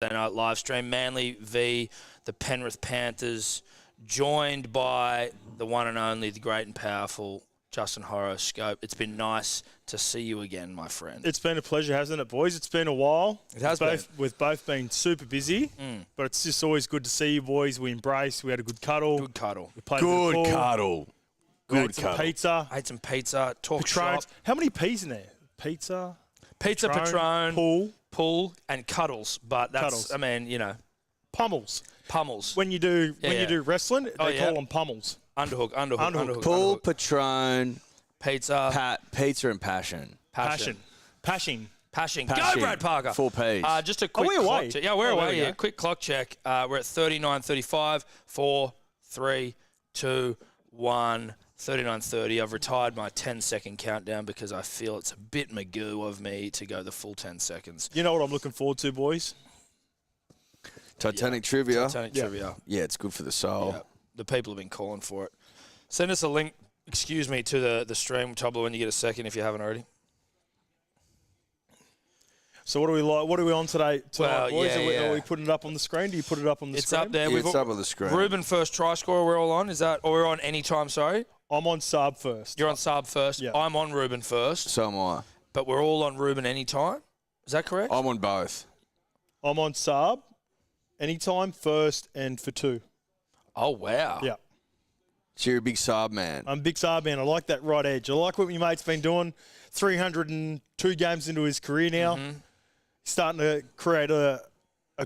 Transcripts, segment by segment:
Night live stream. Manly v the Penrith Panthers, joined by the one and only, the great and powerful Justin Horo. Scope. It's been nice to see you again, my friend. It's been a pleasure, hasn't it, boys? It's been a while. It has been. We've both been super busy, but it's just always good to see you boys. We embraced. We had a good cuddle. Good cuddle. We played Good a bit of pool. cuddle. We Good ate some cuddle. pizza. I had some pizza. Talk Patrons. shop. How many P's in there? Pizza, Patron, pool, and cuddles. But that's, Cuddles. I mean, you know, pummels. pummels. When you do Yeah. you do wrestling, they call them pummels. Underhook. Pool, Patron, Pizza. pizza and passion. Passion. Passion. Go, Brad Parker. 4 P's. Just a quick we clock away? check. Yeah, we're Oh, there away. we Yeah, go. quick clock check. We're at 39:35. 4, 3, 2, 1. 39:30. I've retired my 10-second countdown because I feel it's a bit magoo of me to go the full 10 seconds. You know what I'm looking forward to, boys? Titanic trivia. Titanic Yeah. trivia. Yeah, it's good for the soul. Yeah, the people have been calling for it. Send us a link, to the stream, Tobler, when you get a second, if you haven't already. So what are we like? What are we on today, Well, boys? yeah. Are we putting it up on the screen? Do you put it up on the It's screen? up there. Yeah, it's up on the screen. Ruben first try scorer. We're all on. Is that, or we're on any time? Sorry, I'm on sub first. you're on Saab first. Yeah. I'm on Ruben first, So am I. but we're all on Ruben anytime. Is that correct? I'm on both. I'm on sub, anytime, first, and for 2. Oh wow. Yeah. So you're a big Saab man. I'm a big Saab man. I like that right edge. I like what my mate's been doing. 302 games into his career now. Mm-hmm. Starting to create a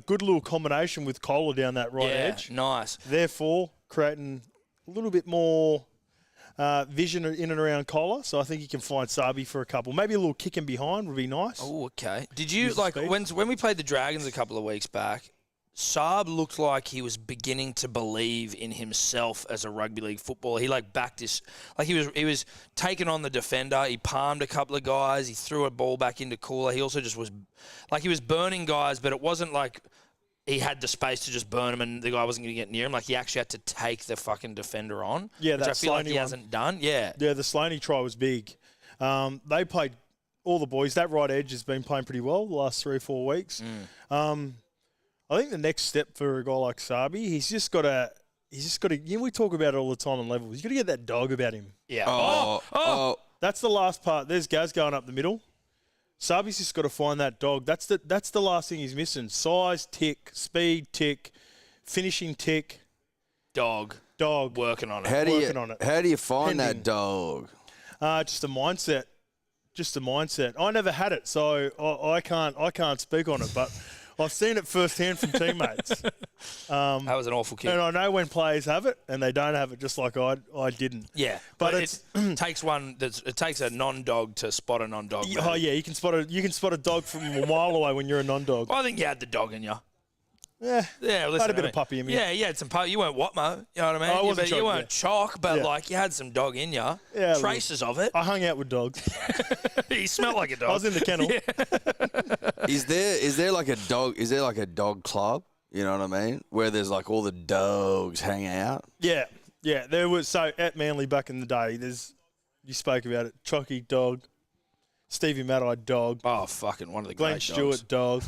good little combination with Kohler down that right edge. Nice. Therefore, creating a little bit more vision in and around Kohler. So I think you can find Sabi for a couple. Maybe a little kicking behind would be nice. Oh, okay. Did you, Use the like, speed. when we played the Dragons a couple of weeks back, Saab looked like he was beginning to believe in himself as a rugby league footballer. He, like, backed his... Like, he was taking on the defender. He palmed a couple of guys. He threw a ball back into Cooler. He also just was... Like, he was burning guys, but it wasn't like he had the space to just burn him and the guy wasn't going to get near him. Like, he actually had to take the fucking defender on. Yeah, which I that feel like he Slaney one. hasn't done. Yeah. Yeah, the Slaney try was big. They played all the boys. That right edge has been playing pretty well the last 3 or 4 weeks. I think the next step for a guy like Sabi, he's just got to. You know, we talk about it all the time on levels. He's got to get that dog about him. Yeah. Oh. That's the last part. There's Gaz going up the middle. Sabi's just got to find that dog. That's the last thing he's missing. Size, tick, speed, tick, finishing tick, Dog. working on it. How do working on it. you find Pending. that dog? Just a mindset. Just a mindset. I never had it, so I can't speak on it, but I've seen it firsthand from teammates. That was an awful kick. And I know when players have it and they don't have it, just like I didn't. Yeah, But it takes it takes a non-dog to spot a non-dog. Oh man. yeah, you can spot a dog from a mile away when you're a non-dog. Well, I think you had the dog in you. Yeah, Yeah, listen, had a bit I mean, of puppy in me. Yeah, you had some puppy. You weren't Watmo, you know what I mean? I wasn't you chock, weren't yeah. chalk, but Yeah. like you had some dog in you. Yeah, Traces of it. I hung out with dogs. He smelled like a dog. I was in the kennel. Is there like a dog? Is there like a dog club? You know what I mean? Where there's like all the dogs hang out. Yeah. There was so at Manly back in the day. You spoke about it. Chocky dog, Stevie Maddie dog, Oh, fucking one of the Glenn great Stewart dog,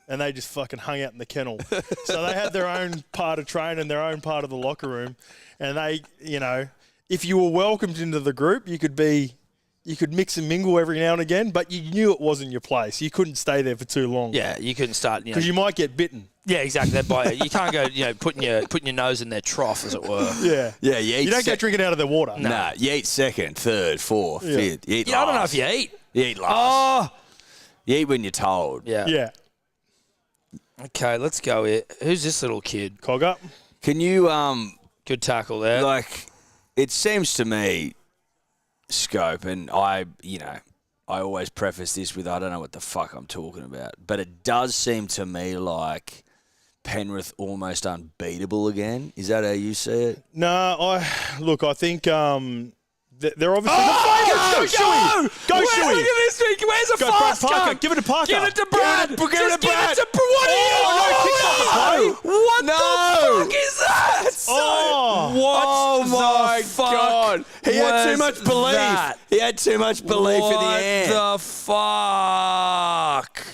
and they just fucking hung out in the kennel. So they had their own part of training, their own part of the locker room, and they, you know, if you were welcomed into the group, you could mix and mingle every now and again, but you knew it wasn't your place. You couldn't stay there for too long. Yeah, you couldn't start. Because you might get bitten. Yeah, exactly. That by you can't go. Putting your nose in their trough, as it were. Yeah. Yeah, You don't get drinking out of their water. Nah, you eat second, third, fourth, Yeah. fifth. You eat Yeah, I don't know last. if you eat. You eat last. Oh, You eat when you're told. yeah. Yeah. Okay, let's go here. Who's this little kid? Cog up. Can you Good tackle there. like? It seems to me, Scope, and I always preface this with I don't know what the fuck I'm talking about, but it does seem to me like Penrith almost unbeatable again. Is that how you see it? No, I think they're obviously Go, Go, Look Shuey. at this week. Where's a Go, fast Brad Parker. gun? Give it to Parker. Give it to Brad. Give it to Just give Brad. it to What are you? Oh, no, What No. the fuck is that? Oh. What my the fuck God. He had too was much belief. that? He had too much belief in the end. What the fuck?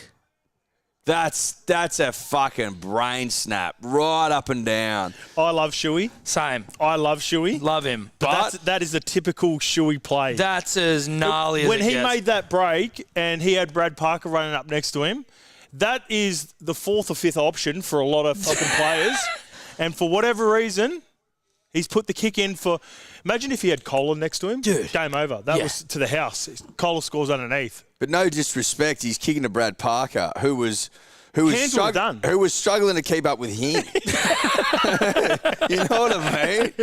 That's a fucking brain snap right up and down. I love Shuey. Same. I love Shuey. Love him. But that is a typical Shuey play. That's as gnarly as when it he gets. made that break and he had Brad Parker running up next to him, that is the fourth or fifth option for a lot of fucking players. And for whatever reason, he's put the kick in for. Imagine if he had Kohler next to him. Dude. Game over. That was to the house. Kohler scores underneath. But no disrespect, he's kicking to Brad Parker, who was Hands were done. who was struggling to keep up with him. You know what I mean?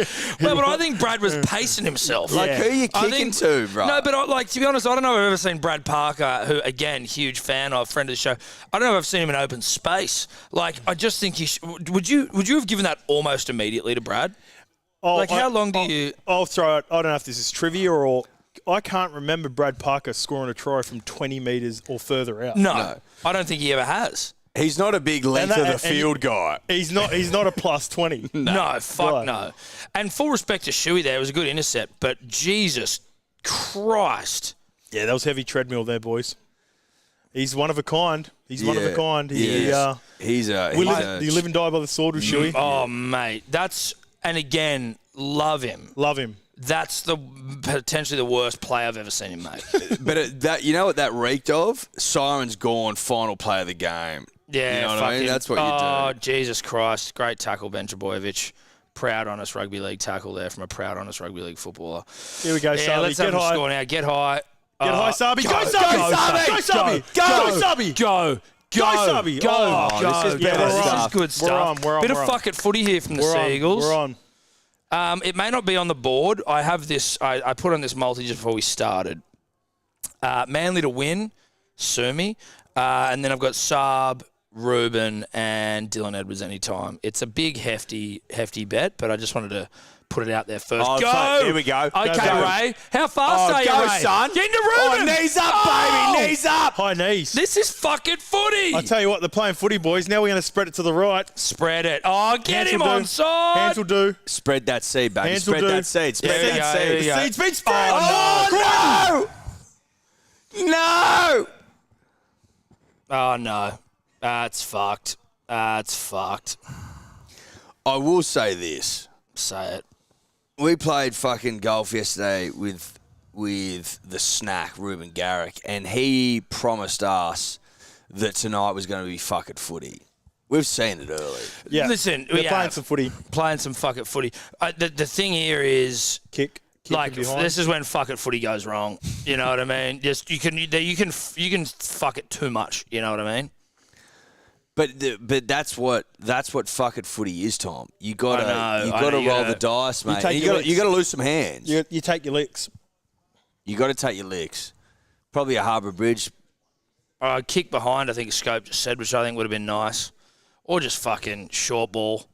Well, but I think Brad was pacing himself. Like, who are you kicking to, bro? No, but to be honest, I don't know if I've ever seen Brad Parker, who, again, huge fan of, friend of the show. I don't know if I've seen him in open space. Like, I just think would you have given that almost immediately to Brad? How long do you... I'll throw it. I don't know if this is trivia or... I can't remember Brad Parker scoring a try from 20 metres or further out. No, I don't think he ever has. He's not a big length of the field guy. He's not a plus 20. No, fuck Right. no. And full respect to Shuey there, it was a good intercept, but Jesus Christ. Yeah, that was heavy treadmill there, boys. He's one of a kind. He's one of a kind. He's You live and die by the sword with Shuey. Oh, mate. And again, love him. Love him. That's potentially the worst play I've ever seen him make. But that, you know what that reeked of? Simon's gone, final play of the game. Yeah, you know what I mean? That's what you do. Oh, Jesus Christ. Great tackle, Ben Trebojevic. Proud, honest rugby league tackle there from a proud, honest rugby league footballer. Here we go, Yeah, Sabi. let's Get have a high. score now. Get high. Get high, Sabi. Go, Sabi. Go, Sabi. Go, Sabi. Go. Go, Sabi. Go. Oh, Go. this is Yeah, better this stuff. is good stuff. We're on. Bit of fuck it footy here from the Seagulls. We're on. It may not be on the board. I have this. I put on this multi just before we started. Manly to win, Sumi, and then I've got Saab, Ruben, and Dylan Edwards anytime. It's a big, hefty bet, but I just wanted to put it out there first. Oh, Go! here we go. Okay, Go. Ray. How fast are you, go, Ray? son. Get into Ruben! Oh, knees up, Oh! baby. Knees up. High knees. This is fucking footy. I tell you what, they're playing footy, boys. Now we're going to spread it to the right. Spread it. Oh, get Hands him will do. on side. Hands will do. Spread that seed, baby. Hands will Spread do. that seed. Spread There we that go, there we seed. go. Seed's been spread. Oh, no! No! Oh, no. That's fucked. That's fucked. I will say this. Say it. We played fucking golf yesterday with the snack, Ruben Garrick, and he promised us that tonight was going to be fucking footy. We've seen it early. Yeah. Listen, they're we playing have. some footy. Playing some fuck it footy. The thing here is, Kick like, from behind. this is when fuck it footy goes wrong. You know what I mean? Just you can fuck it too much. You know what I mean? But that's what fuck it footy is, Tom. You gotta know, roll the dice, mate. take You your gotta, licks. lose some hands. You take your licks. You got to take your licks. Probably a Harbour Bridge. Kick behind, I think Scope just said, which I think would have been nice. Or just fucking short ball.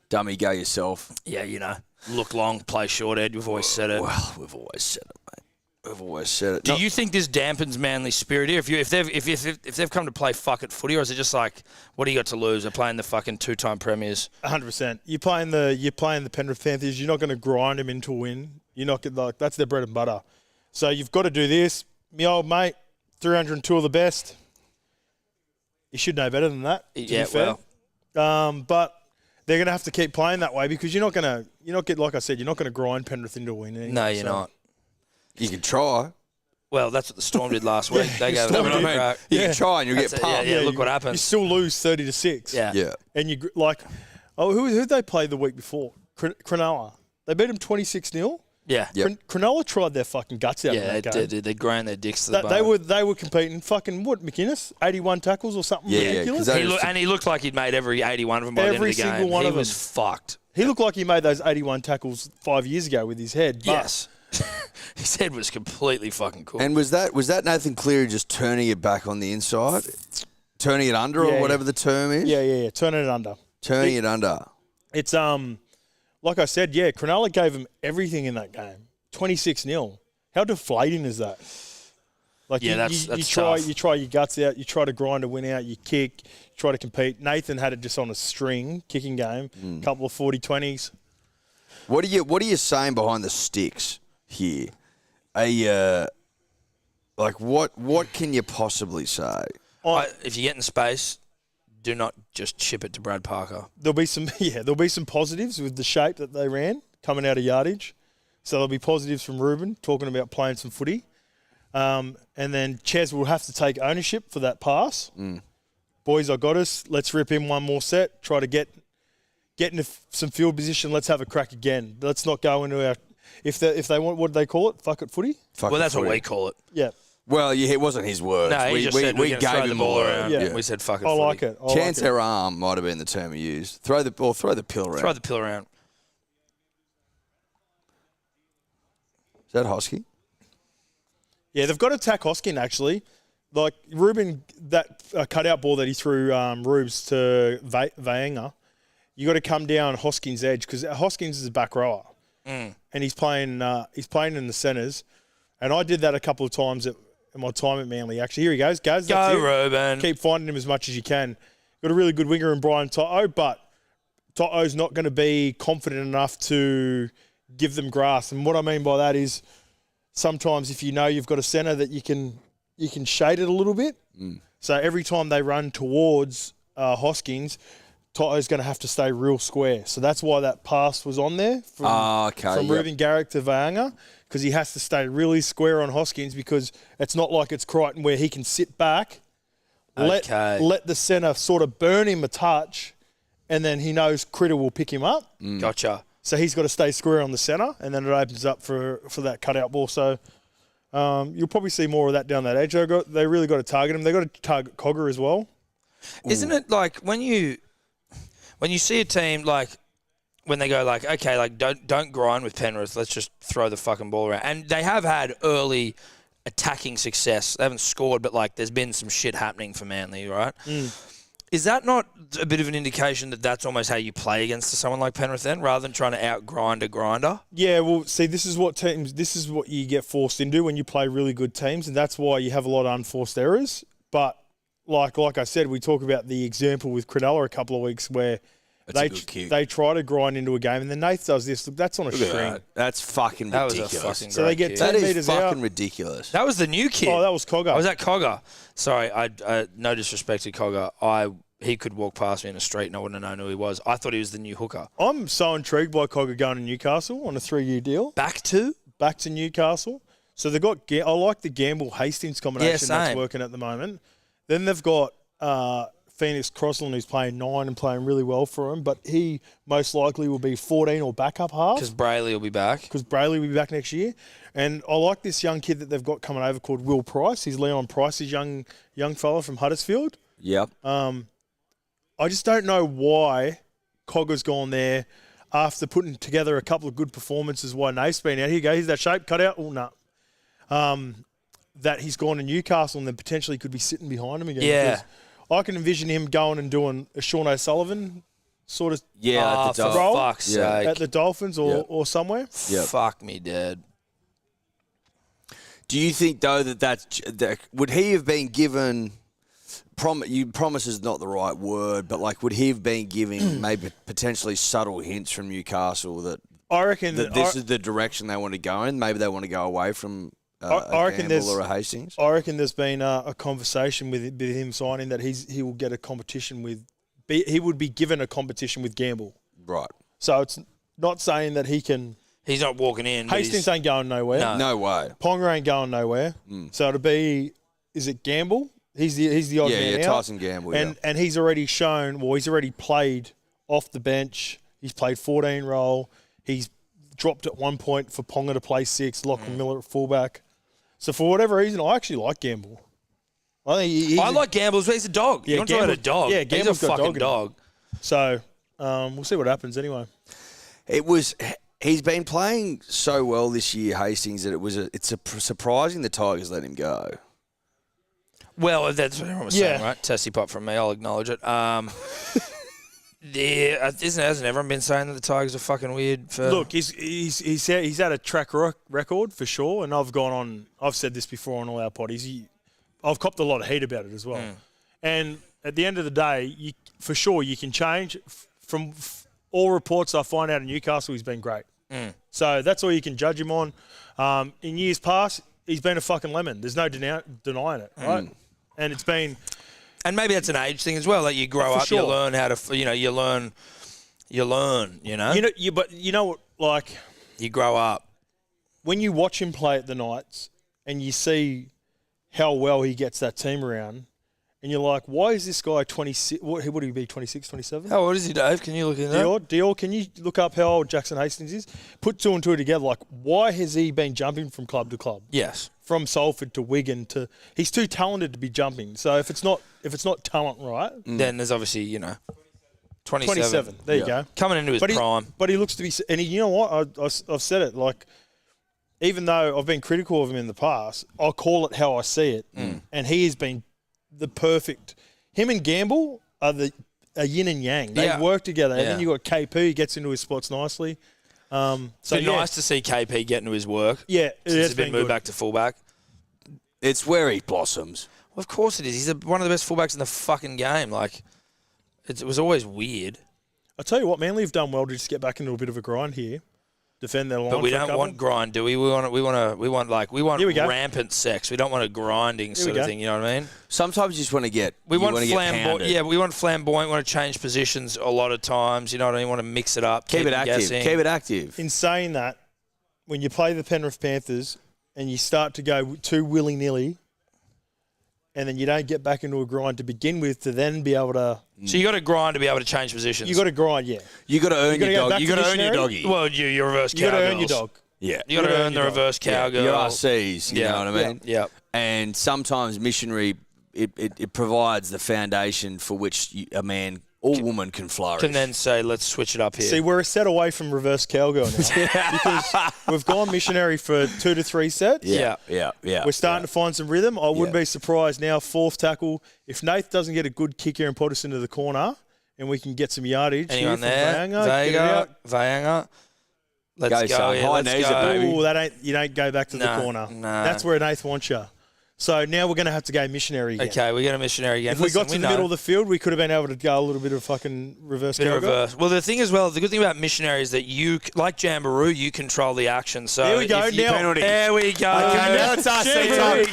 Dummy, go yourself. Yeah, you know. Look long, play short, Ed. We've always said it. Well, we've always said it, mate. We've always said it. Do you think this dampens Manly spirit here? If they've come to play fuck it footy, or is it just like, what do you got to lose? They're playing the fucking 2-time premiers. 100%. You're playing the Penrith Panthers. You're not going to grind them into a win. You're not gonna, like, that's their bread and butter. So you've got to do this. Me old mate, 302 of the best. You should know better than that. To Yeah, be fair. But they're going to have to keep playing that way because you're not going to, like I said, you're not going to grind Penrith into a win. Anyway. No, you're not. You can try. Well, that's what the Storm did last week. They gave it Storm a did. crack. You Yeah. can try and you'll That's get it, yeah, pumped. yeah. Look you- what You happens. still lose 30-6. Yeah. Yeah. And you who'd they play the week before? Cronulla. They beat them 26-0. Yeah. Yep. Cronulla tried their fucking guts out in Yeah, that game. they ground their dicks to the They bone. they were competing. Fucking what? McInnes, 81 tackles or something Yeah, yeah, ridiculous. 'cause He looked like he'd made every 81 of them by the end of Every the game. single one He of them. was fucked. He looked like he made those 81 tackles 5 years ago with his head. But Yes. His head was completely fucking cool. And was that Nathan Cleary just turning it back on the inside? Turning it under Yeah, or whatever the term is? Yeah. Turning it under. Turning it under. It's like I said, yeah. Cronulla gave him everything in that game. 26-0. How deflating is that? Like Yeah, you that's try tough. you try your guts out. You try to grind a win out. You kick. You try to compete. Nathan had it just on a string kicking game. Couple of 40-20s. What are you saying behind the sticks here? What can you possibly say? If you get in space, do not just chip it to Brad Parker. There'll be some positives with the shape that they ran coming out of yardage. So there'll be positives from Ruben talking about playing some footy. And then Ches will have to take ownership for that pass. Boys, I got us. Let's rip in one more set. Try to get into some field position. Let's have a crack again. Let's not go into our if they want, what do they call it? Fuck it footy. Well, that's what we call it. Yeah. Well, yeah, it wasn't his words. No, he just said we gave gave the him ball the around. word. Yeah. We said fuck it. I like it. Chance their arm might have been the term we used. Throw the pill around. Throw the pill around. Is that Hosky? Yeah, they've got to attack Hoskin, actually. Like, Ruben, that cutout ball that he threw Rubes to Vaenga, you got to come down Hoskin's edge because Hoskins is a back rower. And he's playing in the centres. And I did that a couple of times at my time at Manly, actually. Here he goes. That's Go, it. Ruben. Keep finding him as much as you can. Got a really good winger in Brian Toto, but Toto's not going to be confident enough to give them grass. And what I mean by that is sometimes if you know you've got a centre that you can shade it a little bit. So every time they run towards Hoskins, Toto's going to have to stay real square. So that's why that pass was on there from Ruben Garrick to Vaanga, because he has to stay really square on Hoskins because it's not like it's Crichton where he can sit back, let the centre sort of burn him a touch, and then he knows Critter will pick him up. Gotcha. So he's got to stay square on the centre, and then it opens up for that cutout ball. So you'll probably see more of that down that edge. They really got to target him. They got to target Cogger as well. Isn't it like when you see a team like when they go like, okay, like don't grind with Penrith, let's just throw the fucking ball around. And they have had early attacking success. They haven't scored, but like there's been some shit happening for Manly, right? Is that not a bit of an indication that that's almost how you play against someone like Penrith then, rather than trying to out-grind a grinder? Yeah, well, see, this is what you get forced into when you play really good teams, and that's why you have a lot of unforced errors. But like I said, we talk about the example with Cronulla a couple of weeks where they try to grind into a game, and then Nath does this. Look, that's on a string. That's fucking ridiculous. Was a fucking so they get kick. 10 that metres is out. fucking ridiculous. That was the new kid. Oh, that was Cogger. Oh, was that Cogger? Sorry, I no disrespect to Cogger. He could walk past me in the street and I wouldn't have known who he was. I thought he was the new hooker. I'm so intrigued by Cogger going to Newcastle on a 3-year deal. Back to Newcastle. So they've got. I like the Gamble-Hastings combination that's working at the moment. Then they've got Phoenix Crossland, who's playing 9 and playing really well for him, but he most likely will be 14 or backup half. Because Brayley will be back. Because Brayley will be back next year. And I like this young kid that they've got coming over called Will Price. He's Leon Price's young fella from Huddersfield. Yep. I just don't know why Cogger's gone there after putting together a couple of good performances while Nate's been out. Here you go. Here's that shape cut out. Oh, no. That he's gone to Newcastle and then potentially could be sitting behind him again. Yeah. I can envision him going and doing a Sean O'Sullivan sort of at the role fuck's sake. at the Dolphins or somewhere. Yep. Fuck me, Dad. Do you think, though, that would he have been given... promise is not the right word, but like, would he have been giving maybe potentially subtle hints from Newcastle that I reckon that this is the direction they want to go in? Maybe they want to go away from a Gamble or a Hastings. I reckon there's been a conversation with him signing that he will get a competition with. He would be given a competition with Gamble. Right. So it's not saying that he can. He's not walking in. Hastings ain't going nowhere. No way. Ponga ain't going nowhere. So it'll be. Is it Gamble? He's the odd man out. Tyson Gamble. And he's already shown. Well, he's already played off the bench. He's played 14 role. He's dropped at one point for Ponga to play 6. Lachlan Miller at fullback. So for whatever reason, I actually like Gamble. I think I like Gamble. He's a dog. Yeah, You want to talk about a dog? Yeah, he's a Gamble's got fucking dog in him. dog. So we'll see what happens anyway. He's been playing so well this year, Hastings, that it's surprising the Tigers let him go. Well, that's what everyone was saying, right? Testy pop from me. I'll acknowledge it. Hasn't everyone been saying that the Tigers are fucking weird? Look, he's had a track record for sure, and I've said this before on all our potties. I've copped a lot of heat about it as well. And at the end of the day, for sure you can change. From all reports I find out in Newcastle, he's been great. So that's all you can judge him on. In years past, he's been a fucking lemon. There's no denying it, right? And it's been And maybe that's an age thing as well. Like you grow up, sure. you learn how to, you learn. But you know what, like You grow up. when you watch him play at the Knights and you see how well he gets that team around, and you're like, why is this guy 26? What would he be, 26, 27? How old is he, Dave? Can you look at that? Dior, can you look up how old Jackson Hastings is? Put two and two together. Like, why has he been jumping from club to club? Yes. From Salford to Wigan to, he's too talented to be jumping. So if it's not talent, right? Then there's obviously 27. 27. There you go. Coming into his prime. But he looks to be, and you know what? I've said it. Like, even though I've been critical of him in the past, I'll call it how I see it. And he has been the perfect. Him and Gamble are a yin and yang. They work together. And then you got KP, he gets into his spots nicely. It's been nice to see KP get into his work. Yeah, since he's been moved back to fullback. It's where he blossoms. Well, of course it is. He's one of the best fullbacks in the fucking game. Like, it was always weird. I tell you what, Manly have done well to just get back into a bit of a grind here. Defend their line. But we don't want grind, do we? We want rampant sex. We don't want a grinding sort of thing. You know what I mean? Sometimes you just want to get. We want flamboyant. Yeah, we want flamboyant. We want to change positions a lot of times. You know what I mean? We want to mix it up. Keep it active. Guessing. Keep it active. In saying that, when you play the Penrith Panthers and you start to go too willy-nilly, and then you don't get back into a grind to begin with, to then be able to. So you got to grind to be able to change positions. You got to grind, yeah. You got to earn your dog. You got to earn your doggy. Well, you reverse cowgirls. You got to earn your dog. Yeah. You got to earn the reverse cowgirl. Your RCs. You know what I mean? Yeah. And sometimes missionary, it provides the foundation for which a man or woman can flourish. Can then say, let's switch it up here. See, we're a set away from reverse cowgirl now because we've gone missionary for 2 to 3 sets. Yeah. We're starting to find some rhythm. I wouldn't be surprised now, fourth tackle, if Nath doesn't get a good kick here and put us into the corner and we can get some yardage. Anyone there? Vanga. Let's go. High knees it, baby. Ooh, you don't go back to the corner. Nah. That's where Nath wants you. So now we're going to have to go missionary again. Okay, we get a missionary again. If we got to the middle of the field, we could have been able to go a little bit of fucking reverse cowgirl. Well, the thing as well, the good thing about missionary is that you, like Jamboree, you control the action. So here we go. Now, there we go. Okay, now it's RC.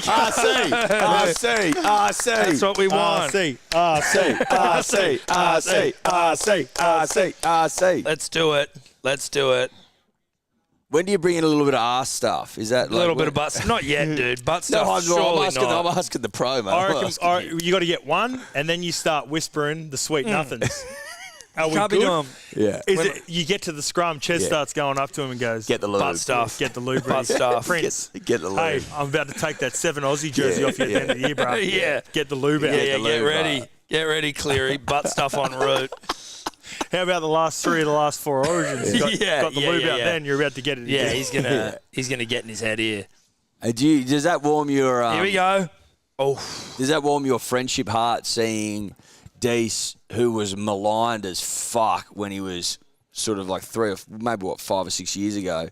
RC. That's what we want. RC. Let's do it. When do you bring in a little bit of ass stuff? Is that a little bit of butt? Not yet, dude. Butt stuff. I'm asking the pro, man. I reckon you got to get one, and then you start whispering the sweet nothings. Are we Can't good? be doing. Yeah. You get to the scrum, Ches starts going up to him and goes, "Get the lube, butt stuff. Get the lube, butt stuff. Prince. Get the lube. Hey, I'm about to take that 7 Aussie jersey off you at the end of the year, bro. Yeah. Get the lube out. Yeah, get ready. Get ready, Cleary. Butt stuff en route. How about the last 3 of the last 4 Origins? Got the lube out then, you're about to get it again. Yeah, he's gonna get in his head here. Does that warm your... here we go. Oh. Does that warm your friendship heart seeing Deese, who was maligned as fuck when he was sort of like 5 or 6 years ago,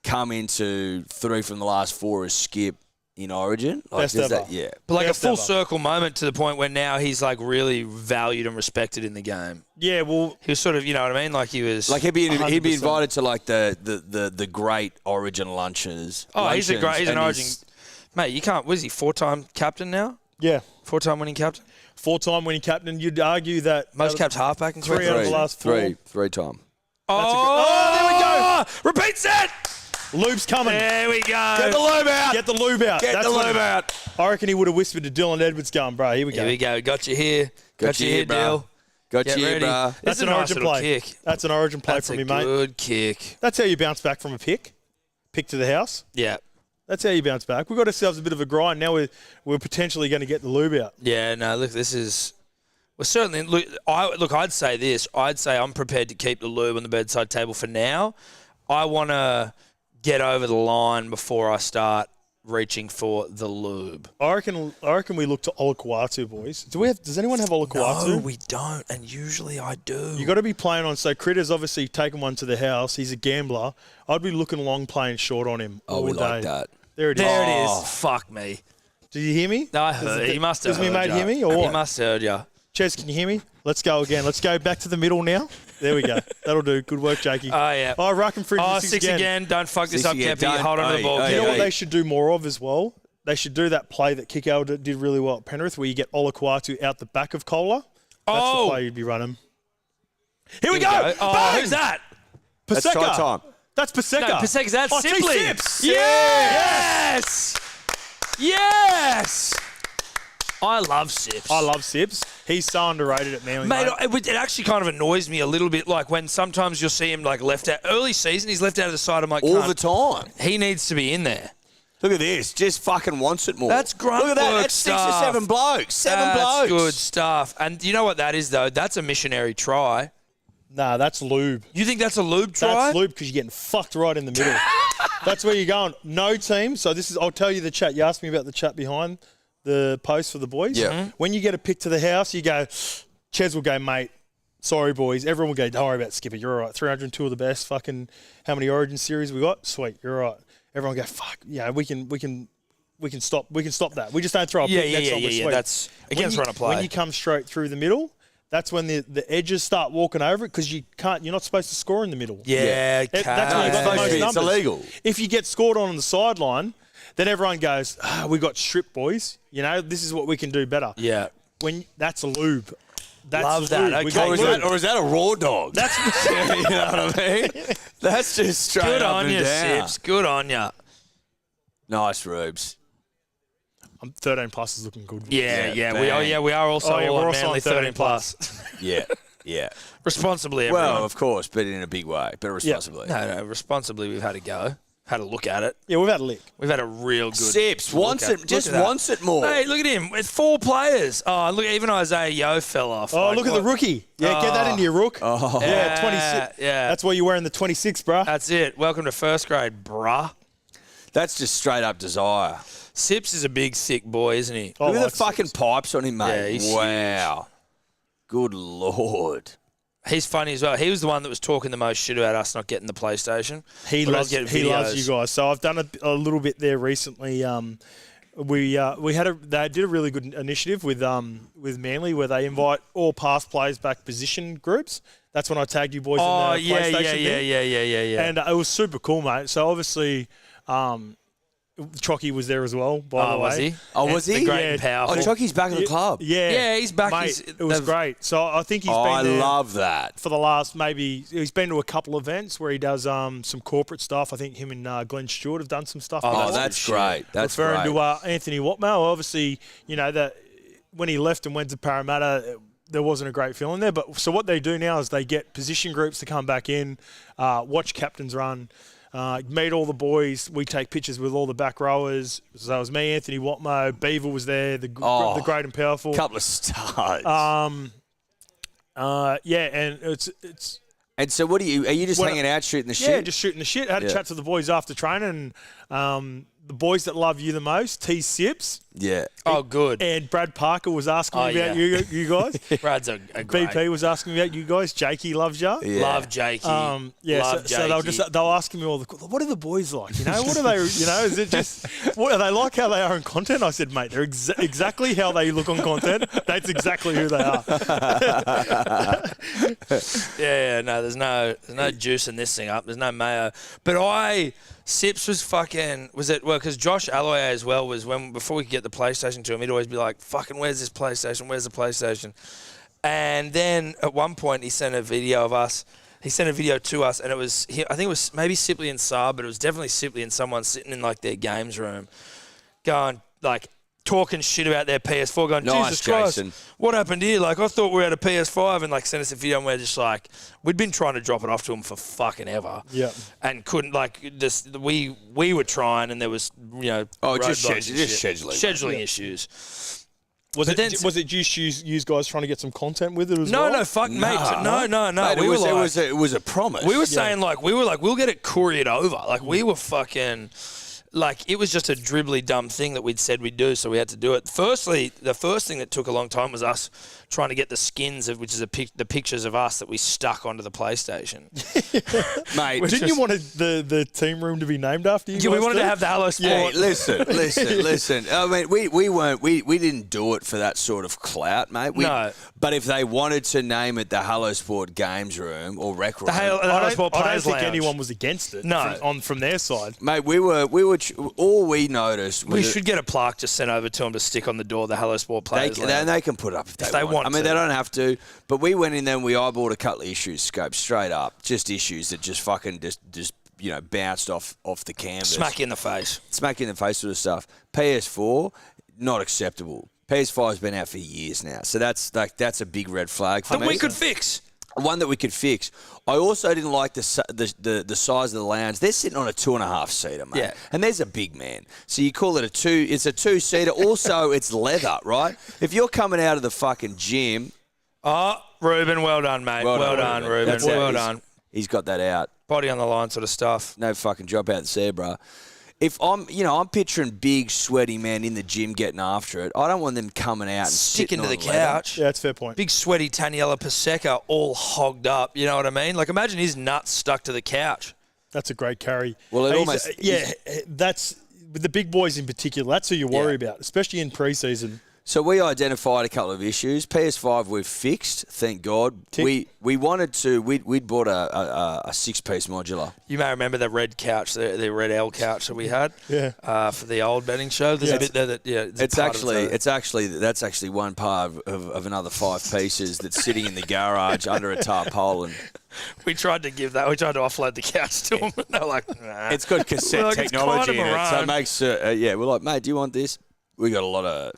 come into 3 from the last 4 as skip in Origin? Best ever. But like Best a full circle moment to the point where now he's like really valued and respected in the game. Yeah, well, he was sort of, you know what I mean? Like he was like he'd be invited to like the great Origin lunches. Oh, he's an Origin mate. You can't. Was he 4-time captain now? Yeah, 4-time winning captain. 4-time winning captain. You'd argue that most caps halfback in 3 out of the last 4. 3-time. There we go. Repeat set. Lube's coming. There we go. Get the lube out. Get the lube out. Get the lube out. I reckon he would have whispered to Dylan Edwards going, bro, here we go. Here we go. Got you here. Got you here, Dill. Got you here, bro. That's an Origin play. Kick. That's an Origin play from me, mate. Good kick. That's how you bounce back from a pick. Pick to the house. Yeah. That's how you bounce back. We've got ourselves a bit of a grind. Now we're potentially going to get the lube out. Yeah, no, look, this is... Well, certainly, I'd say this. I'd say I'm prepared to keep the lube on the bedside table for now. I want to get over the line before I start reaching for the lube. I reckon we look to Olakuatu, boys. Does anyone have Olakuatu? No, we don't, and usually I do. You got to be playing on. So Critter's obviously taken one to the house. He's a gambler. I'd be looking long, playing short on him all day. Like that. There it is. There it is. Fuck me. Did you hear me? No, I heard. He must have. Does me mate hear me or what? He must have heard you. Ches, can you hear me? Let's go again. Let's go back to the middle now. There we go. That'll do. Good work, Jakey. Oh, yeah. Ruck and Fridge. 6 again. Don't fuck this up, Kepi. Hold on to the ball. You know what they should do more of as well? they should do that play that Kiko did really well at Penrith, where you get Olaquatu out the back of Kohler. That's the play you'd be running. Here we go. Oh, Bang! who's that? Paseka. That's try time. That's Paseka. No, Paseka's that. Oh, Simply. Sips. Yes. Yes. I love Sips. I love Sips. He's so underrated at Manly. Mate, it actually kind of annoys me a little bit, like when sometimes you'll see him like left out early season. He's left out of the side. I'm like, All the time. He needs to be in there. Look at this. Just fucking wants it more. That's grunt Look at that. work That's 6 stuff. or 7 blokes. Seven blokes. That's good stuff. And you know what that is though? That's a missionary try. Nah, that's lube. You think that's a lube try? That's lube because you're getting fucked right in the middle. That's where you're going. No team. So this is. I'll tell you the chat. You asked me about the chat behind the post for the boys. Yeah. Mhm. When you get a pick to the house, you go. Ches will go, mate. Sorry, boys. Everyone will go. Don't worry about Skipper. You're all right. 302 of the best. Fucking. How many Origin series we got? Sweet. You're all right. Everyone will go. Fuck. Yeah. We can stop. We can stop that. We just don't throw a pick next time. Yeah. That's against run a play. When you come straight through the middle. That's when the edges start walking over it because you can't. You're not supposed to score in the middle. Yeah, That's when you got the most It's numbers. illegal. If you get scored on the sideline, then everyone goes, "We got stripped, boys. You know, this is what we can do better." Yeah. That's a lube. That's Love lube. that. We Okay, got lube. Or is that a raw dog? That's you know what I mean? That's just straight Good up on and you, down. Sips. Good on you. Nice, Rubes. 13 plus is looking good. Yeah. bang. We are also we're all on also Manly on 13 plus. Yeah. Responsibly, everyone. Well, of course, but in a big way, but responsibly. No, responsibly we've had a go. Had a look at it. Yeah, we've had a lick. We've had a real good Sips look wants at it, just wants it more. Hey, look at him. It's 4 players. Oh, look, even Isaiah Yo fell off. Oh, Like, look at the rookie. Yeah, get that into your rook. Oh. Yeah, 26. Yeah. That's why you're wearing the 26, bruh. That's it. Welcome to first grade, bruh. That's just straight up desire. Sips is a big, thick boy, isn't he? Oh, Look at like the fucking pipes on him, Yeah, mate. he's Wow. Good Lord. He's funny as well. He was the one that was talking the most shit about us not getting the PlayStation. He But I was loves getting you videos. guys. So I've done a little bit there recently. They did a really good initiative with Manly where they invite all past players back position groups. That's when I tagged you boys in the PlayStation thing. Yeah. And it was super cool, mate. So obviously, Chocky was there as well. By the way, was he? Oh, was he? The great Yeah. and powerful. Oh, Chucky's back at the club. Yeah, he's back. Mate, it was great. So I think he's I been there love that. for the last he's been to a couple events where he does some corporate stuff. I think him and Glenn Stewart have done some stuff. Oh, Oh, before. that's great. That's Referring great. to Anthony Watmow, obviously, you know that when he left and went to Parramatta, there wasn't a great feeling there. But so what they do now is they get position groups to come back in, watch captains run, meet all the boys. We take pictures with all the back rowers. So it was me, Anthony Watmow, Beaver was there, the great and powerful. Couple of stars. And it's. And so what are you just hanging out shooting the shit? Yeah, just shooting the shit. I had a chat to the boys after training. And, the boys that love you the most, T. Sips. Yeah. Oh, good. And Brad Parker was asking me about you guys. Brad's a great. BP was asking me about you guys. Jakey loves you. Yeah. Love Jakey. Love Jakey. so they'll asking me what are the boys like? You know, what are they? You know, is it just what are they like? How they are in content? I said, mate, they're exactly how they look on content. That's exactly who they are. No, there's no juice in this thing up. There's no mayo. But Sips was because Josh Alloy as well was before we could get the PlayStation to him, he'd always be like, fucking, where's this PlayStation? Where's the PlayStation? And then at one point he sent a video of us. He sent a video to us, and I think it was maybe Sipley and Saab, but it was definitely Sipley and someone sitting in like their games room going like talking shit about their PS4, going, Nice, Jesus Christ, Jason. what happened here? Like, I thought we had a PS5, and like sent us a video, and we're just like, we'd been trying to drop it off to him for fucking ever, Yeah. and couldn't. Like, we were trying, and there was just roadblocks and shit. scheduling issues. Was But it just you guys trying to get some content with it as well? No, fuck, mate. No. Mate, it was a promise. We were saying we'll get it couriered over. Like we were fucking. Like, it was just a dribbly dumb thing that we'd said we'd do, so we had to do it. Firstly, the first thing that took a long time was us trying to get the skins, which is the pictures of us that we stuck onto the PlayStation. Mate, Didn't you want the team room to be named after you? Yeah, we guys wanted too? to have the Hello Sport. Hey, listen. I mean, we didn't do it for that sort of clout, mate. No. But if they wanted to name it the Hello Sport Games Room or Rec Room, The Hello Sport I don't Players think Lounge. anyone was against it. No. from their side. mate, we were all we noticed was We should get a plaque just sent over to them to stick on the door. The Hello Sport players. they can put it up if they want. I mean, they don't have to. But we went in there and we eyeballed a couple of issues, Scope, straight up. Just issues that just fucking just bounced off the canvas. Smack you in the face. Smack in the face sort of stuff. PS4, not acceptable. PS5's been out for years now, so that's a big red flag for me. And we could fix. One that we could fix. I also didn't like the size of the lounge. They're sitting on a 2.5 seater, mate. Yeah. And there's a big man. So you call it a 2. It's a 2-seater. Also, it's leather, right? If you're coming out of the fucking gym. Oh, Ruben, well done, mate. Well done, Ruben. Well done. He's got that out. Body on the line sort of stuff. No fucking drop out the zebra. If I'm picturing big, sweaty man in the gym getting after it. I don't want them coming out and sticking to the leather. couch. Yeah, that's a fair point. Big, sweaty Taniela Paseka all hogged up. You know what I mean? Like, imagine his nuts stuck to the couch. That's a great carry. Well, that's with the big boys in particular. That's who you worry about, especially in pre-season. So we identified a couple of issues. PS5 we've fixed, thank God. Tick. We wanted to. We'd bought a 6-piece modular. You may remember the red couch, the red L couch that we had. For the old betting show. There's a bit there that that's actually one part of another 5 pieces that's sitting in the garage under a tarpaulin. We tried to offload the couch to them. They're like, nah. It's got cassette technology in it, so it makes we're like, mate, do you want this? We got a lot of.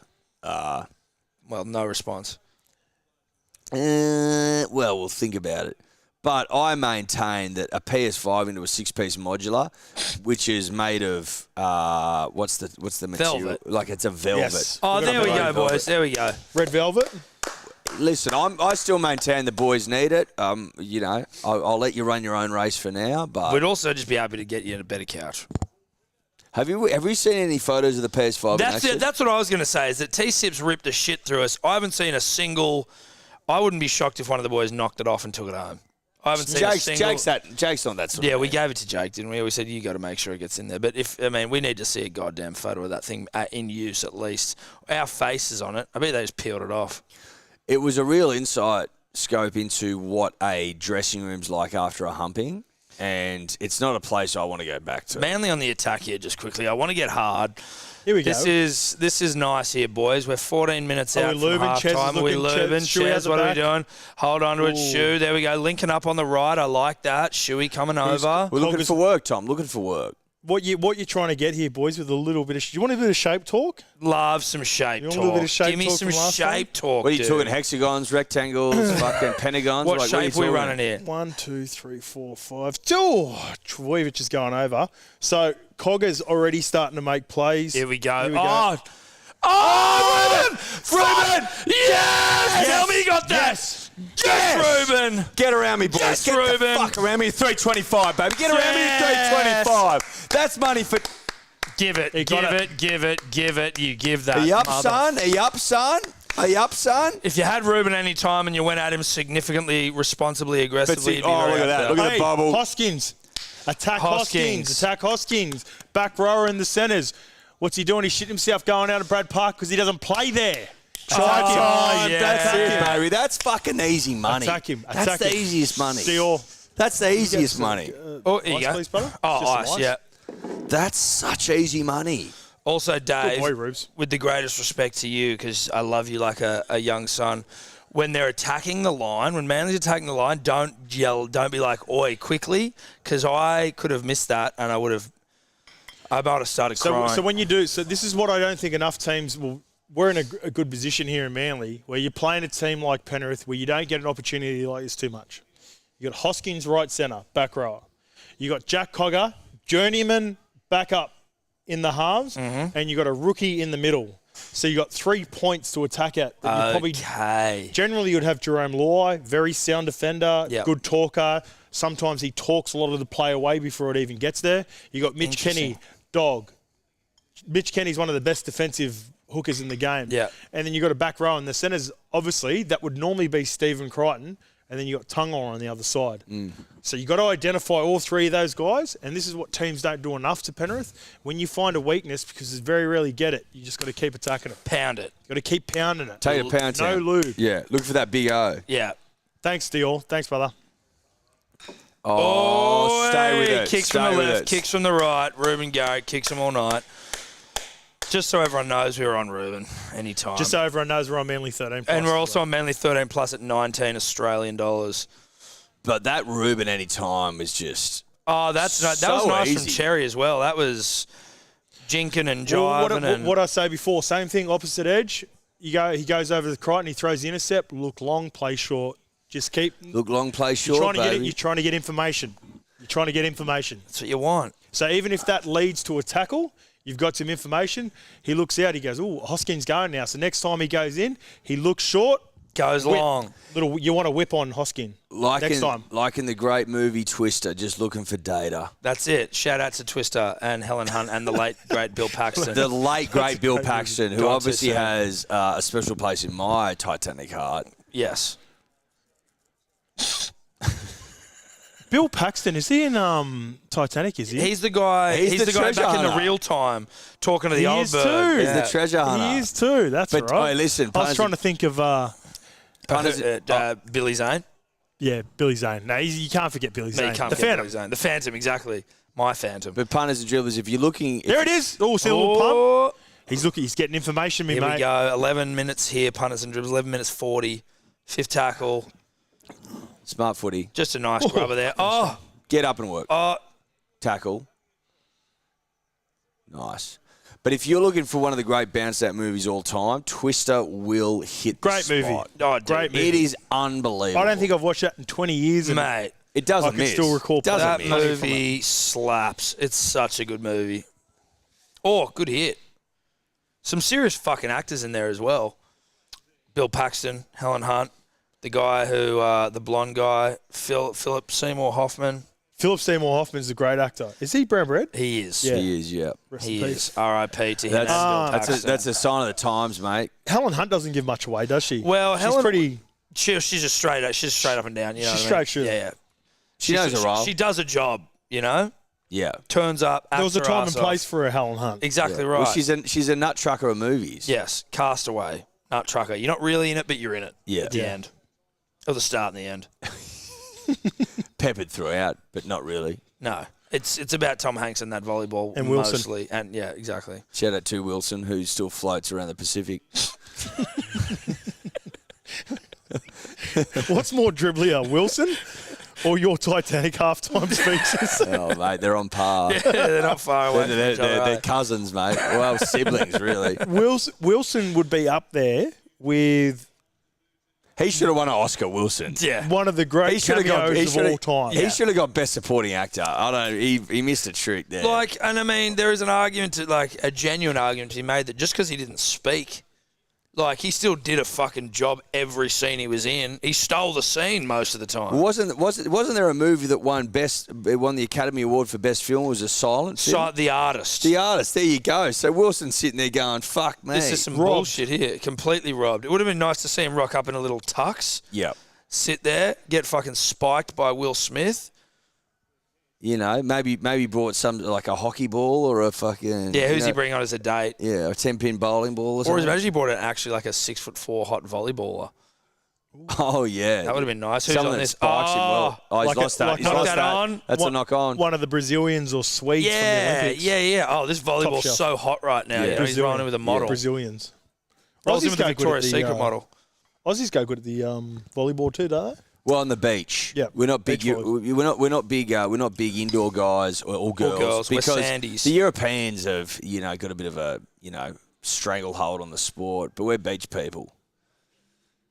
No response. We'll think about it. But I maintain that a PS5 into a 6-piece modular, which is made of what's the material? Velvet. Like it's a velvet. Yes. Oh, there we go, boys. There we go. Red velvet. Listen, I still maintain the boys need it. I'll let you run your own race for now, but we'd also just be happy to get you in a better couch. Have you seen any photos of the PS5? That's what I was going to say, is that T-Sips ripped the shit through us. I haven't seen a single. I wouldn't be shocked if one of the boys knocked it off and took it home. I haven't seen a single. Jake's on that sort of we gave it to Jake, didn't we? We said, you got to make sure it gets in there. But we need to see a goddamn photo of that thing in use at least. Our faces on it. I bet they just peeled it off. It was a real insight scope into what a dressing room's like after a humping. And it's not a place I want to go back to. Manly on the attack here, just quickly. I want to get hard. Here we go. This is nice here, boys. We're 14 minutes out from half-time. Are we lubing? Chez, what are we doing? Hold on to it, Shoe. There we go. Linking up on the right. I like that. Shuey coming over. We're looking for work, Tom. Looking for work. What you're trying to get here, boys, with a little bit of... Do you want a bit of shape talk? Love some shape talk. You want a little bit of shape Give me talk some from last shape talk, What are you talking? Hexagons, rectangles, fucking pentagons? What shape are we running here? 1, 2, 3, 4, 5. Oh, Trebojevic is going over. So Cogger's already starting to make plays. Here we go. Ruben! Yes! Tell me you got that! Yes, Ruben! Get around me, boys. Yes, Get Ruben! the fuck around me. 325, baby. Get around me. 325. That's money for... Give it. You give that. Are you up, son? Are you up, son? If you had Ruben any time and you went at him significantly, responsibly, aggressively, look at that. Look at the bubble. Hoskins. Attack Hoskins. Back rower in the centres. What's he doing? He shit himself going out of Brad Park because he doesn't play there. That's it, baby. That's fucking easy money. Attack him. That's the easiest money. Steal. That's the easiest money. Here you go. Please, brother. Ice, yeah. That's such easy money. Also, Dave, Good boy, Rubes. with the greatest respect to you, because I love you like a young son, when they're attacking the line, when Manly's attacking the line, don't yell, don't be like, oi, quickly, because I could have missed that and I might have started crying. So when you do, this is what I don't think enough teams will. We're in a good position here in Manly, where you're playing a team like Penrith, where you don't get an opportunity like this too much. You got Hoskins right centre, back rower. You got Jack Cogger, journeyman back up in the halves, and you got a rookie in the middle. So you got 3 points to attack at. Generally, you'd have Jerome Loy, very sound defender, good talker. Sometimes he talks a lot of the play away before it even gets there. You got Mitch Kenny, dog. Mitch Kenny's one of the best defensive hookers in the game. Yeah. And then you got a back row in the centres, obviously, that would normally be Stephen Crichton, and then you got Tunga on the other side. So you got to identify all three of those guys, and this is what teams don't do enough to Penrith. When you find a weakness, because you very rarely get it, you just got to keep attacking it. Pound it. Got to keep pounding it. Take a pound. No lube. Yeah, look for that big O. Yeah. Thanks, Steele. Thanks, brother. Oh, stay with hey, it. Kicks Stay from the with left, it. kicks from the right. Ruben Garrett kicks them all night. Just so everyone knows we're on Ruben anytime. Just so everyone knows we're on Manly 13 plus. and we're also on Manly 13 plus at 19 Australian dollars. But that Ruben anytime was just... Oh, that was So nice from easy. Cherry as well. That was jinking and jiving. Well, and what I say before, same thing, opposite edge. He goes over the Crichton, he throws the intercept, look long, play short. Just keep Look long, play short, baby. you're trying to get information. You're trying to get information. That's what you want. So even if that leads to a tackle, you've got some information. He looks out, he goes, "Oh, Hoskins going now." So next time he goes in, he looks short. Goes long. You want to whip on Hoskin next time. Like in the great movie Twister, just looking for data. That's it. Shout out to Twister and Helen Hunt and the late, great Bill Paxton. The late, great Bill Paxton, who God, obviously so sad. has a special place in my Titanic heart. Yes. Bill Paxton, is he in Titanic, is he? He's the guy. He's the guy treasure back in the hunter. real time talking to the He old is bird. too. He's the treasure hunter. He is too, that's But, right. hey, listen, I was punters- trying to think of, Billy Zane. Billy Zane. No, you can't forget Billy No, Zane. you can't The forget Phantom. Billy Zane. The Phantom, exactly. My Phantom. But punters and dribblers, if you're looking... There it is. Oh, see a little pump. Oh, He's getting information, me here mate. we go. 11 minutes here, punters and dribbles. 11 minutes 40. Fifth tackle. Smart footy. Just a nice grubber there. Oh, Get up and work. oh. Tackle. Nice. But if you're looking for one of the great bounce out movies all time, Twister will hit Great the movie. spot. Oh, dude. Great movie. It is unbelievable. I don't think I've watched that in 20 years. And Mate, it doesn't I can miss. still recall Doesn't that miss. movie slaps. It's such a good movie. Oh, good hit. Some serious fucking actors in there as well. Bill Paxton, Helen Hunt, the guy who, the blonde guy, Philip Seymour Hoffman. Philip Seymour Hoffman's a great actor. Is he brown bread? He is. Yeah. He is, yeah. Rest He in is. peace. R.I.P. to him. That's, and Bill Paxton. that's a sign of the times, mate. Helen Hunt doesn't give much away, does she? Well, she's Helen- pretty. She's just straight up and down. You know She's what I mean? straight shooter. Yeah. She knows her role. She does a job, you know? Yeah. Turns up, There was a acts her time and ass off. place for a Helen Hunt. Exactly Yeah. right. Well, she's a nut trucker of movies. Yes, Castaway, Nut Trucker. You're not really in it, but you're in it. Yeah. At the Yeah. end. Or the start and the end. Peppered throughout, but not really. No. It's about Tom Hanks and that volleyball And Wilson. mostly. And yeah, exactly. Shout out to Wilson, who still floats around the Pacific. What's more dribblier, Wilson or your Titanic halftime speeches? Oh, mate, they're on par. Yeah, they're not far away from They're, each other. they're eh? cousins, mate. Well, siblings, really. Wilson would be up there with He should have won an Oscar, Wilson. Yeah. one of the great cameos of all time. He should have got Best Supporting Actor. I don't know. He missed a trick there. Like, and I mean, there is an argument to, like, a genuine argument to be made that just because he didn't speak, like, he still did a fucking job every scene he was in. He stole the scene most of the time. Wasn't there a movie that won the Academy Award for Best Film? It was a silent film? The Artist. The Artist. There you go. So Wilson's sitting there going, "Fuck me." This is some Robbed. bullshit here. Completely robbed. It would have been nice to see him rock up in a little tux, Yep. sit there, get fucking spiked by Will Smith. You know, maybe brought some like a hockey ball or a fucking Yeah, who's you he know, bring on as a date? Yeah, a 10-pin bowling ball or Or something. imagine he brought it actually like a 6'4" hot volleyballer. Oh yeah, That would have been nice. Who's Someone on that this? spikes him well. Oh, he's Like lost that. like He's knock lost that that. on. That's a knock on. One of the Brazilians or Swedes from the Olympics. Yeah. Oh, this volleyball's shelf. so hot right now. Yeah. You know, he's rolling in with a model. Brazilians. Rolls in Aussies with a go good at Victoria's the, Secret model. Aussies go good at the volleyball too, don't they? Well, on the beach. Yeah, we're not big. beach volleyball. We're not big indoor guys or girls. girls. We're Because sandies. the Europeans have got a bit of a stranglehold on the sport, but we're beach people.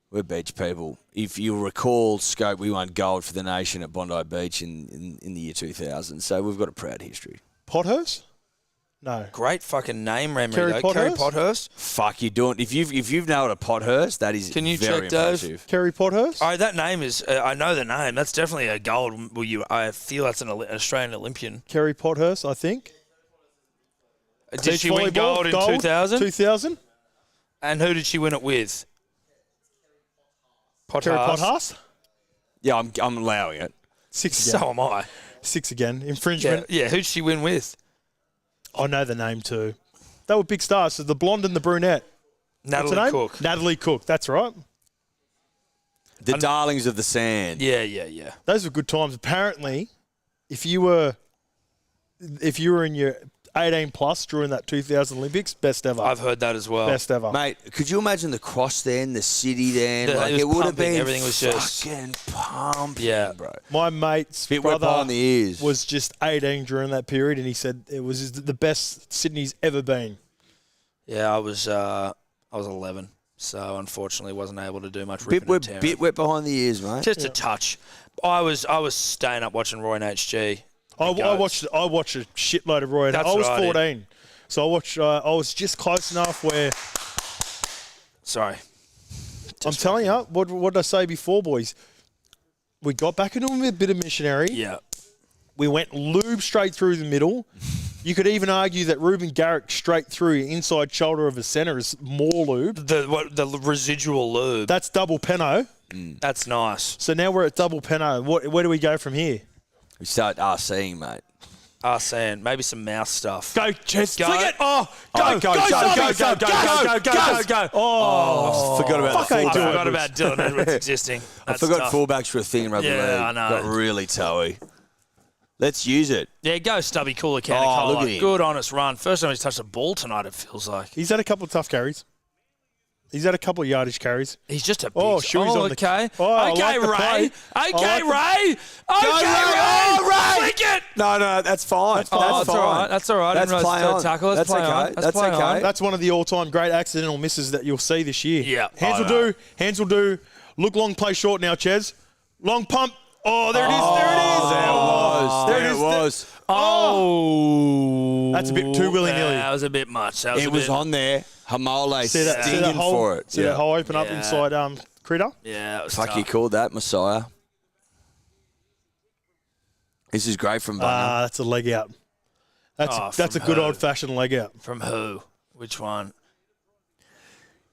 We're beach people. If you recall, Scope, we won gold for the nation at Bondi Beach in the year 2000. So we've got a proud history. Pothurst? No. Great fucking name, Remery. Kerry though. Kerry Pothurst? Pothurst. Fuck, you're doing. If you've nailed a Pothurst, that is Can you very check, Dave? impressive. Kerry Pothurst? Oh, that name is. I know the name. That's definitely a gold. I feel that's an Australian Olympian. Kerry Pothurst, I think. Did Beach she win volleyball, gold in 2000? 2000? And who did she win it with? Kerry Pothurst. Pothurst? Yeah, I'm allowing it. 6 again. So am I. 6 again. Yeah, Infringement. yeah. Who'd she win with? I know the name too. They were big stars. So the blonde and the brunette. What's her Natalie name? Cook. Natalie Cook. That's right. The darlings of the sand. Yeah. Those were good times. Apparently, if you were in your 18 plus during that 2000 Olympics, best ever. I've heard that as well. Best ever. Mate, could you imagine the cross then, the city then? It It would have pumping, been everything was just fucking pumping, Yeah. bro. My mate's Bit wet brother behind the ears. was just 18 during that period, and he said it was the best Sydney's ever been. Yeah, I was 11, so unfortunately wasn't able to do much Bit ripping and tearing. wet behind the ears, mate. Just a touch. I was staying up watching Roy and HG. I watched a shitload of Roy. That's I was what I 14, so I watched. I was just close enough where Sorry. I'm telling you. What did I say before, boys? We got back into a bit of missionary. Yeah. We went lube straight through the middle. You could even argue that Ruben Garrick straight through inside shoulder of a centre is more lube. The residual lube. That's double penno. That's nice. So now we're at double penno. Where do we go from here? We start RCing, mate. Arsene, maybe some mouth stuff. Go, Chess. Go. Flick it. Oh, Go, go, go. Oh, forgot about fuck the I ain't I fullback. doing forgot about Dylan Edwards existing. I That's forgot tough. fullbacks were a thing in rugby Yeah, league. I know. Got really toey. Let's use it. Yeah, go stubby cooler can Oh, of look cola. at him. Good honest run. First time he's touched a ball tonight, it feels like. He's had a couple of tough carries. He's had a couple of yardage carries. He's just a big... Oh, Shuey's on the- okay. Oh, I okay, like the Ray. play. Okay, I Ray. Okay, Ray. Oh, Ray. Flick it. No, that's fine. Oh, that's all right. That's all right. That's I didn't play realise on. it's tackle. Let's That's play okay. on. Let's That's play okay. on. That's one of the all-time great accidental misses that you'll see this year. Yeah. Hands will do. Hands will do. Look long, play short now, Ches. Long pump. Oh, there it is. There it is. There it was. Oh. That's a bit too willy-nilly. That was a bit much. That was It a was bit, on there. Hamole See that stinging hole, for it. See that hole open up Yeah. inside Critter? Yeah, it was Fuck, tough. you called that Messiah. This is great from Bunyan. That's a leg out. That's from a good her. old-fashioned leg out. From who? Which one?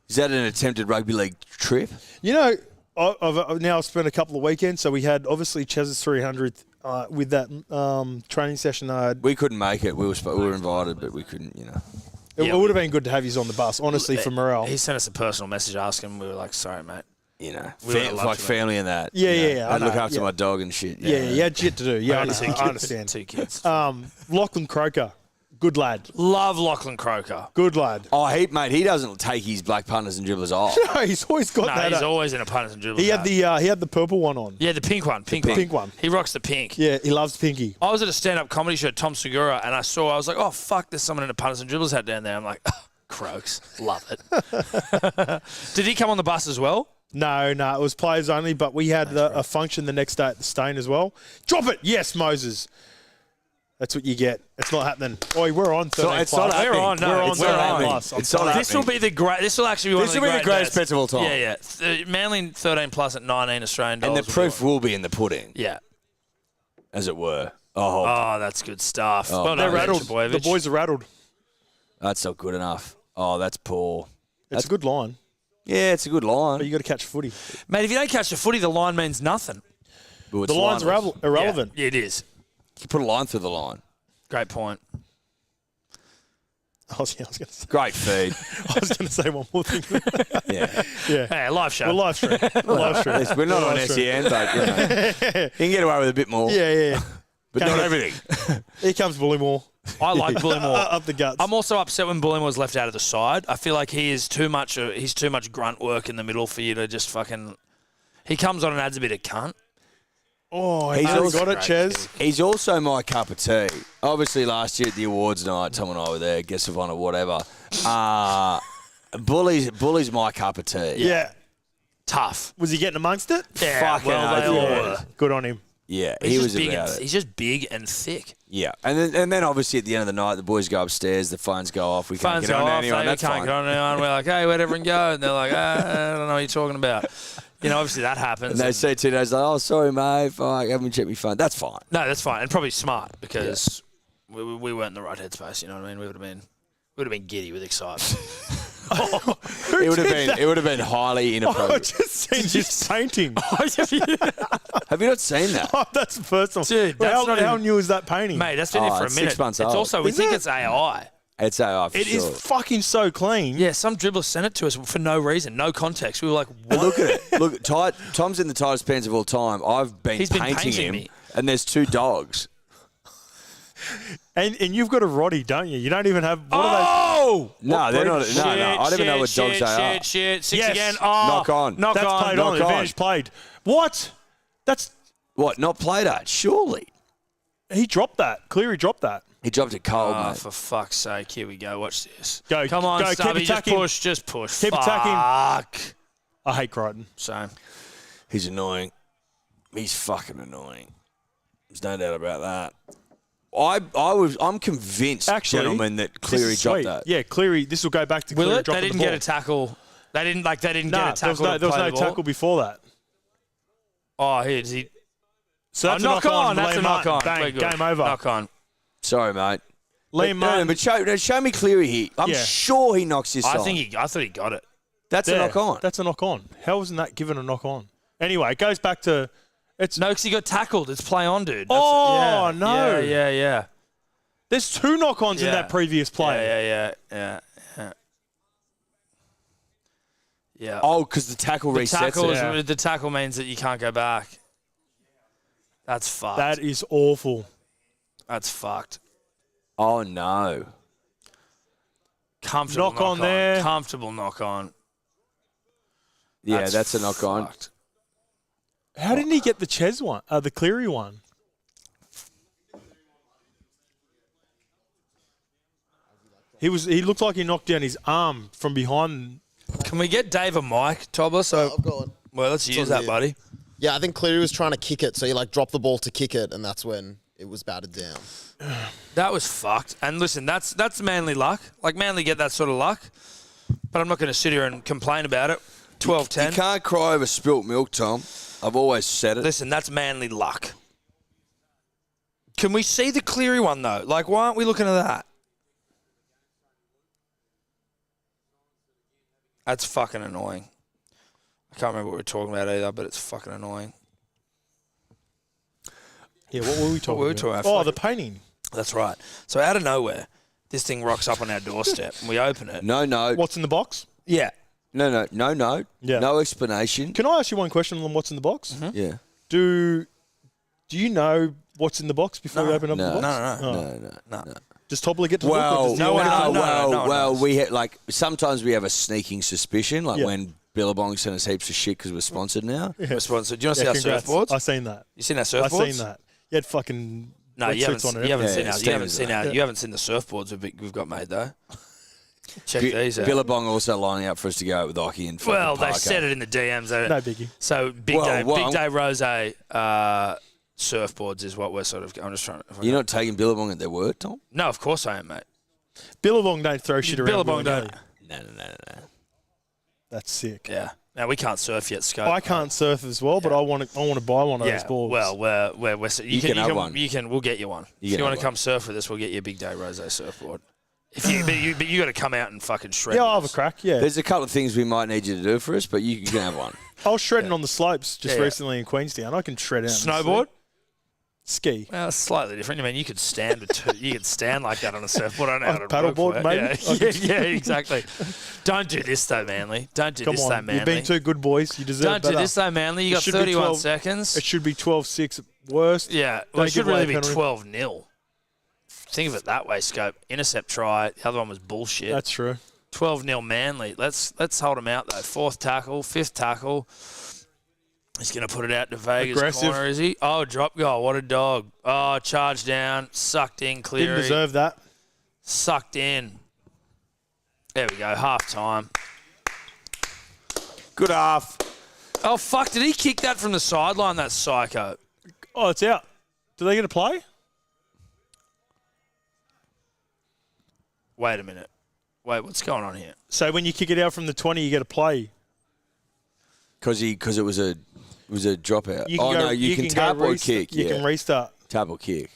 Is that an attempted rugby league trip? You know, I've now spent a couple of weekends, so we had obviously Chez's 300th with that training session. We couldn't make it. We were invited, but we couldn't, It Yeah, would have been good to have you on the bus, honestly, for morale. He sent us a personal message asking. We were like, sorry, mate. We would've like loved to, family and that. Yeah, I I'd look know, after yeah. my dog and shit. Yeah, you had shit to do. Yeah, I understand. Two kids. Lachlan Croker, good lad. Love Lachlan Croker. Good lad. Oh, he doesn't take his black punters and dribblers off. No, he's always got No, that. he's always in a punters and dribblers. he had hat. the purple one on. the pink one. Pink one. He rocks the pink. Yeah, he loves Pinky. I was at a stand-up comedy show at Tom Segura, and I was like, oh, fuck, there's someone in a punters and dribblers hat down there. I'm like, oh, Croaks. Love it. Did he come on the bus as well? No, it was players only, but we had a function the next day at the Stain as well. Drop it. Yes, Moses. That's what you get. It's not happening. Oh, we're on 13 it's plus. not happening. We're on. No, We're on it's 13 not happening. plus. I'm It's not telling you. This will be the great. This will actually be one This of will the be the great greatest bets bets of all time. Yeah. Manly 13 plus at 19 Australian dollars. And the proof will be in the pudding, Yeah. as it were. Oh, Oh, that's good stuff. Oh, Well They're done, rattled. Trebojevic. The boys are rattled. that's not good enough. Oh, that's poor. It's a good line, Yeah, it's a good line. but you got to catch footy. Mate, if you don't catch the footy, the line means nothing. But it's The line's lineless. irrelevant. Yeah, it is. You put a line through the line. Great point. I was going to say. Great feed. I was going to say one more thing. Yeah. Yeah. Hey, live show. We're live stream. Live stream. We're not on Live stream. SEN, but you can get away with a bit more. Yeah. But not everything. Here comes Bullymore. I like Bullimore. Up the guts. I'm also upset when Bullimore was left out of the side. I feel like he is too much. He's too much grunt work in the middle for you to just fucking. He comes on and adds a bit of cunt. Oh, He's he's also got it, great, Ches. He's also my cup of tea. Obviously, last year at the awards night, Tom and I were there, guest of honour, whatever. Bully's my cup of tea. Yeah. Tough. Was he getting amongst it? Yeah, Fucking well, they oath, all yeah. were. Good on him. Yeah, He's he just was big about and, it. He's just big and thick. Yeah, and then obviously at the end of the night, the boys go upstairs, the phones go off, we can't Phones get go on to off. anyone. We That's can't fine. get on to anyone. We're like, hey, where'd everyone go? And they're like, I don't know what you're talking about. You know, obviously that happens. And they say 2 days like, oh, sorry, mate, fuck, haven't checked my phone. That's fine. No, that's fine, and probably smart because we weren't in the right headspace. You know what I mean? We would have been giddy with excitement. It would have been highly I inappropriate. just seen this painting. Have you not seen that? Oh, that's the first one. Dude, Well, that's not how even- new is that painting? Mate, that's been here for a it's minute. 6 months It's old. also we Is think it? it's AI. It's AR for It sure. is fucking so clean. Yeah, some dribbler sent it to us for no reason, no context. We were like, And what? look at it. Look, Tom's in the tightest pants of all time. I've been He's been painting painting him, me. and there's 2 dogs. And you've got a Roddy, don't you? You don't even have. What are Oh! No, they're not. breed? No, I don't even know what dogs they are. Shit. 6 Yes. again. Oh, Knock on. Knock That's on. played knock on. on. Advantage played. What? That's What? Not played at? Surely. he dropped that. Cleary dropped that. He dropped it cold, Oh, mate. for fuck's sake. Here we go. Watch this. Go, Come on, go, keep Stubby. Just attacking. push. Just push. Keep attacking. Fuck. I hate Crichton. So, He's annoying. He's fucking annoying. There's no doubt about that. I'm convinced, Actually, gentlemen, that This Cleary is dropped sweet. that. Yeah, Cleary. This will go back to will Cleary it? They dropping didn't the ball. get a tackle. They didn't get a Nah, tackle. there was no tackle before that. Oh, here's he. So that's a knock knock on. for That's Liam a knock Martin. on. Bang, We're good. game over. Knock on. Sorry, mate. Liam Martin. But show me Cleary here. I'm Yeah. sure he knocks this I on. thought he got it. That's Yeah, a knock on. That's a knock on. How wasn't that given a knock on? Anyway, it goes back to it's. No, because he got tackled. It's play on, dude. Oh, yeah, no. Yeah. There's 2 knock-ons in Yeah. that previous play. Yeah. Oh, because the tackle The resets tackle, it. Yeah. the tackle means that you can't go back. That's fucked. That is awful. That's fucked. Oh, no. Comfortable Knock on there. Comfortable knock on. Yeah, that's a knock on. fucked. How didn't he get the Ches one? The Cleary one. He looked like he knocked down his arm from behind. Can we get Dave a mic, Tobler? So, I've got one. well, let's use on that, here. buddy. Yeah, I think Cleary was trying to kick it, so he like dropped the ball to kick it, and that's when it was batted down. That was fucked. And listen, that's Manly luck. Like, Manly get that sort of luck. But I'm not going to sit here and complain about it. 12-10. You can't cry over spilt milk, Tom. I've always said it. Listen, that's Manly luck. Can we see the Cleary one, though? Like, why aren't we looking at that? That's fucking annoying. I can't remember what we were talking about either, but it's fucking annoying. Yeah, what were we talking were we about? talking about? Oh, Fuck the it. painting. That's right. So out of nowhere, this thing rocks up on our doorstep, and we open it. No. What's in the box? Yeah. No. Yeah. No explanation. Can I ask you one question on what's in the box? Yeah. Do you know what's in the box before No. you open up No. the box? No. Oh. No. Does Tobler get to Well, look? Or does he no one knows. we had, like, sometimes we have a sneaking suspicion, like Yeah. when Billabong sent us heaps of shit because we're sponsored now. We're sponsored. Do you want to Yeah, see our congrats. surfboards? I seen that. You seen our I surfboards? seen that. You had fucking No, you haven't. wetsuits on it. You haven't Yeah, seen our. You haven't Stevens seen did. our. You haven't seen the surfboards we've got made though. Check these out. Billabong also lining up for us to go out with Occy and fucking Well, they Parker. said it in the DMs. No biggie. So big Well, day, well, big day rose surfboards is what we're sort of. I'm just trying to. You're not taking Billabong at their word, Tom? No, of course I am, mate. Billabong don't throw shit around. Billabong willy-nilly. don't. No. That's sick. Yeah. Now we can't surf yet, Scope. I can't surf as well, but I want to buy one of Yeah. those boards. Well, we're You can have one. We'll get you one. You If can you want have to come surf with us, we'll get you a big day rose surfboard. If you, but you got to come out and fucking shred. yeah, with I'll have a us. crack. Yeah, There's a couple of things we might need you to do for us, but you can have one. I was shredding on the slopes just Yeah. recently in Queenstown. I can shred out. in the Snowboard. ski. Well, it's slightly different. I mean, you could stand with you could stand like that on a surfboard. I don't know how to Paddleboard, work maybe? for it. Yeah, exactly. Don't do this though, Manly. Don't do Come this though, on, Manly. you've been two good boys. You deserve Don't better. do this though, Manly. You It got should be 31 12 seconds. It should be 12-6 at worst. Yeah, well, Don't it should give away really a be penalty. 12-0. Think of it that way, Scope. Intercept try. The other one was bullshit. That's true. 12-0 Manly. Let's hold him out though. Fourth tackle, fifth tackle. He's going to put it out to Vegas Aggressive. corner, is he? Oh, drop goal. What a dog. Oh, charge down. Sucked in, Cleary. Didn't deserve that. Sucked in. There we go. Half time. Good half. Oh, fuck. Did he kick that from the sideline, that psycho? Oh, it's out. Do they get a play? Wait a minute. Wait, what's going on here? So when you kick it out from the 20, you get a play. Because it was a dropout. You can go, no, you can tap go or restart. kick. You Yeah, can restart. tap or kick.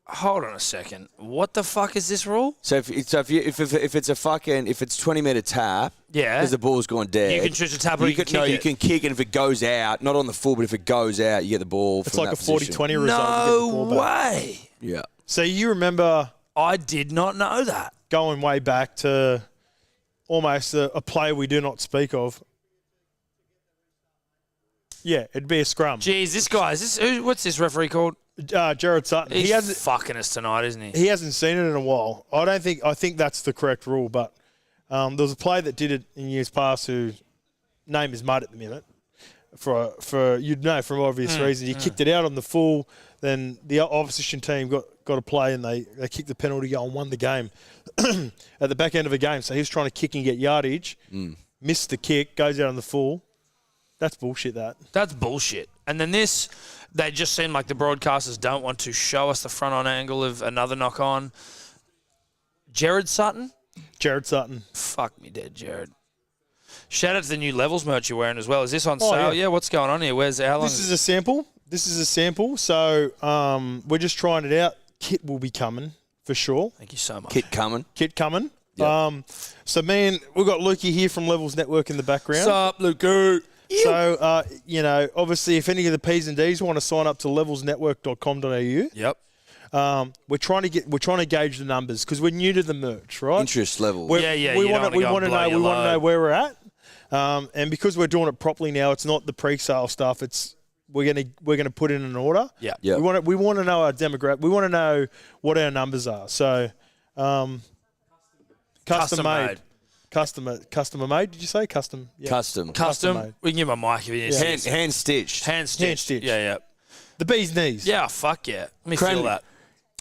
Hold on a second. What the fuck is this rule? So if it's a fucking if it's 20-meter tap, Yeah. because the ball's gone dead, You can choose to tap or you can kick no, you it. can kick, and if it goes out, not on the full, but if it goes out, you get the ball. It's from like that a position. 40-20 result. You get the No ball back. way. Yeah. So you remember I did not know that. Going way back to almost a player we do not speak of. Yeah, it'd be a scrum. Jeez, this guy, what's this referee called? Jared Sutton. He's fucking us tonight, isn't he? He hasn't seen it in a while. I think that's the correct rule, but there was a player that did it in years past whose name is mud at the minute. For you'd know from obvious reasons. He kicked it out on the full, then the opposition team got a play and they kicked the penalty goal and won the game at the back end of a game. So he was trying to kick and get yardage, missed the kick, goes out on the full. That's bullshit, that. That's bullshit. And then this, they just seem like the broadcasters don't want to show us the front-on angle of another knock-on. Jared Sutton? Jared Sutton. Fuck me dead, Jared. Shout out to the new Levels merch you're wearing as well. Is this on sale? Yeah, what's going on here? How long? This is a sample. So we're just trying it out. Kit will be coming for sure. Thank you so much. Kit coming. Yep. So, man, we've got Lukey here from Levels Network in the background. What's up, Lukey? So, obviously, if any of the P's and D's want to sign up to levelsnetwork.com.au, yep. We're trying to gauge the numbers because we're new to the merch, right? Interest level. We want to know where we're at, and because we're doing it properly now, it's not the pre-sale stuff. It's we're gonna put in an order. Yeah. Yep. We want to know our demographic. We want to know what our numbers are. So, custom made. Customer made, did you say? Custom. Yeah. Custom. Made. We can give him a mic if he needs. Hand stitched. Hand stitched. Yeah. The bee's knees. Yeah, fuck yeah. Let me feel that.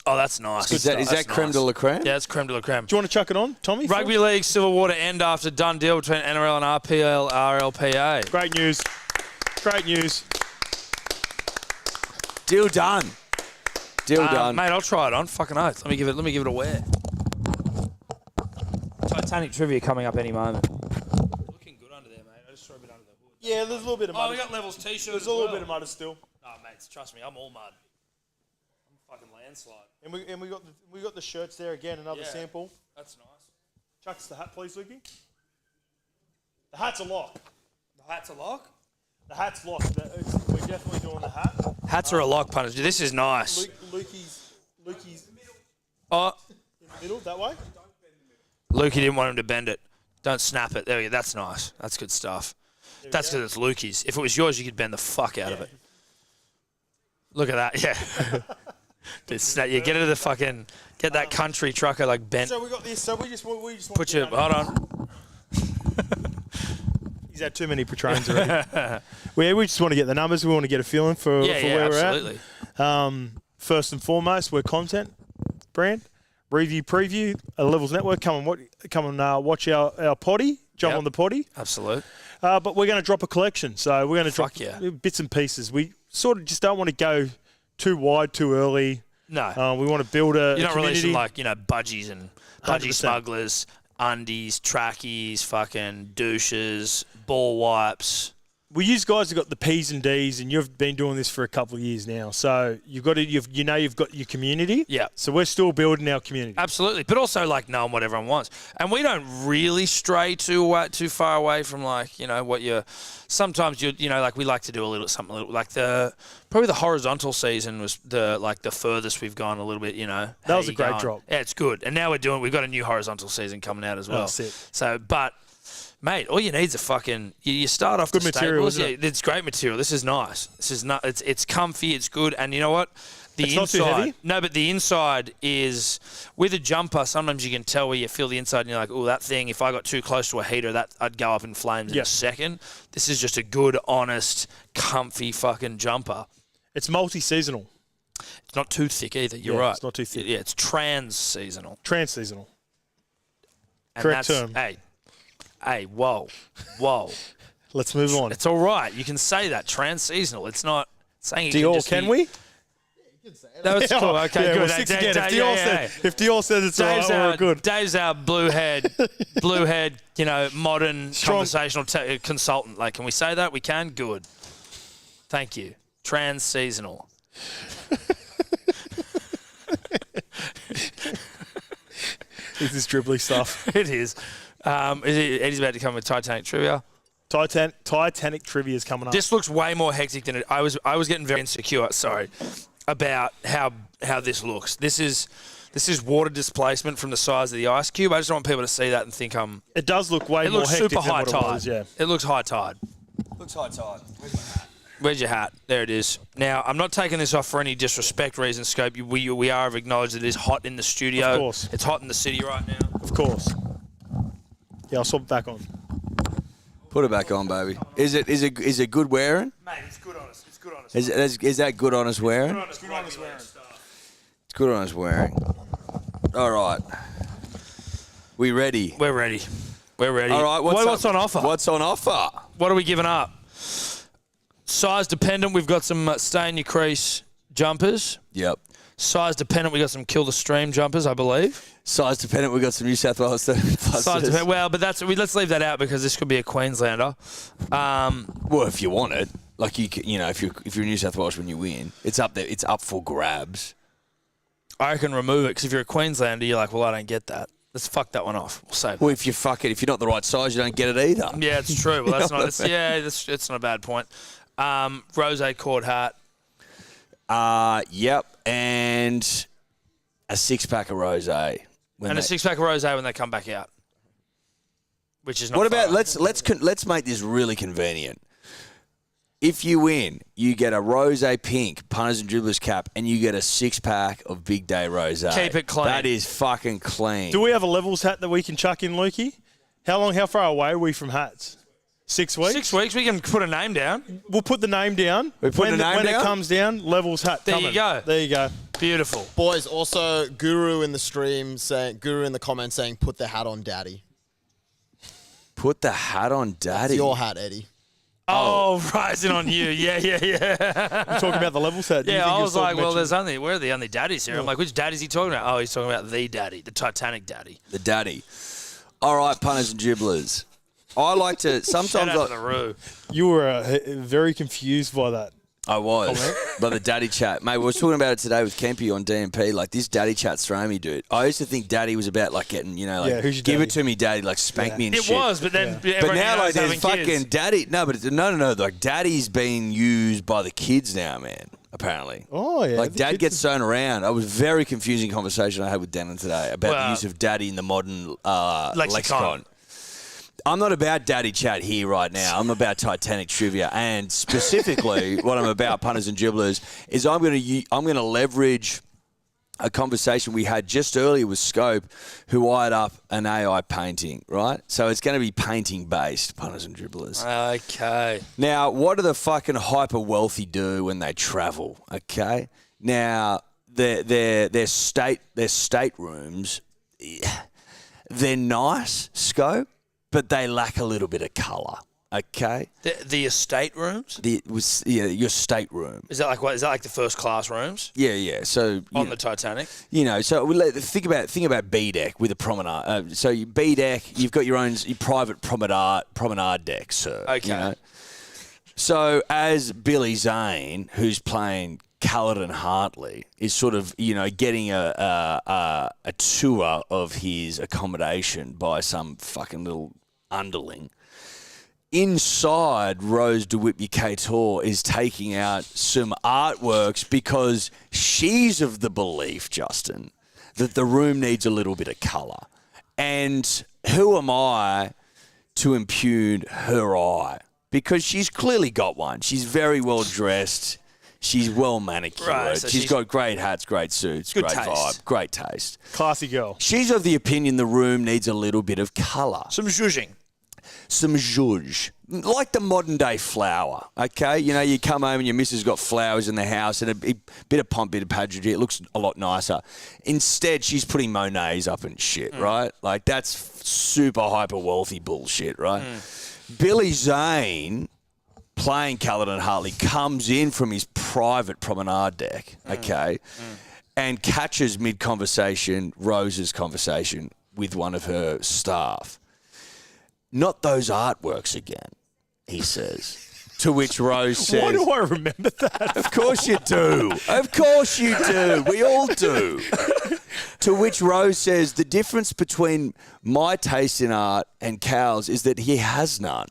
Oh, that's nice. Is that creme de la creme? Yeah, it's creme de la creme. Do you want to chuck it on, Tommy? Rugby League Civil War to end after done deal between NRL and RLPA. Great news. Deal done. Done. Mate, I'll try it on. Fucking oath. Let me give it a wear. Titanic trivia coming up any moment. Looking good under there, mate. I just throw a bit under the hood. Yeah, there's a little bit of mud. Oh, we got Levels t-shirts. There's a little bit of mud still. Oh, mate, trust me, I'm all mud. I'm a fucking landslide. And we got the shirts there again. Another sample. That's nice. Chuck us the hat, please, Lukey. The hat's a lock. The hat's a lock. The hat's locked. We're definitely doing the hat. Hats are a lock, punters. This is nice. Lukey's. Oh, In the middle, that way. Lukey didn't want him to bend it. Don't snap it. There we go. That's nice. That's good stuff. That's because it's Lukey's. If it was yours, you could bend the fuck out of it. Look at that. Yeah. Get it to the fucking, get that country trucker like bent. So we got this. So we just want Put your, hold on. He's had too many Patrons already. we just want to get the numbers. We want to get a feeling for where absolutely. we're at. First and foremost, we're content brand. Review, preview, Levels Network. Come and watch our potty. Jump on the potty. Absolute. But we're going to drop a collection. So we're going to drop bits and pieces. We sort of just don't want to go too wide too early. No. We want to build a You're not community. releasing budgies and budgie 100%. smugglers, undies, trackies, fucking douches, ball wipes. Well, you guys have got the P's and D's, and you've been doing this for a couple of years now. So you've got your community. Yeah. So we're still building our community. Absolutely, but also knowing what everyone wants, and we don't really stray too far away from what you're. Sometimes we like to do a little something like probably the horizontal season was the furthest we've gone a little bit. That was a great drop. Yeah, it's good, and now we've got a new horizontal season coming out as well. That's it. So, but. Mate, all you need is a fucking. You start off good the material, staples. isn't it? It's great material. This is nice. This is not. It's comfy. It's good. And you know what? It's not too heavy? No, but the inside is with a jumper. Sometimes you can tell where you feel the inside, and you're like, "Oh, that thing. If I got too close to a heater, that I'd go up in flames in a second." This is just a good, honest, comfy fucking jumper. It's multi-seasonal. It's not too thick either. You're right. It's not too thick. Yeah, it's trans-seasonal. Trans-seasonal. And Correct term. Hey, whoa. Let's move on. It's all right. You can say that. Trans-seasonal. It's not saying it Dior, can we? That was cool. Okay, good. Well, six again. If Dior says it's all right, we're good. Dave's our blue head, modern conversational consultant. Like, can we say that? We can? Good. Thank you. Trans-seasonal. This is dribbly stuff. It is. Eddie's about to come with Titanic trivia. Titanic trivia is coming up. This looks way more hectic than it. I was getting very insecure. Sorry, about how this looks. This This is water displacement from the size of the ice cube. I just don't want people to see that and think It does look way It more looks hectic super than high what it tide. was, yeah. It looks high tide. Looks high tide. Where's your hat? There it is. Now, I'm not taking this off for any disrespect reason, Scope. We have acknowledged that it is hot in the studio. Of course. It's hot in the city right now. Of course. Yeah, I'll swap it back on. Put it back on, baby. Is it good wearing? Mate, it's good on us. It's good on us. Is that good on us wearing? It's good on us wearing. It's good on us wearing. All right. We ready? We're ready. We're ready. All right. What's on offer? What's on offer? What are we giving up? Size dependent, we've got some stay in your crease jumpers. Yep. Size dependent, we got some kill the stream jumpers, I believe. Size dependent, we got some New South Wales 30 pluses. Size dependent, well, but let's leave that out because this could be a Queenslander. Well, if you want it, like you know, if you're a New South Welsh when you win, it's up there. It's up for grabs. I can remove it because if you're a Queenslander, you're like, well, I don't get that. Let's fuck that one off. We'll save Well, it. if you're not the right size, you don't get it either. Yeah, it's true. Well, that's not. It's not a bad point. Rose cord hat. Yep, and a 6-pack of rosé. And a 6-pack of rosé when they come back out. Which is not What about far. let's make this really convenient. If you win, you get a rosé pink punters and dribblers cap, and you get a 6-pack of Big Day rosé. Keep it clean. That is fucking clean. Do we have a levels hat that we can chuck in, Lukey? How far away are we from hats? 6 weeks? 6 weeks, we can put a name down. We'll put the name down. We put the name when down? it comes down, levels hat There coming. you go. There you go. Beautiful. Boys, also Guru in the stream saying, Guru in the comments saying, put the hat on, Daddy. Put the hat on, Daddy. It's your hat, Eddie. Oh, rising on you. Yeah. I'm talking about the levels hat. Do you Yeah, think I you'll was sort like, of well, mention- we're the only daddies here. I'm like, which daddy is he talking about? Oh, he's talking about the daddy, the Titanic daddy. The daddy. All right, punters and dribblers. I like to Shout sometimes. out to the Roo. You were very confused by that. I was by the daddy chat, mate. We were talking about it today with Kempy on DMP. Like this daddy chat's throwing me, dude. I used to think daddy was about like getting, who's your give daddy? it to me, daddy, like spank me and It shit. was, but then But everyone now, like, knows there's having fucking kids. daddy. No, but no. Like, daddy's being used by the kids now, man. Apparently. Oh, yeah. Like, the dad kids gets thrown around. It was a very confusing conversation I had with Denon today about the Well, use of daddy in the modern lexicon. lexicon. I'm not about daddy chat here right now. I'm about Titanic trivia, and specifically, what I'm about, punters and dribblers, is I'm going to leverage a conversation we had just earlier with Scope, who wired up an AI painting, right? So it's going to be painting based, punters and dribblers. Okay. Now, what do the fucking hyper wealthy do when they travel? Okay, now their staterooms, they're nice, Scope, but they lack a little bit of colour. Okay, The estate rooms? your stateroom. Is that like what? Is that like the first class rooms Yeah. So on the Titanic? think about B deck with a promenade. So B deck, you've got your private promenade deck, sir. Okay. You know? So as Billy Zane, who's playing Caledon Hartley, is sort of getting a tour of his accommodation by some fucking little underling. Inside, Rose DeWhitby Cator is taking out some artworks because she's of the belief, Justin, that the room needs a little bit of colour. And who am I to impugn her eye? Because she's clearly got one. She's very well dressed. She's well manicured. Right, so she's got great hats, great suits, Good great taste. vibe, great taste. Classy girl. She's of the opinion the room needs a little bit of colour. Some zhuzhing. Some zhuzh, like the modern day flower, okay? You come home and your missus got flowers in the house and a bit of pomp, bit of pageantry. It looks a lot nicer. Instead, she's putting Monets up and shit, right? Like, that's super hyper wealthy bullshit, right? Billy Zane, playing Caledon Hartley, comes in from his private promenade deck, okay, and catches mid-conversation Rose's conversation with one of her staff. Not those artworks again, he says. To which Rose says, Why do I remember that? of course you do. Of course you do. We all do. To which Rose says, the difference between my taste in art and Cal's is that he has none.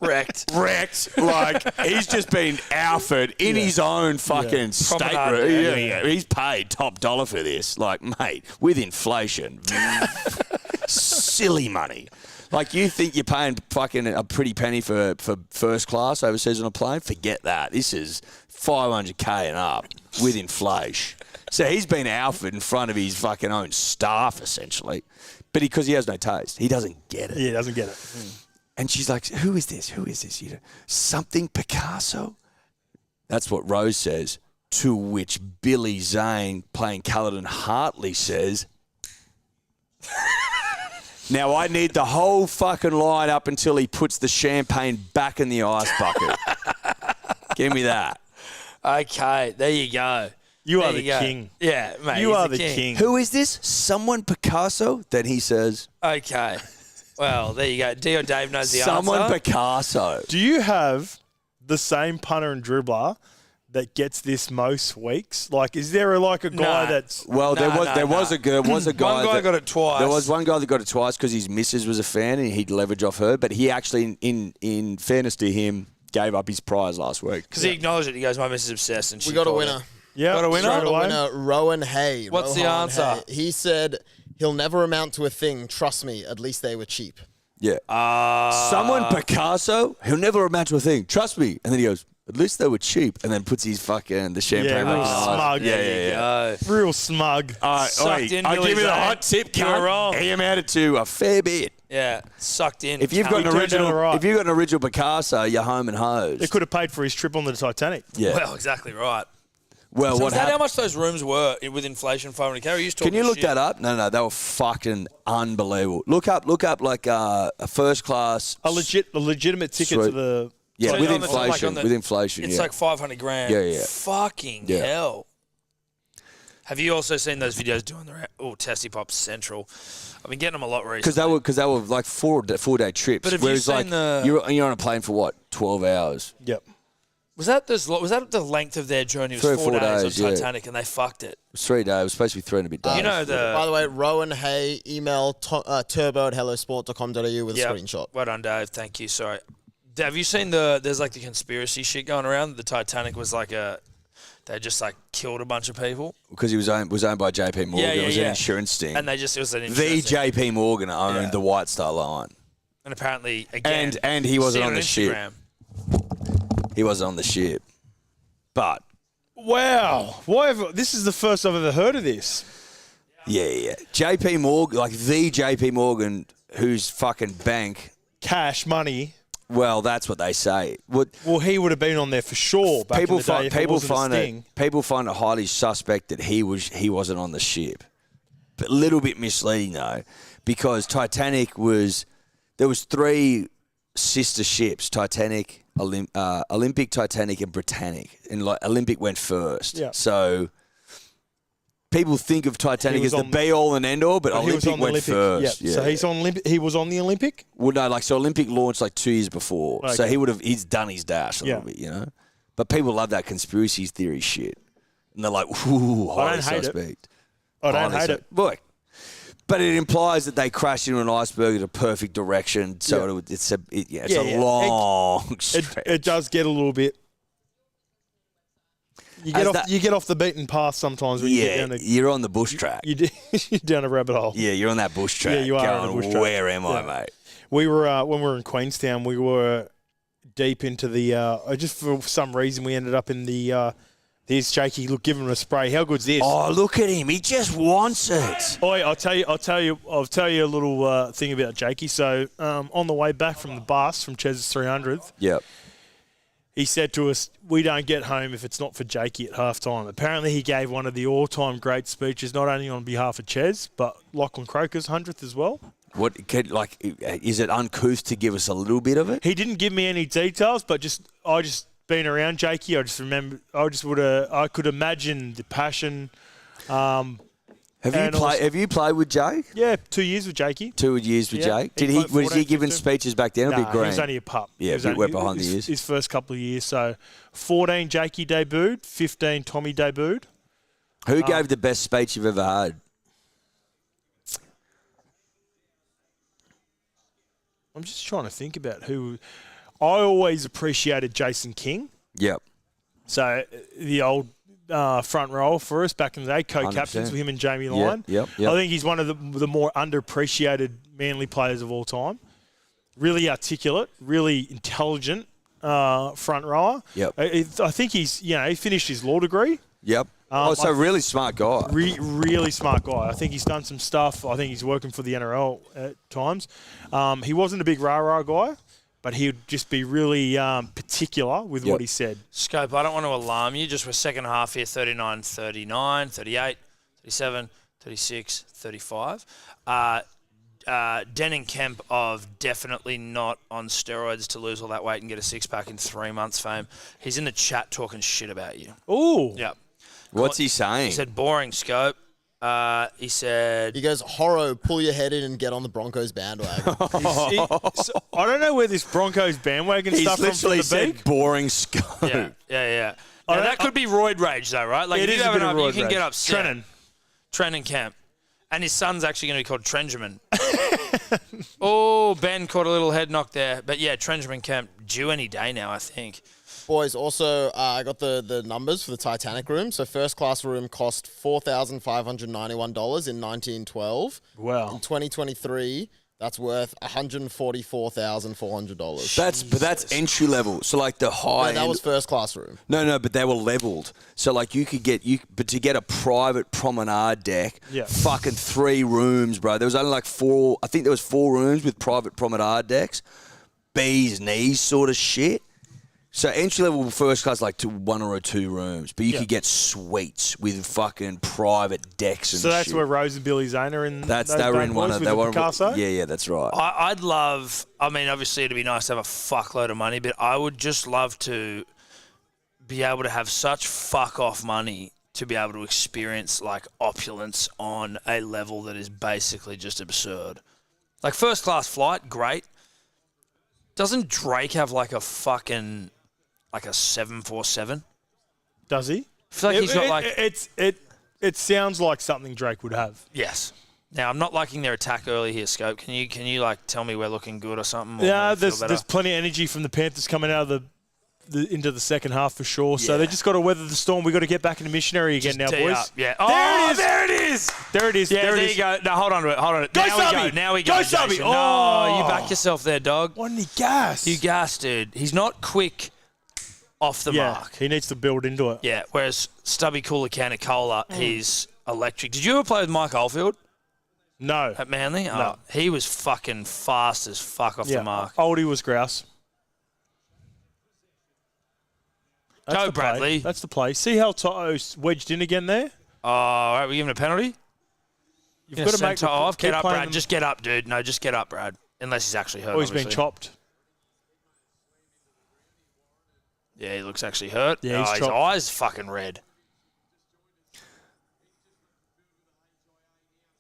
Wrecked. Like, he's just been Alfred in his own fucking stateroom. Promenade, Yeah. He's paid top dollar for this. Like, mate, with inflation, silly money. Like, you think you're paying fucking a pretty penny for first class overseas on a plane? Forget that. This is $500K and up with inflation. So he's been Alfred in front of his fucking own staff, essentially. But because he has no taste. He doesn't get it. Yeah, he doesn't get it. And she's like, who is this? Who is this? You know, something Picasso? That's what Rose says. To which Billy Zane, playing Culloden Hartley, says... Now, I need the whole fucking line up until he puts the champagne back in the ice bucket. Give me that. Okay, there you go. You are There the you go. king. Yeah, mate. You he's are the king. Who is this? Someone Picasso? Then he says, Okay. Well, there you go. Dio Dave knows the someone answer. Picasso. Do you have the same punter and dribbler that gets this most weeks? Like, is there a guy No. that's... Well, there was a guy. One guy got it twice. There was one guy that got it twice because his missus was a fan and he'd leverage off her. But he actually, in fairness to him, gave up his prize last week. Because he acknowledged it. He goes, my missus is obsessed. And she We got a called winner. it. Yeah, Got a winner? straight Got a away. winner, Rowan Hay. What's the Rohan answer? Hay. He said, he'll never amount to a thing. Trust me. At least they were cheap. Yeah. Someone Picasso, he'll never amount to a thing. Trust me. And then he goes, at least they were cheap. And then puts his fucking, the champagne Yeah, back real in the ice. smug. Yeah. Real smug. Sucked in I'll Billy give you the Zane. hot tip, You were cunt. wrong. He amounted to a fair bit. Yeah, sucked in. If you've got He turned out all right. if you've got an original Picasso, you're home and hosed. They could have paid for his trip on the Titanic. Yeah. Well, exactly right. Well, So what is that how happened? much those rooms were with inflation, 500K? You Can you look that up? No, they were fucking unbelievable. Look up like a first class. A legitimate ticket Sweet. to the... Yeah, So with on the- like inflation. on the- With inflation, It's yeah. like 500 grand. Yeah. Fucking Yeah. hell. Have you also seen those videos doing the Tessie Pop Central? I've been getting them a lot recently. Because they were like 4-day trips. But have you Whereas seen like the- you're on a plane for what, 12 hours? Yep. Was that the length of their journey? It was 3 or 4 4 days days, on yeah. Titanic, and they fucked it. It was 3 days. It was supposed to be 3 and a bit days. You know By the way, Rowan Hay, email turbo@hellosport.com.au with a Yeah. screenshot. Well done, Dave. Thank you. Sorry. Have you seen there's like the conspiracy shit going around? The Titanic was like they just like killed a bunch of people. Because he was owned by JP Morgan. Yeah, It was an yeah. insurance sting. And it was an The insurance thing. JP Morgan owned Yeah. the White Star Line. And apparently, again, And he wasn't seen on the ship. Instagram. He wasn't on the ship. But, Wow. This is the first I've ever heard of this. yeah. JP Morgan, like the JP Morgan, whose fucking bank, Cash, money. well, that's what they say. What Well, he would have been on there for sure back people in the day find if it people wasn't a find sting. it people find it highly suspect that he wasn't on the ship. But a little bit misleading though, because Titanic there was 3 sister ships: Titanic, Olympic, Titanic, and Britannic. And like Olympic went first. Yeah. So people think of Titanic He as was the on- be all and end all, but He was Olympic on the went Olympic. first. Yeah. So he was on the Olympic. Well, no, like so Olympic launched like 2 years before, so Okay. he's done his dash a Yeah. little bit, you know. But people love that conspiracy theory shit, and they're like, "Ooh, I highly don't hate it. suspect." I don't Highly hate it. Look, but it implies that they crashed into an iceberg in a perfect direction, so it's a long stretch. It does get a little bit. You get off the beaten path sometimes when you get down you're on the bush track. you're down a rabbit hole. Yeah, you're on that bush track. Yeah, you are on going, the bush track. Where am I, Yeah. mate? We were when we were in Queenstown. We were deep into the. Just for some reason, we ended up in the. Here's Jakey. Look, give him a spray. How good's this? Oh, look at him. He just wants it. Oi, I'll tell you a little thing about Jakey. So, on the way back from the bus from Ches's 300th, Yep. he said to us, "We don't get home if it's not for Jakey at halftime." Apparently, he gave one of the all-time great speeches, not only on behalf of Ches, but Lachlan Croker's 100th as well. Is it uncouth to give us a little bit of it? He didn't give me any details, but I just been around Jakey. I just remember. I could imagine the passion. Have And also- you played with Jake? Yeah, 2 years with Jakey. 2 years with Yeah, Jake. he Was played he 14, giving 15. speeches back then? A bit Nah, he green. was only a pup. Yeah, He was a bit only- wet behind the ears. His first couple of years. So, 14, Jakey debuted. 15, Tommy debuted. Who gave the best speech you've ever had? I'm just trying to think about who. I always appreciated Jason King. Yep. So the old front row for us back in the day, co-captains 100%. with him and Jamie Lyon. Yep. I think he's one of the more underappreciated Manly players of all time. Really articulate, really intelligent front rower. Yep. I think he's, he finished his law degree. Yep. Really smart guy. Really smart guy. I think he's done some stuff. I think he's working for the NRL at times. He wasn't a big rah-rah guy, but he would just be really particular with what he said. Scope, I don't want to alarm you. Just for second half here, 39, 39, 38, 37, 36, 35. Den and Kemp of definitely not on steroids to lose all that weight and get a six-pack in 3 months fame. He's in the chat talking shit about you. Ooh. Yep. What's he saying? He said, boring, Scope. He said... He goes, Horo, pull your head in and get on the Broncos bandwagon. So, I don't know where this Broncos bandwagon stuff from literally the said beak. boring Scope. Yeah. Now, that could be roid rage, though, right? Like, It if is you a have bit of you roid can rage. get upset. Trennan. Trennan Kemp. And his son's actually going to be called Trenjamin. Oh, Ben caught a little head knock there. But, yeah, Trenjamin Kemp due any day now, I think. Boys, also, I got the numbers for the Titanic room. So first class room cost $4,591 in 1912. Wow. In 2023, that's worth $144,400. But that's entry level. So like the high. That was first class room. No, but they were leveled. So like you could get but to get a private promenade deck, fucking 3 rooms, bro. There was only like 4. I think there was 4 rooms with private promenade decks, bees knees sort of shit. So entry level first class like to 1 or 2 rooms, but you could get suites with fucking private decks and shit. So that's where Rose and Billy Zane are in. They were in one of they were Picasso. Yeah, that's right. I'd love, I mean, obviously it'd be nice to have a fuckload of money, but I would just love to be able to have such fuck off money to be able to experience like opulence on a level that is basically just absurd. Like first class flight, great. Doesn't Drake have like a fucking, like a 747? Does he? I feel like he's got like... It sounds like something Drake would have. Yes. Now, I'm not liking their attack early here, Scope. Can you like tell me we're looking good or something? Or Yeah, maybe feel better? there's plenty of energy from the Panthers coming out of into the second half for sure. So they just got to weather the storm. We got to get back into missionary again now, tee boys. up, yeah. There it is. There it is. Yeah, there there it is. you go. No, hold on to it. Hold on to it. Go, Now we Subby. go. Now we go, Go, Subby. Jason. Oh. No, you back yourself there, dog. Why didn't he gas? You gassed, dude. He's not quick off the mark. He needs to build into it. Yeah, whereas Stubby Cooler Can of Cola, he's electric. Did you ever play with Mike Oldfield No. at Manly? No. Oh, he was fucking fast as fuck off the mark. Oldie was grouse. That's Go, the play. Bradley. That's the play. See how Toto's wedged in again there? Oh, all right, we give him a penalty? You've got to make Toe off. keep Get up, playing Brad. them. Just get up, dude. No, just get up, Brad. Unless he's actually hurt. Oh, he's been obviously. chopped. Yeah, he looks actually hurt. Yeah, he's his chopped. eyes fucking red.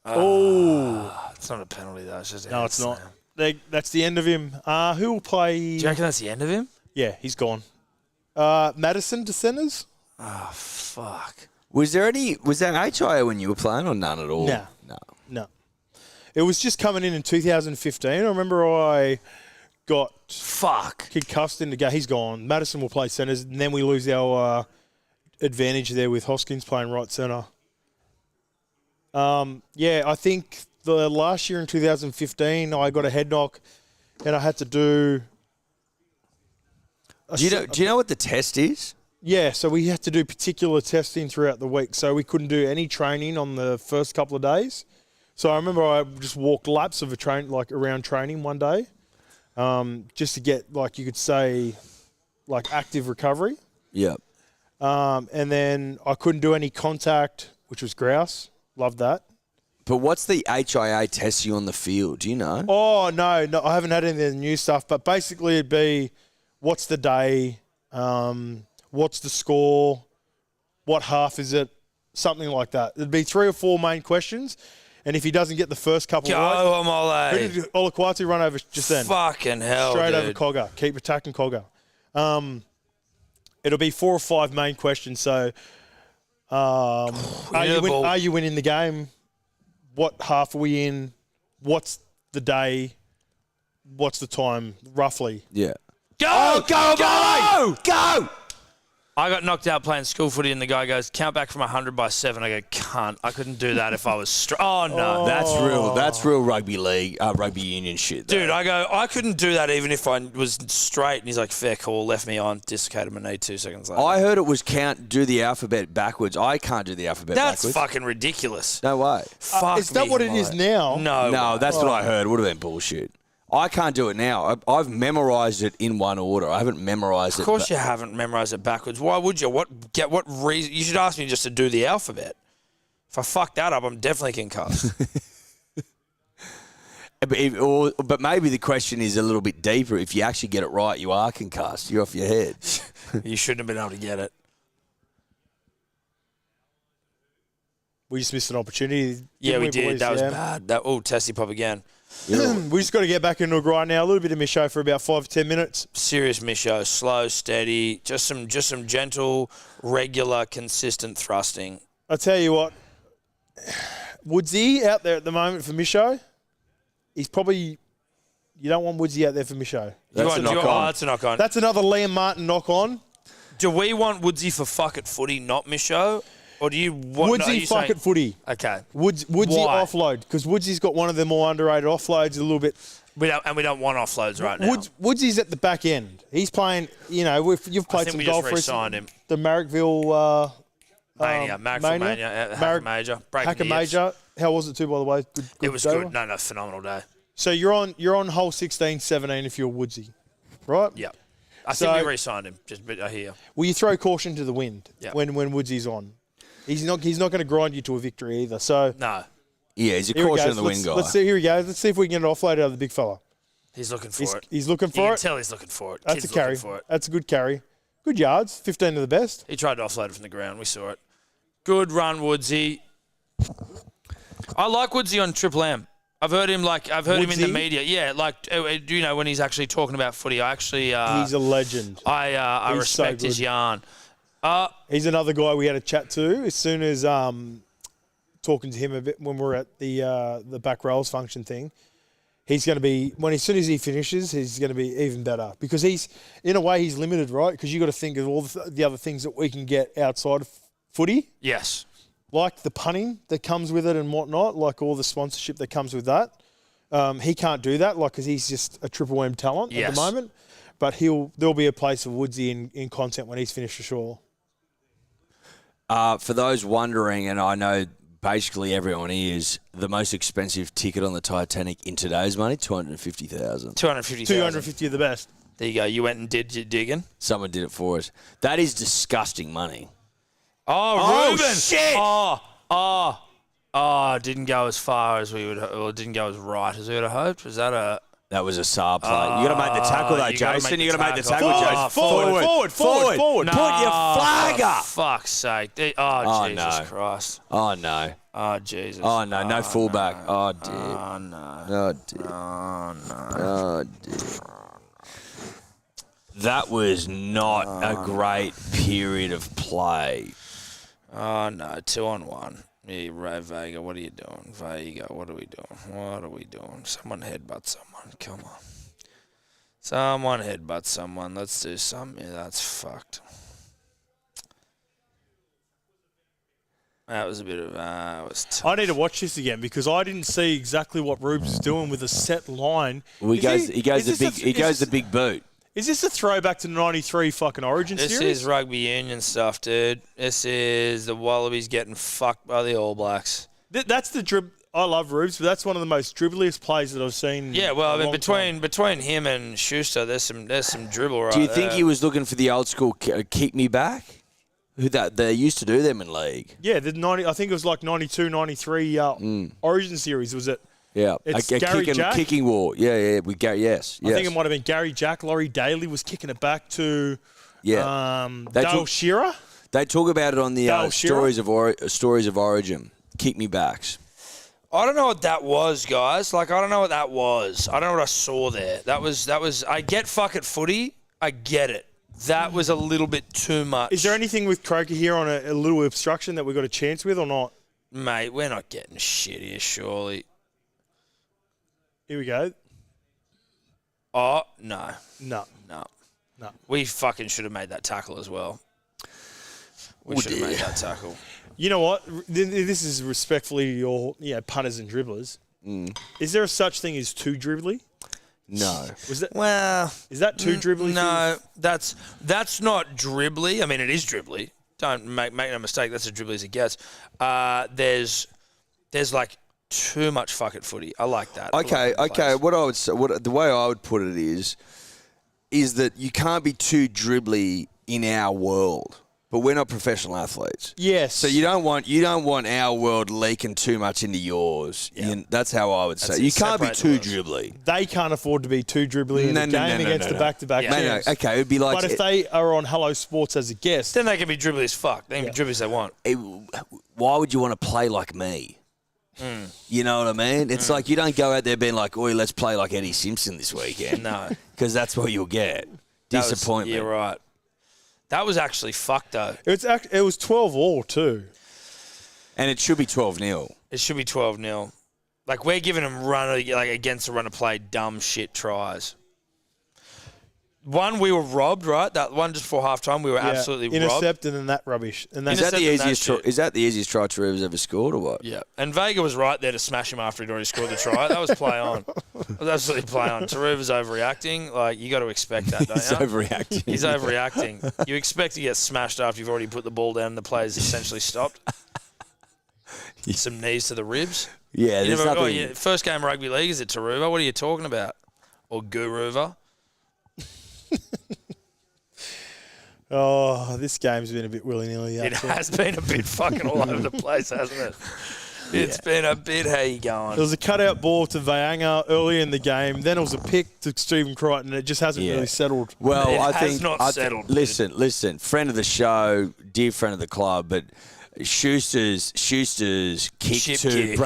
Oh. It's not a penalty, though. It's just a No, head it's not. slam. That's the end of him. Who will play? Do you reckon that's the end of him? Yeah, he's gone. Madison to centres? Oh, fuck. Was there HIA when you were playing or none at all? No. No. No. It was just coming in 2015. I remember I got Fuck. concussed into go. He's gone. Madison will play centres, and then we lose our advantage there with Hoskins playing right centre. I think the last year in 2015, I got a head knock, and I had to do. Do you know what the test is? Yeah, so we had to do particular testing throughout the week, so we couldn't do any training on the first couple of days. So I remember I just walked laps of around training one day, just to get, like you could say, like active recovery. Yep. And then I couldn't do any contact, which was grouse. Loved that. But what's the HIA test you on the field? Do you know? Oh, no, I haven't had any of the new stuff, but basically it'd be what's the day, what's the score, what half is it, something like that. It'd be 3 or 4 main questions, and if he doesn't get the first couple Go, right, Amole. Olaquati run over just then. Fucking hell, Straight dude. over Cogger. Keep attacking Cogger. It'll be 4 or 5 main questions. So, are you winning the game? What half are we in? What's the day? What's the time, roughly? Yeah. Go! Go! I got knocked out playing school footy, and the guy goes, count back from 100 by 7. I go, cunt. I couldn't do that if I was oh, no. That's real rugby league, rugby union shit. Though. Dude, I go, I couldn't do that even if I was straight. And he's like, fair call, left me on, dislocated my knee 2 seconds later. I heard it was do the alphabet backwards. I can't do the alphabet That's backwards. fucking ridiculous. No way. Fuck Is that me, what it is mate. now? No, That's what I heard. It would have been bullshit. I can't do it now. I've memorised it in one order. I haven't memorised it. Of course you haven't memorised it backwards. Why would you? What reason? You should ask me just to do the alphabet. If I fuck that up, I'm definitely concussed. But maybe the question is a little bit deeper. If you actually get it right, you are concussed. You're off your head. You shouldn't have been able to get it. We just missed an opportunity. Yeah, we boys? did. That was Yeah. bad. Testy pop again. We just got to get back into a grind now. A little bit of Micho for about 5 to 10 minutes. Serious Micho, slow, steady, just some gentle, regular, consistent thrusting. I tell you what, Woodsy out there at the moment for Micho. He's probably you don't want Woodsy out there for Micho. That's a knock on. That's a knock on. That's another Liam Martin knock on. Do we want Woodsy for fuck it footy, not Micho? Or do you want Woodsy fuck it footy. Okay. Woodsy Why? offload because Woodsy's got one of the more underrated offloads. A little bit. We don't want offloads right now. Woodsy's at the back end. He's playing. You know, you've played some golf for us. Signed him. The Marrickville. Mania. Hacker Major. Hacker Major. How was it too, by the way? Good It was day? good. No, phenomenal day. So you're on hole 16, 17 if you're Woodsy, right? Yeah. I think we re-signed him. Just I hear. Well, you throw caution to the wind Yep. when Woodsy's on. He's not going to grind you to a victory either. So No. Yeah, he's a here we caution go. in the wind guy. Let's see. Here we go. Let's see if we can get an offload out of the big fella. He's looking for it. He's looking You for can it. tell he's looking for it. That's Kid's a carry. looking for it. That's a good carry. Good yards. 15 to the best. He tried to offload it from the ground. We saw it. Good run, Woodsy. I like Woodsy on Triple M. I've heard him in the Woodsy? media. Yeah, when he's actually talking about footy. I actually He's a legend. I He's respect so his good. yarn. He's another guy we had a chat to as soon as talking to him a bit when we're at the back rails function thing. He's going to be as soon as he finishes, he's going to be even better because he's in a way he's limited, right? Because you got to think of all the other things that we can get outside of footy, Yes. like the punning that comes with it and whatnot, like all the sponsorship that comes with that. He can't do that, because he's just a Triple M talent at Yes. the moment. But there'll be a place for Woodsy in content when he's finished for sure. For those wondering, and I know basically everyone is, the most expensive ticket on the Titanic in today's money, $250,000. 250,000. 250 of the best. There you go. You went and did your digging. Someone did it for us. That is disgusting money. Oh, Ruben. Shit! Didn't go as far as we would, or didn't go as right as we would have hoped. Was that a? That was a Saab play. You got to make the tackle, though, you gotta Jason. make You the got to make the tackle. tackle, Forward, Jason. forward. Put your flag For up. fuck's sake. Jesus no. Christ. Oh, no. Oh, Jesus. Oh, no. No fullback. Oh, dear. Oh, no. Oh, dear. Oh, no. Oh, dear. That was not a great period of play. Oh, no. 2-on-1. Yeah, Ray Vega, what are you doing? Vega, what are we doing? Someone headbutt someone. Come on. Someone headbutt someone. Let's do something. Yeah, that's fucked. That was a bit of... it was tough. I need to watch this again because I didn't see exactly what Rubes was doing with a set line. Well, he goes the big boot. Is this a throwback to the 93 fucking Origin This series? is rugby union stuff, dude. This is the Wallabies getting fucked by the All Blacks. That's the drib. I love Rubes, but that's one of the most dribbliest plays that I've seen. Yeah, well, I in a mean, long time. between him and Schuster, there's some dribble right Do you there. think he was looking for the old school kick me back? They used to do them in league. Yeah, the 90. I think it was like 92, 93 Origin series. Was it? Yeah, It's a Gary Jack? kicking war. Yeah. We go. Yes. I think it might have been Gary Jack. Laurie Daly was kicking it back to They Dale took- Shearer. They talk about it on the Dale Shearer? stories of Origin. Kick me backs. I don't know what that was, guys. Like, I don't know what that was. I don't know what I saw there. That was. I get fuck it footy. I get it. That was a little bit too much. Is there anything with Croker here on a little obstruction that we got a chance with or not? Mate, we're not getting shit here, surely. Here we go. Oh, no. No. No. No. We fucking should have made that tackle as well. We should have made that tackle. You know what? This is respectfully to your punters and dribblers. Is there a such thing as too dribbly? No. Was that, Well, is that too dribbly? no, that's not dribbly. I mean, it is dribbly. Don't make no mistake. That's as dribbly as it gets. There's like too much fuck it footy. I like that. Okay. What I would say, the way I would put it is that you can't be too dribbly in our world. But we're not professional athletes. Yes. So you don't want our world leaking too much into yours. Yep. That's how I would say. You can't be too dribbly. They can't afford to be too dribbly in the game against the back-to-back teams. No, okay, it'd be like. But if they are on Hello Sports as a guest, Then they can be dribbly as fuck. They can be dribbly as they want. Why would you want to play like me? You know what I mean? It's like you don't go out there being like, "Oi, let's play like Eddie Simpson this weekend." No. Because that's what you'll get. Disappointment. You're right. That was actually fucked though. it was 12-all too. And it should be 12-0. It should be 12-0. Like we're giving them against the run of play dumb shit tries. One, we were robbed, right? That one just before halftime, we were absolutely robbed. Intercept and then that rubbish. And Is that the easiest try Trevor's ever scored or what? Yeah. And Vega was right there to smash him after he'd already scored the try. That was play on. That was absolutely play on. Taruva's overreacting. Like, you got to expect that, don't He's you? overreacting. He's overreacting. You expect to get smashed after you've already put the ball down and the play's essentially stopped. Some knees to the ribs. Yeah, there's nothing. First game of rugby league, is it Taruva? What are you talking about? Or Guruva? Oh, this game's been a bit willy-nilly. It has been a bit fucking all over the place, hasn't it? It's been a bit, how you going? There was a cutout ball to Vayanga early in the game. Then it was a pick to Stephen Crichton. It just hasn't really settled. Well, It I has think. not settled, Listen. Friend of the show, dear friend of the club, but Schuster's kick Chip to kick.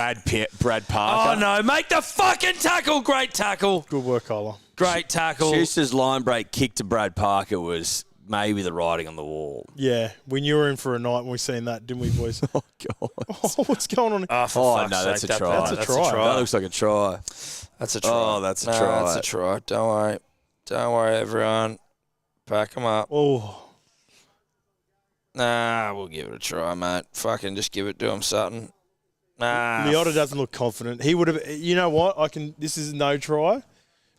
Brad Parker. Oh, no. Make the fucking tackle. Great tackle. Good work, Cola. Great tackle. Schuster's line break kick to Brad Parker was maybe the writing on the wall. Yeah, we knew we were in for a night when we seen that, didn't we, boys? Oh, God. Oh, what's going on? Oh, for fuck's that's sake, a try. That's a try. That looks like a try. That's a try. Oh, that's a try. That's a try. Don't worry. Don't worry, everyone. Pack them up. Oh, Nah, we'll give it a try, mate. Fucking just give it to him, Sutton. Nah. Leota doesn't look confident. He would have. You know what? This is no try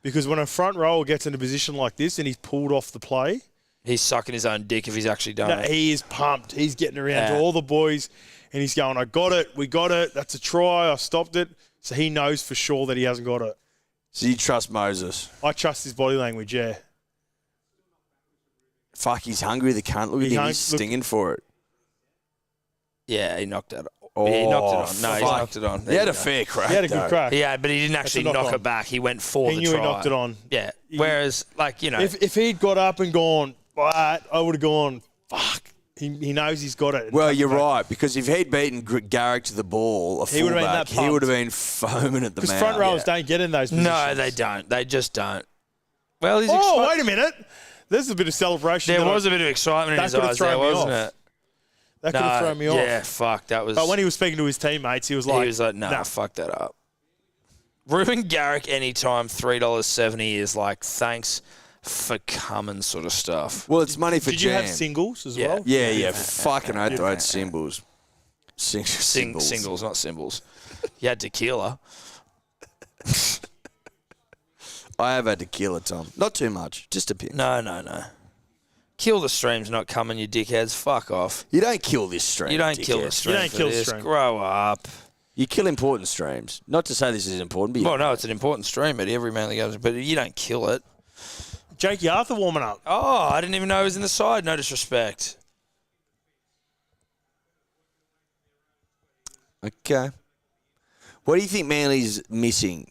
because when a front rower gets in a position like this and he's pulled off the play, He's sucking his own dick if he's actually done it. he is pumped. He's getting around to all the boys and he's going, "I got it. We got it. That's a try. I stopped it." So he knows for sure that he hasn't got it. So you trust Moses? I trust his body language. Yeah. Fuck, he's hungry. The cunt. Look at him. He's stinging for it. Yeah, he knocked it. Oh, He knocked it on. No, he knocked it on. He had a fair crack. He had a good crack. Yeah, but he didn't actually knock knock on. it back. He went for He the knew try. he knocked it on. Yeah. Whereas, If he'd got up and gone, I would have gone, fuck. He knows he's got it. Well, you're right, because if he'd beaten Garrick to the ball, He would have been that fullback, he would have been foaming at the mouth. Because front rowers don't get in those positions. No, they don't. They just don't. Well, he's Wait a minute. There's a bit of celebration. There was a bit of excitement in That his could have eyes there, thrown me wasn't off. it? That could have thrown me off. Yeah, fuck. That was. But when he was speaking to his teammates, he was like, nah, fuck that up. Ruben Garrick anytime, $3.70 is like, thanks for coming sort of stuff. Well, it's money for Did you jam. have singles as Yeah. well? Yeah. Fucking oath, I had symbols. Singles, not symbols. You had tequila. I have had tequila, Tom. Not too much, just a bit. No. Kill the stream's not coming, you dickheads. Fuck off. You don't kill this stream. You don't kill dickhead. the stream. You don't for kill the this. stream. Grow up. You kill important streams. Not to say this is important, but Well, no, it's an important stream at every Manly Games, but you don't kill it. Jakey Arthur warming up. Oh, I didn't even know he was in the side. No disrespect. Okay. What do you think Manly's missing?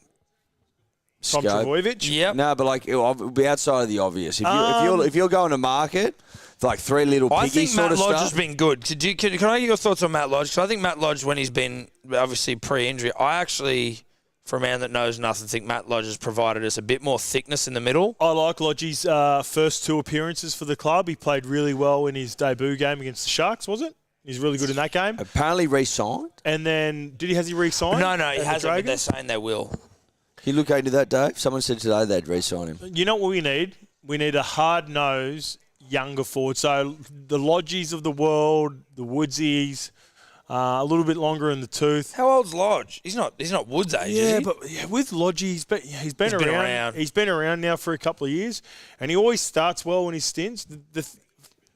Tom Scope? Trbojevic. Yep. No, but like it'll be outside of the obvious. If you're going to market, like three little I piggy think sort Matt of Lodge stuff. has been good. Can I get your thoughts on Matt Lodge? Because I think Matt Lodge, when he's been obviously pre-injury, I actually, for a man that knows nothing, think Matt Lodge has provided us a bit more thickness in the middle. I like Lodgie's first two appearances for the club. He played really well in his debut game against the Sharks, was it? He's really good in that game. Apparently re-signed. And then, has he re-signed? No, he at the hasn't, but they're Dragons? saying they will. Can you look into that, Dave? Someone said today they'd re-sign him. You know what we need? a hard-nosed, younger forward. So the Lodgies of the world, the Woodsies, a little bit longer in the tooth. How old's Lodge? He's not Woods age, is he? But with Lodgy, he's been around. He's been around now for a couple of years, and he always starts well when he stints.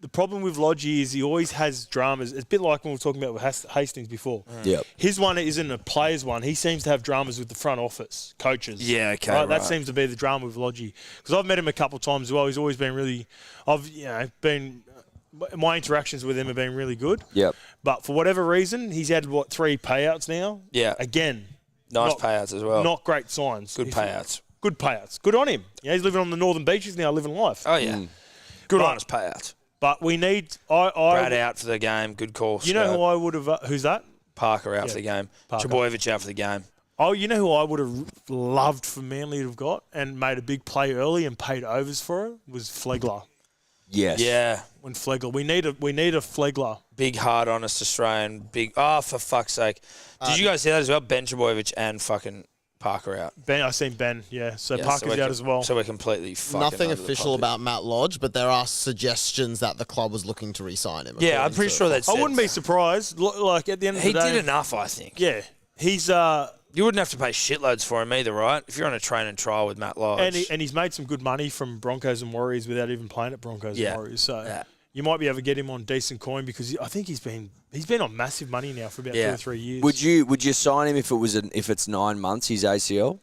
The problem with Lodgy is he always has dramas. It's a bit like when we were talking about with Hastings before. Yep. His one isn't a player's one. He seems to have dramas with the front office, coaches. Yeah, okay, That right. seems to be the drama with Lodgy. Because I've met him a couple of times as well. He's always been really my interactions with him have been really good. Yep. But for whatever reason, he's had, 3 payouts now? Yeah. Again. Nice payouts as well. Not great signs. Good payouts. Good payouts. Good on him. Yeah, he's living on the northern beaches now, living life. Oh, yeah. Good Nice on him. payouts. But we need... Brad out for the game. Good call. You know who I would have... who's that? Parker out for the game. Parker. Trebojevic out for the game. Oh, you know who I would have loved for Manly to have got and made a big play early and paid overs for it was Flegler. Yes. Yeah. When Flegler... We need a Flegler. Big, hard, honest Australian. Big... Oh, for fuck's sake. Did you guys see that as well? Ben Trebojevic and fucking Parker out. Ben, I've seen Ben, yeah. So Yeah, Parker's out as well. So we're completely fucking Nothing under the official pump. about Matt Lodge, but there are suggestions that the club was looking to re-sign him. Yeah, I'm according pretty to- sure that's... I wouldn't be surprised. Like, at the end of He the day... did enough, I think. Yeah. He's... You wouldn't have to pay shitloads for him either, right? If you're on a train and trial with Matt Lodge. And he's made some good money from Broncos and Warriors without even playing at Broncos and Warriors. So you might be able to get him on decent coin because I think he's been on massive money now for about 2 or 3 years. Would you sign him if it's 9 months his ACL?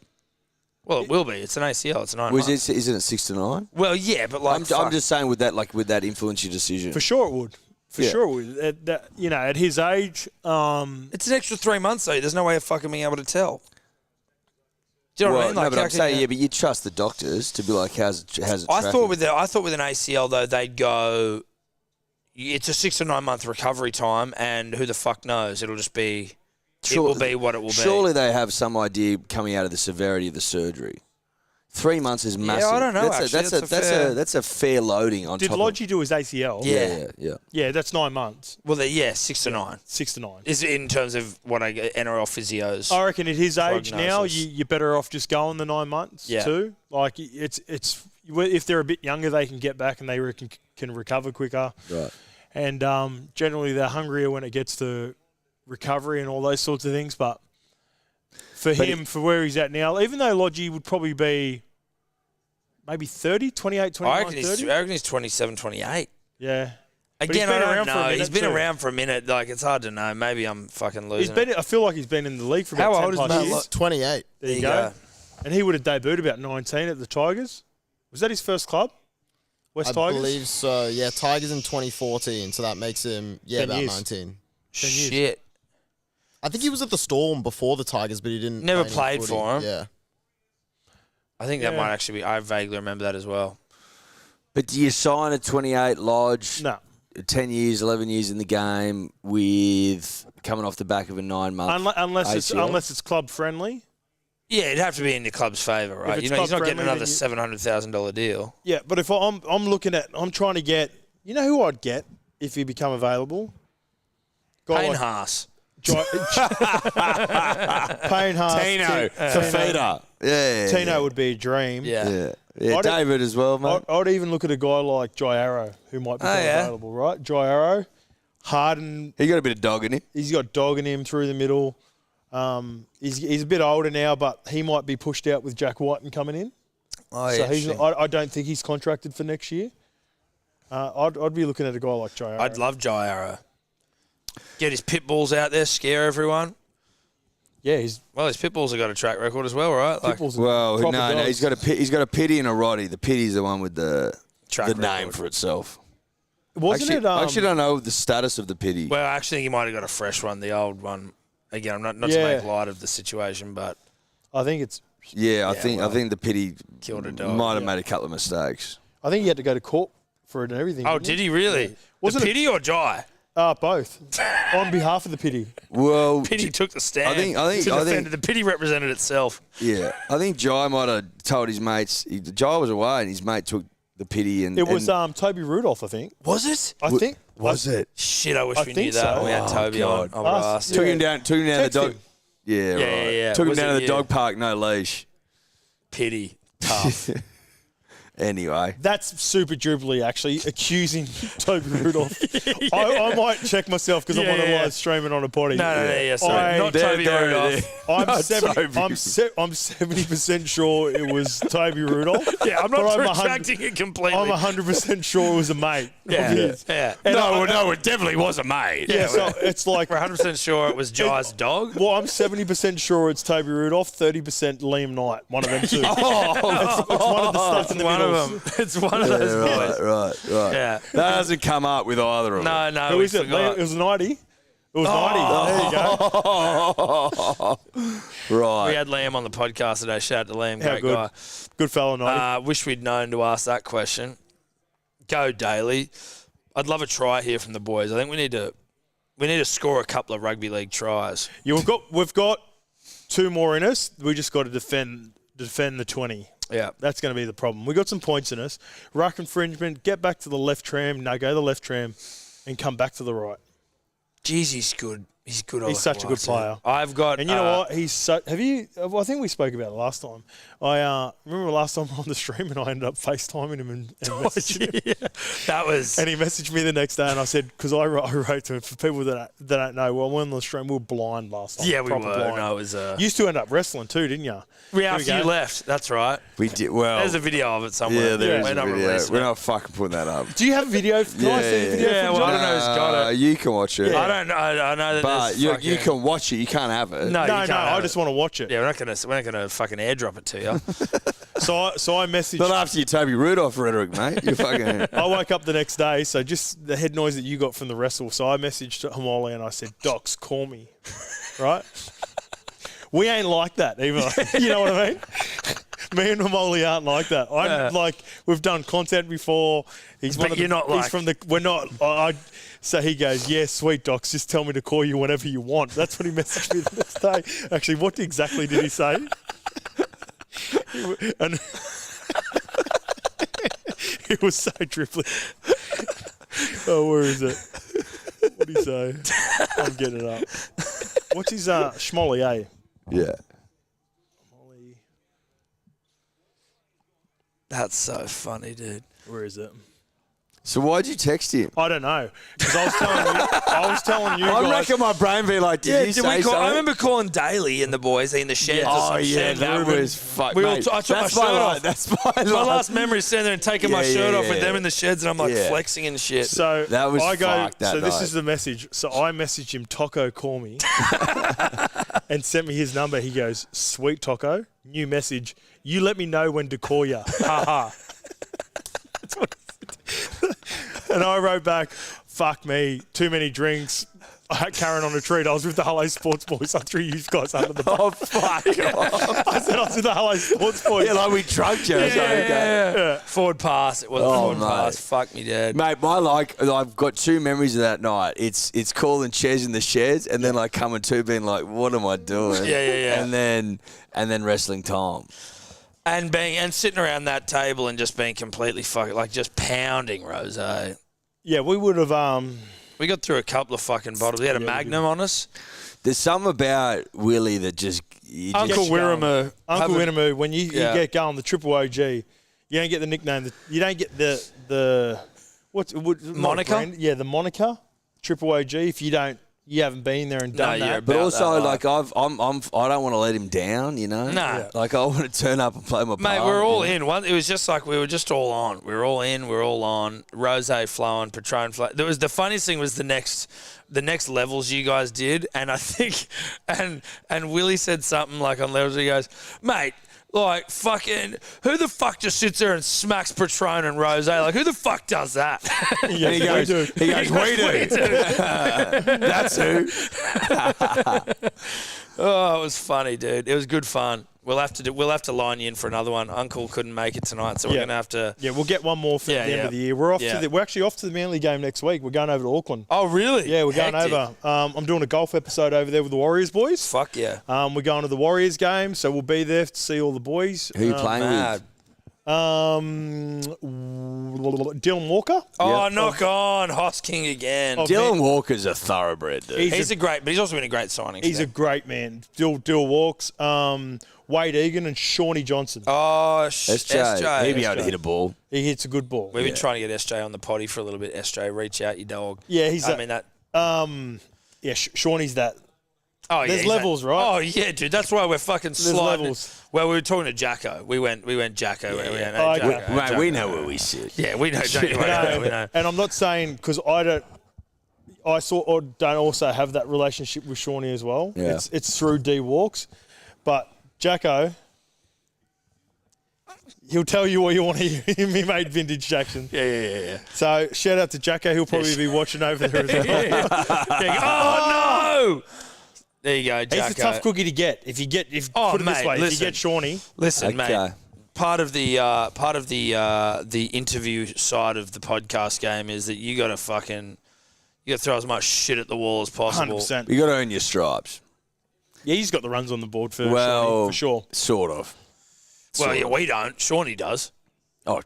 Well, it will be. It's an ACL. It's 9 months. Isn't it 6 to 9? Well, yeah, but like... I'm just saying would that influence your decision? For sure it would. For sure it would. At his age... It's an extra 3 months, though. There's no way of fucking being able to tell. Do you know what I mean? No, but how I'm can saying, you- but you trust the doctors to be like, how's it I tracking? thought with an ACL though they'd go. It's a 6 to 9 month recovery time, and who the fuck knows? It'll just be. It will be what it will be. Surely they have some idea coming out of the severity of the surgery. 3 months is massive. I don't know, That's a fair loading on Did top Lodgy do his ACL? Yeah. Yeah, that's 9 months. Well, 6 to 9 6 to 9. is in terms of what I get NRL physios. I reckon at his age now, prognosis. you're better off just going the 9 months too. Like it's if they're a bit younger, they can get back and they can recover quicker. Right. And generally, they're hungrier when it gets to recovery and all those sorts of things. But for him, for where he's at now, even though Lodgy would probably be maybe 30, 28, 29, I reckon 30. he's 27, 28. Yeah. Again, been I around don't for a know. minute He's been too. around for a minute. Like, it's hard to know. Maybe I'm fucking losing it. I feel like he's been in the league for about How 10 old is plus Matt years. Lodge? 28. There you go. And he would have debuted about 19 at the Tigers. Was that his first club? West I Tigers? believe so. Yeah, Tigers in 2014, so that makes him 10 about years. 19. 10 years. Shit. I think he was at the Storm before the Tigers, but he didn't. Never play played any for footy. 'em. Yeah. I think that might actually be. I vaguely remember that as well. But do you sign a 28 Lodge? No. 10 years, 11 years in the game with coming off the back of a 9 month Unless ACL? it's club friendly. Yeah, it'd have to be in the club's favour, right? it's You know, he's not club getting friendly, another then $700,000 deal. Yeah, but if I'm trying to get, you know who I'd get if he become available? Guy Payne like Haas. Payne Haas. Tino, Fafita. Yeah. Tino would be a dream. Yeah. Yeah, David as well, mate. I'd even look at a guy like Jai Arrow who might become available, right? Jai Arrow, Harden. He got a bit of dog in him. He's got dog in him through the middle. He's a bit older now, but he might be pushed out with Jack Whiten coming in. Oh, So yeah. I don't think he's contracted for next year. I'd be looking at a guy like Jai Arrow. I'd love Jai Arrow. Get his pit bulls out there, scare everyone. Yeah, his Well, his pit bulls have got a track record as well, right? Like, Pitbull's a Well, proper no, dog. he's got a pity and a Roddy. The pity's the one with the track name record. for itself. Wasn't I it? actually don't know the status of the pity. Well, I actually think he might have got a fresh one, the old one. Again, I'm not to Yeah. make light of the situation, but I think it's. I think the pity Killed a dog. might have made a couple of mistakes. I think he had to go to court for it and everything. Oh, didn't did he really? Wasn't the it- pity or Jai? Both. On behalf of the pity. Well, Pity took the stand. I think- The pity represented itself. yeah, I think Jai might have told his mates. Jai was away, and his mate took the pity. And It was Toby Rudolph, I think. Was it? I think. was it? Shit, I wish I we think knew that. so. We had Oh, Toby God. on. I would have Us, asked. Took Yeah. him down. Took him down to the Text dog. him. Yeah, Yeah, right. yeah. Took him Was down it to the you? dog park, no leash. Pity. Tough. Anyway. That's super dribbly, actually, accusing Toby Rudolph. I might check myself because I want to live stream it on a potty. No, sorry. Not Toby Rudolph. I'm 70% sure it was Toby Rudolph. Yeah, I'm not but retracting it completely. I'm 100% sure it was a mate. Yeah. And No, it definitely was a mate. Yeah, so it's like... We're 100% sure it was Jai's dog. Well, I'm 70% sure it's Toby Rudolph, 30% Liam Knight, one of them two. It's one of the stats in the middle. It's one of those boys. Right. Yeah. That hasn't come up with either of them. No, Who we is it? forgot. It was 90. It was 90. There you go. Right. We had Liam on the podcast today. Shout out to Liam, How great good. guy. Good fella, 90. Wish we'd known to ask that question. Go Daly. I'd love a try here from the boys. I think we need to score a couple of rugby league tries. Yeah, we've got 2 more in us. We just got to defend the 20. Yeah. That's going to be the problem. We got some points in us. Ruck infringement, get back to the left tram. No, go the left tram and come back to the right. Jeez, he's good. He's good. He's such a good player. I've got... And you know what? He's so... Have you... Well, I think we spoke about it last time. I remember last time on the stream and I ended up FaceTiming him and messaging him. That was... And he messaged me the next day and I said... Because I wrote to him, for people that don't know, well, when on the stream, we were blind last time. Yeah, we were. Blind. No, it was... You used to end up wrestling too, didn't you? Yeah, after you left. That's right. We did well. There's a video of it somewhere. Yeah, there is We're a not video. releasing We're it. not fucking putting that up. Do you have a video? Can I see the video? Yeah, from well, I John? don't know who's got it. You can watch it. Yeah. I don't know. I know that But there's you fucking... can watch it. You can't have it. No, you No, can't have I it. just want to watch it. Yeah, we're not gonna fucking airdrop it to you. So I messaged... Not after your Toby Rudolph rhetoric, mate. You fucking... I woke up the next day, so just the head noise that you got from the wrestle. So I messaged Hamoli and I said, Docs, call me. Right? We ain't like that either. You know what I mean? Me and Hamoli aren't like that. We've done content before. But you're not like... We're not... So he goes, yeah, sweet, Docs, just tell me to call you whenever you want. That's what he messaged me the next day. Actually, what exactly did he say? And it was so dribbly. Oh, where is it? What did he say? I'm getting it up. What's his Schmolly, eh? Yeah. Schmolly. That's so funny, dude. Where is it? So why'd you text him? I don't know. Because I was telling you I guys. reckon my brain be like, did he say I something? remember calling Daly and the boys in the sheds. Yeah. or Oh, some yeah, shit. that was fuck, We all mate. I took my That's shirt my off. line. That's my My line. last memory is standing there and taking my Yeah, shirt yeah, off with yeah. them in the sheds, and I'm like Yeah. flexing and shit. So That was I go. fucked that So this night. is the message. So I messaged him, Taco, call me, and sent me his number. He goes, sweet Taco, new message. You let me know when to call ya. Ha ha. That's what he said. And I wrote back, fuck me, too many drinks. Karen on a treat. I was with the Hello Sports Boys. I threw you guys under the bus. Oh, fuck off. I said I was with the Hello Sports Boys. Yeah, like we drugged you. Yeah. Forward pass. It was a forward mate. pass. Fuck me, Dad. Mate, I've got 2 memories of that night. It's calling Ches in the sheds, and then like coming to being like, what am I doing? Yeah. And then wrestling Tom. And sitting around that table and just being completely fucking, like just pounding Rose. Yeah, we would have. We got through a couple of fucking bottles. We had a Magnum on us. There's something about Willie that just Uncle Wirramoo. Uncle Wirramoo, when you Yeah. get going, the triple OG, you don't get the nickname. You don't get the Moniker? The moniker, triple OG. If you haven't been there and done No, that. you're But about also, that like I don't want to let him down, you know. Nah. Yeah. Like I want to turn up and play my part. Mate, we're all you know? in. It was just like we were just all on. We were all in. We were all on. Rosé flowing, Patron flowing. There was the funniest thing was the next levels you guys did, and I think and Willie said something like on levels. He goes, mate. Like, fucking, who the fuck just sits there and smacks Patron and Rosé? Like, who the fuck does that? Yeah, And he goes, we do. we do. That's who. Oh, it was funny, dude. It was good fun. We'll have to line you in for another one. Uncle couldn't make it tonight, so we're gonna have to. Yeah, we'll get one more for the end of the year. We're actually off to the Manly game next week. We're going over to Auckland. Oh, really? Yeah, we're going Hectic. over. I'm doing a golf episode over there with the Warriors boys. Fuck yeah. We're going to the Warriors game, so we'll be there to see all the boys. Who you playing Mad. with? Dylan Walker. Oh, knock on. Hoss King again. Dylan Walker's a thoroughbred, dude. He's a great, but he's also been a great signing. He's a great man. Dill walks. Wade Egan and Shawnee Johnson. Oh, SJ. He'd be able to hit a ball. He hits a good ball. We've been trying to get SJ on the potty for a little bit. SJ, reach out, you dog. Yeah, he's that. Shawnee's that. Oh, yeah. There's levels, right? Oh, yeah, dude. That's why we're fucking There's sliding. levels. Well, we were talking to Jacko. We went Jacko. Mate, we know where we sit. Yeah, we know. Don't you worry, we know. And I'm not saying because I don't also have that relationship with Shawnee as well. Yeah. It's through D Walks, but Jacko, he'll tell you what you want to hear. He made vintage Jackson. Yeah. So shout out to Jacko. He'll probably be watching over there as well. Oh no! There you go, Jacko. He's a tough cookie to get. If put it this way, if you get Shawnee. Listen, mate. Part of the interview side of the podcast game is that you got to throw as much shit at the wall as possible. 100%. You got to earn your stripes. Yeah, he's got the runs on the board for Well, Shawnee, for sure. Sort of. Well, yeah, we don't. Shawnee does. Oh,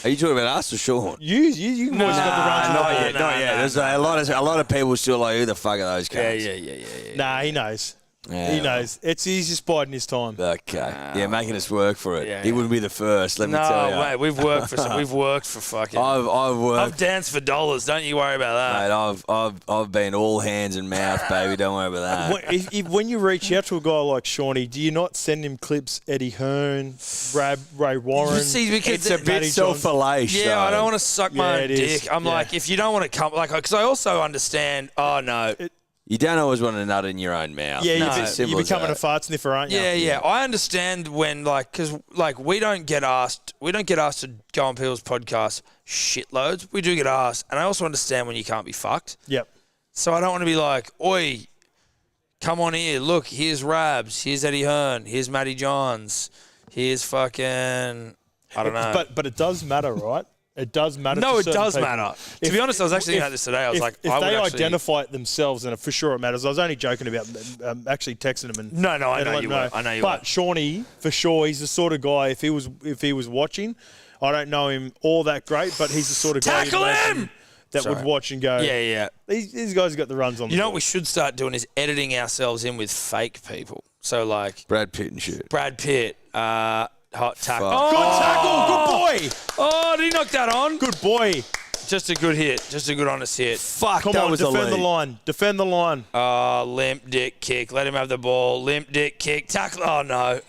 are you talking about us or Sean? You boys got the runs on the Not board. yet. Not yet. There's a lot of people still like, who the fuck are those guys? Yeah. Nah, he knows. Yeah. He knows. He's just biding his time. Okay. Yeah, making us work for it. Yeah. He wouldn't be the first. Let me tell you. No, mate, we've worked for fucking. I've worked. I've danced for dollars. Don't you worry about that. Mate, I've been all hands and mouth, baby. Don't worry about that. When you reach out to a guy like Shawnee, do you not send him clips? Eddie Hearn, Ray Warren. You see, because It's a bit self-fallacious. yeah, I don't want to suck my own is. dick. I'm Yeah. like, if you don't want to come, like, because I also understand. Oh no. You don't always want to nut in your own mouth. Yeah, It's you're simple as becoming a that. fart sniffer, aren't you? Yeah. I understand when, like, because, like, we don't get asked to go on people's podcasts shitloads. We do get asked. And I also understand when you can't be fucked. Yep. So I don't want to be like, oi, come on here. Look, here's Rabs. Here's Eddie Hearn. Here's Matty Johns. Here's fucking, I don't know. But it does matter, right? It does matter. No, to it certain does people. matter. To be honest, I was actually thinking about this today. I was like, if I would they actually identify it themselves, then for sure it matters. I was only joking about actually texting them and No, I and know letting you them were. know. I know you But were. Shawnee, for sure, he's the sort of guy. If he was watching, I don't know him all that great, but he's the sort of guy Tackle him! that would watch and go. Yeah. These guys have got the runs on. You know what we should start doing is editing ourselves in with fake people. So like Brad Pitt and shit. Brad Pitt, hot tackle. Fuck. Good tackle, good boy, Oh, did he knock that on? good boy. Just a good hit. Just a good honest hit. Fuck, Come that on, was defend elite. the line. Defend the line. Limp dick kick. Let him have the ball. Limp dick kick. Tackle. Oh no.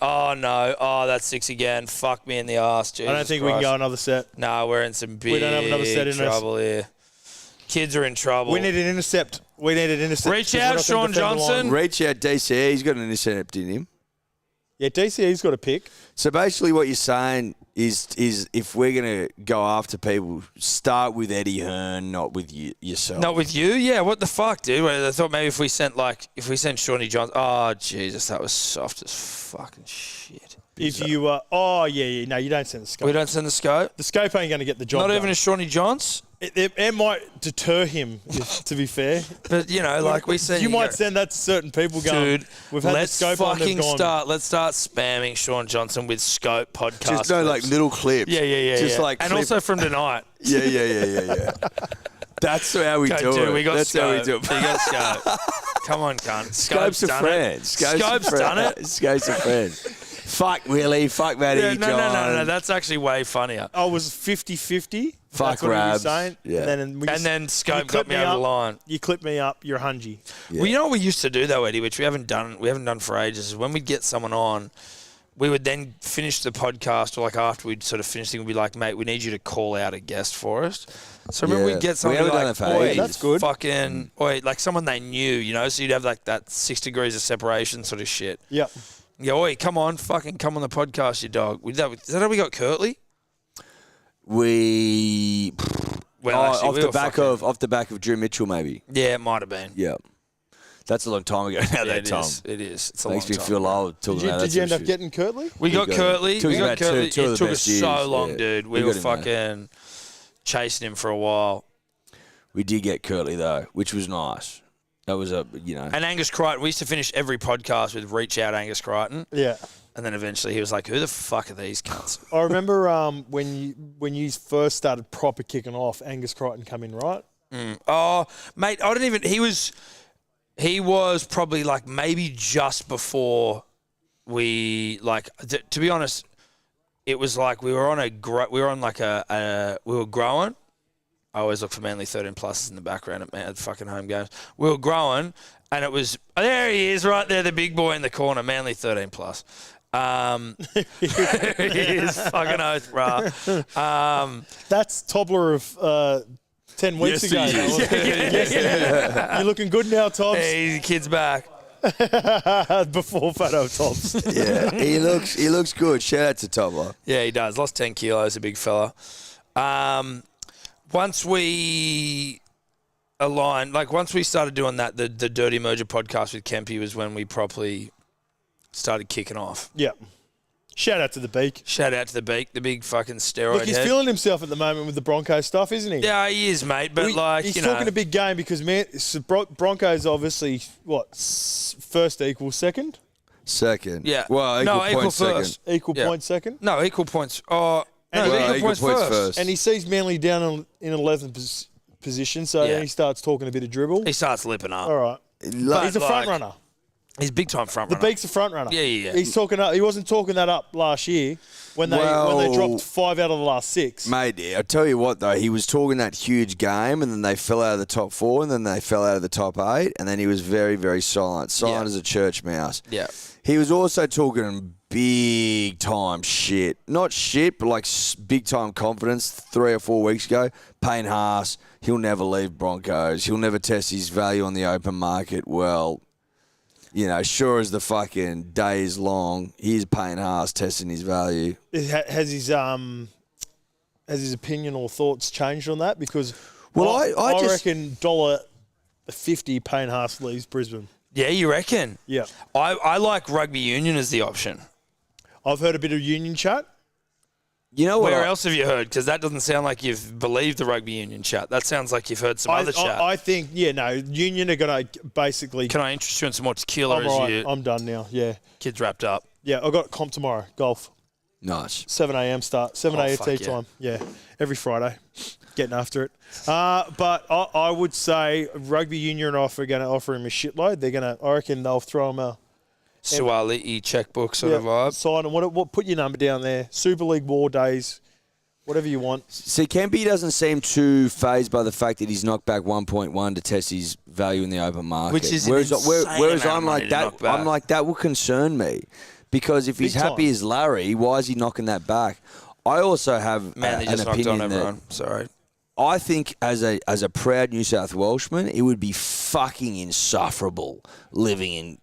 Oh, that's 6 again. Fuck me in the ass. Jesus I don't think we can Christ. go another set. No, we're in some big don't have another set in us. trouble here. Kids are in trouble. We need an intercept. Reach because we're out, not gonna Sean defend the line. Johnson. Reach out DCE. He's got an intercept in him. Yeah, DCE's got a pick. So basically what you're saying is if we're going to go after people, start with Eddie Hearn, not with yourself. Not with you? Yeah, what the fuck, dude? I thought maybe if we sent Shawnee Johnson. Oh, Jesus, that was soft as fucking shit. If you no, you don't send the scope. We don't send the scope? The scope ain't going to get the job Not done. even a Shawnee Johns? It might deter him, to be fair. But, you know, like we said. You might send that to certain people going, Dude, we've had let's the scope on, they've fucking gone. start. Let's start spamming Sean Johnson with scope podcast. Just no, like clips. little clips. Yeah. Just like and clip- also from tonight. Yeah. That's how we do Dude, it. we got That's scope. how we do it. We got scope. Come on, cunt. Scope's a done friend. It. Scope's a done friend. it. Scope's a friend. Fuck Willie. Fuck Matty Yeah, John. no. That's actually way funnier. I was 50-50. Fuck That's what he was Rabs. saying. Yeah. And And then Scope you got clip me me over up. the line. You clip me up, you're hungy. Yeah. Well, you know what we used to do though, Eddie, which we haven't done for ages, is when we'd get someone on, we would then finish the podcast, or like after we'd sort of finish thing, we'd be like, mate, we need you to call out a guest for us. So remember Yeah. we'd get We someone haven't done like, it for oi, ages. That's good. fucking, oi, like someone they knew, you know, so you'd have like that 6 degrees of separation sort of shit. Yep. Yeah, oi, come on the podcast, you dog. Is that how we got Curtly? We Well, actually, off we the were back fucking- of Drew Mitchell maybe. Yeah, it might have been. Yeah. That's a long time ago now. Yeah, that it time is. It is. It's a makes long me time feel ago. old talking Did about that you end sort up of shit. getting Curtly? We got Curtly. Took We us got about two Curtly. of the It took us best years, so long, yeah. dude. We We were got him, fucking chasing him for a while. We did get Curtly though, which was nice. That was And Angus Crichton, we used to finish every podcast with reach out Angus Crichton. Yeah. And then eventually he was like, who the fuck are these cunts? I remember when you first started proper kicking off, Angus Crichton come in, right? Oh, mate, I don't even, he was probably like maybe just before we like to be honest, it was like we were growing. I always look for Manly 13 pluses in the background at fucking home games. We were growing, and it was there he is right there, the big boy in the corner, Manly 13 plus. He is fucking oath, bro. That's Tobler of 10 weeks ago. Yeah. You're looking good now, Tobbs. Hey, kid's back. Before photo Tobbs. Yeah, he looks good. Shout out to Tobler. Yeah, he does. Lost 10 kilos, a big fella. Once we aligned, like once we started doing that, the Dirty Merger podcast with Kempy was when we properly started kicking off. Yeah. Shout out to the Beak. Shout out to the Beak, the big fucking steroid Look, he's head. feeling himself at the moment with the Broncos stuff, isn't he? Yeah, he is, mate. But he's talking a big game because Broncos obviously first equals second, Second. Yeah. Well, equal points first. second. equal points second, No, equal points. Oh, no, Well, equal points first. and he sees Manly down in 11th position, so Yeah. then he starts talking a bit of dribble. He starts lipping up. All right, he's a front runner. He's big time front The runner. Beak's a front runner. Yeah. He's talking up. He wasn't talking that up last year when they dropped 5 out of the last 6. Mate, I tell you what though, he was talking that huge game, and then they fell out of the top 4, and then they fell out of the top 8, and then he was very, very silent as a church mouse. Yeah. He was also talking big time shit, not shit, but like big time confidence. 3 or 4 weeks ago, Payne Haas, he'll never leave Broncos. He'll never test his value on the open market. Well, you know, sure as the fucking day is long, here's Payne Haas testing his value. Has his opinion or thoughts changed on that? Because I just reckon $1.50 Payne Haas leaves Brisbane. Yeah, you reckon? Yeah, I like rugby union as the option. I've heard a bit of union chat. You know what? Where else have you heard? Because that doesn't sound like you've believed the rugby union chat. That sounds like you've heard some other chat. I think, union are going to basically. Can I interest you in some more tequila I'm as right. your I'm done now. Yeah, kid's wrapped up? yeah. I got comp tomorrow. Golf. Nice. 7 a.m. start. 7 a.m. fuck yeah. time. Yeah, every Friday. Getting after it. But I would say rugby union are going to offer him a shitload. I reckon they'll throw him a Sualiti checkbook sort of vibe. sign. And what? Put your number down there. Super League War Days. Whatever you want. See, Kempy doesn't seem too phased by the fact that he's knocked back 1.1 to test his value in the open market. Which is whereas amount I'm of like money to that. knock back. I'm like that will concern me, because if he's Big time. happy as Larry, why is he knocking that back? I also have Man, they an just knocked opinion on that everyone. Sorry. I think as a proud New South Welshman, it would be fucking insufferable living in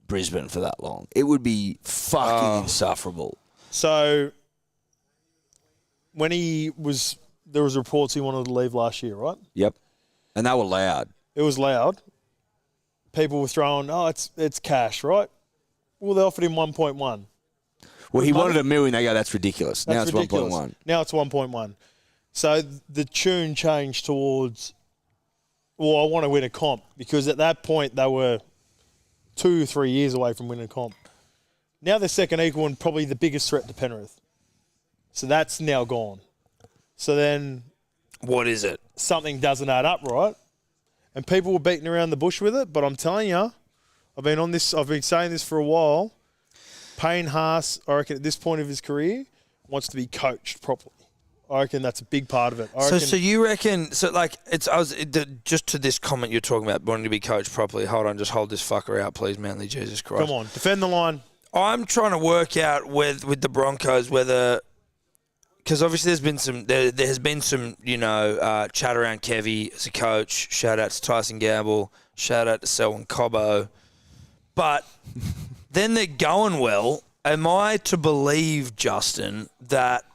Brisbane for that long. It would be fucking insufferable. So when there was reports he wanted to leave last year, right? Yep, and they were loud. It was loud. People were throwing, it's cash, right? Well, they offered him 1.1. Well, he money. wanted $1 million. They go, that's ridiculous. Now it's ridiculous. 1.1. Now it's 1.1. So the tune changed towards, I want to win a comp, because at that point they were 2 or 3 years away from winning a comp. Now they're second equal and probably the biggest threat to Penrith. So that's now gone. So then What is it? something doesn't add up, right? And people were beating around the bush with it, but I'm telling you, I've been saying this for a while. Payne Haas, I reckon at this point of his career, wants to be coached properly. I reckon that's a big part of it. So you reckon? So like just to this comment you're talking about wanting to be coached properly. Hold on, just hold this fucker out, please, Manly. Jesus Christ. Come on, defend the line. I'm trying to work out with the Broncos whether, because obviously there has been some chat around Kevy as a coach. Shout out to Tyson Gamble. Shout out to Selwyn Cobbo. But then they're going well. Am I to believe, Justin, that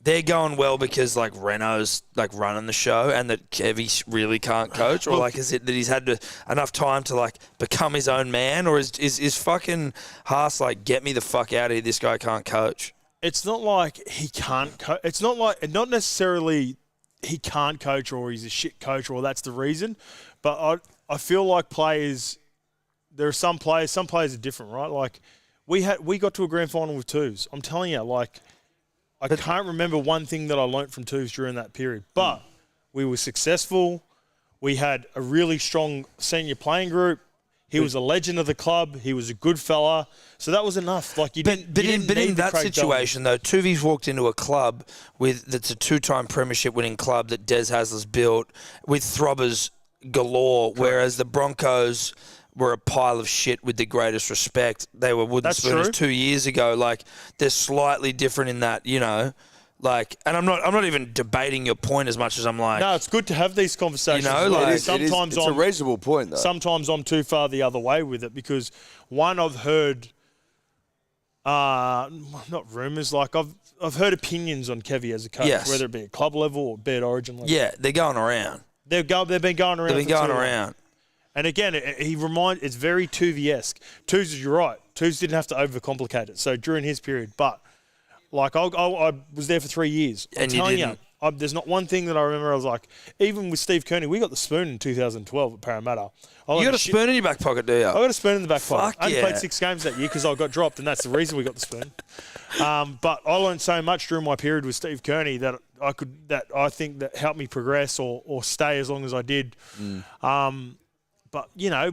they're going well because like Renault's like running the show and that Kevy really can't coach, or like is it that he's had enough time to like become his own man, or is fucking Haas like, get me the fuck out of here, this guy can't coach? It's not like he can't coach. It's not necessarily he can't coach or he's a shit coach or that's the reason. But I feel like there are some players are different, right? Like we got to a grand final with twos. I'm telling you, like I can't remember one thing that I learnt from twos during that period. But we were successful. We had a really strong senior playing group. He was a legend of the club. He was a good fella. So that was enough. Like But in that situation, though, Tuvi's walked into a club that's a 2-time premiership winning club that Des Hasler's built with throbbers galore, whereas the Broncos were a pile of shit with the greatest respect. They were wooden spooners 2 years ago. Like, they're slightly different in that, you know. Like, and I'm not even debating your point as much as I'm like... No, it's good to have these conversations. You know, like... It's a reasonable point, though. Sometimes I'm too far the other way with it because, one, I've heard... not rumours, like I've heard opinions on Kevy as a coach, whether it be at club level or be at Origin level. Yeah, they're going around. They've been going around. They've been going around. And again, it's very Tuvey-esque. Tuvey, you're right. Tuvey didn't have to overcomplicate it. So during his period, but like I was there for 3 years. I'm telling you, there's not one thing that I remember. I was like, even with Steve Kearney, we got the spoon in 2012 at Parramatta. You got a spoon in your back pocket, do you? I got a spoon in the back pocket. I only yeah. played 6 games that year because I got dropped, and that's the reason we got the spoon. But I learned so much during my period with Steve Kearney that I think that helped me progress or stay as long as I did. But you know,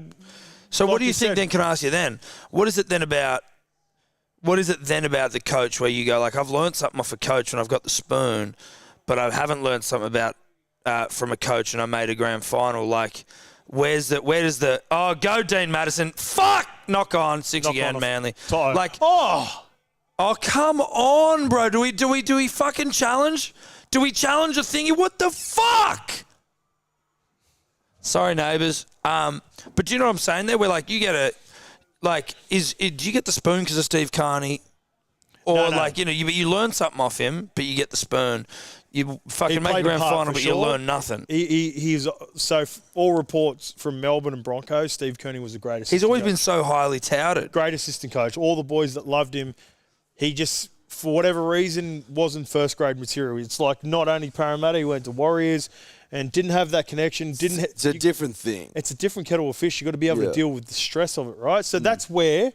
so like what do you think? Then can I ask you then? What is it then about the coach where you go like, I've learned something off a coach and I've got the spoon, but I haven't learned something about from a coach and I made a grand final. Like, where does the go Dean Madison? Fuck, knock on 6 again, Manly. Like, oh, come on, bro. Do we fucking challenge? Do we challenge a thingy? What the fuck? Sorry, neighbours. But do you know what I'm saying there? Where like you get do you get the spoon because of Steve Kearney? Or No. like, you know, you learn something off him, but you get the spoon. You fucking make a grand final, but you learn nothing. He's all reports from Melbourne and Broncos, Steve Kearney was the greatest. He's always been so highly touted. Great assistant coach. All the boys that loved him, he just, for whatever reason, wasn't first grade material. It's like not only Parramatta, he went to Warriors and didn't have that connection. It's a different thing. It's a different kettle of fish. You've got to be able to deal with the stress of it, right? So that's where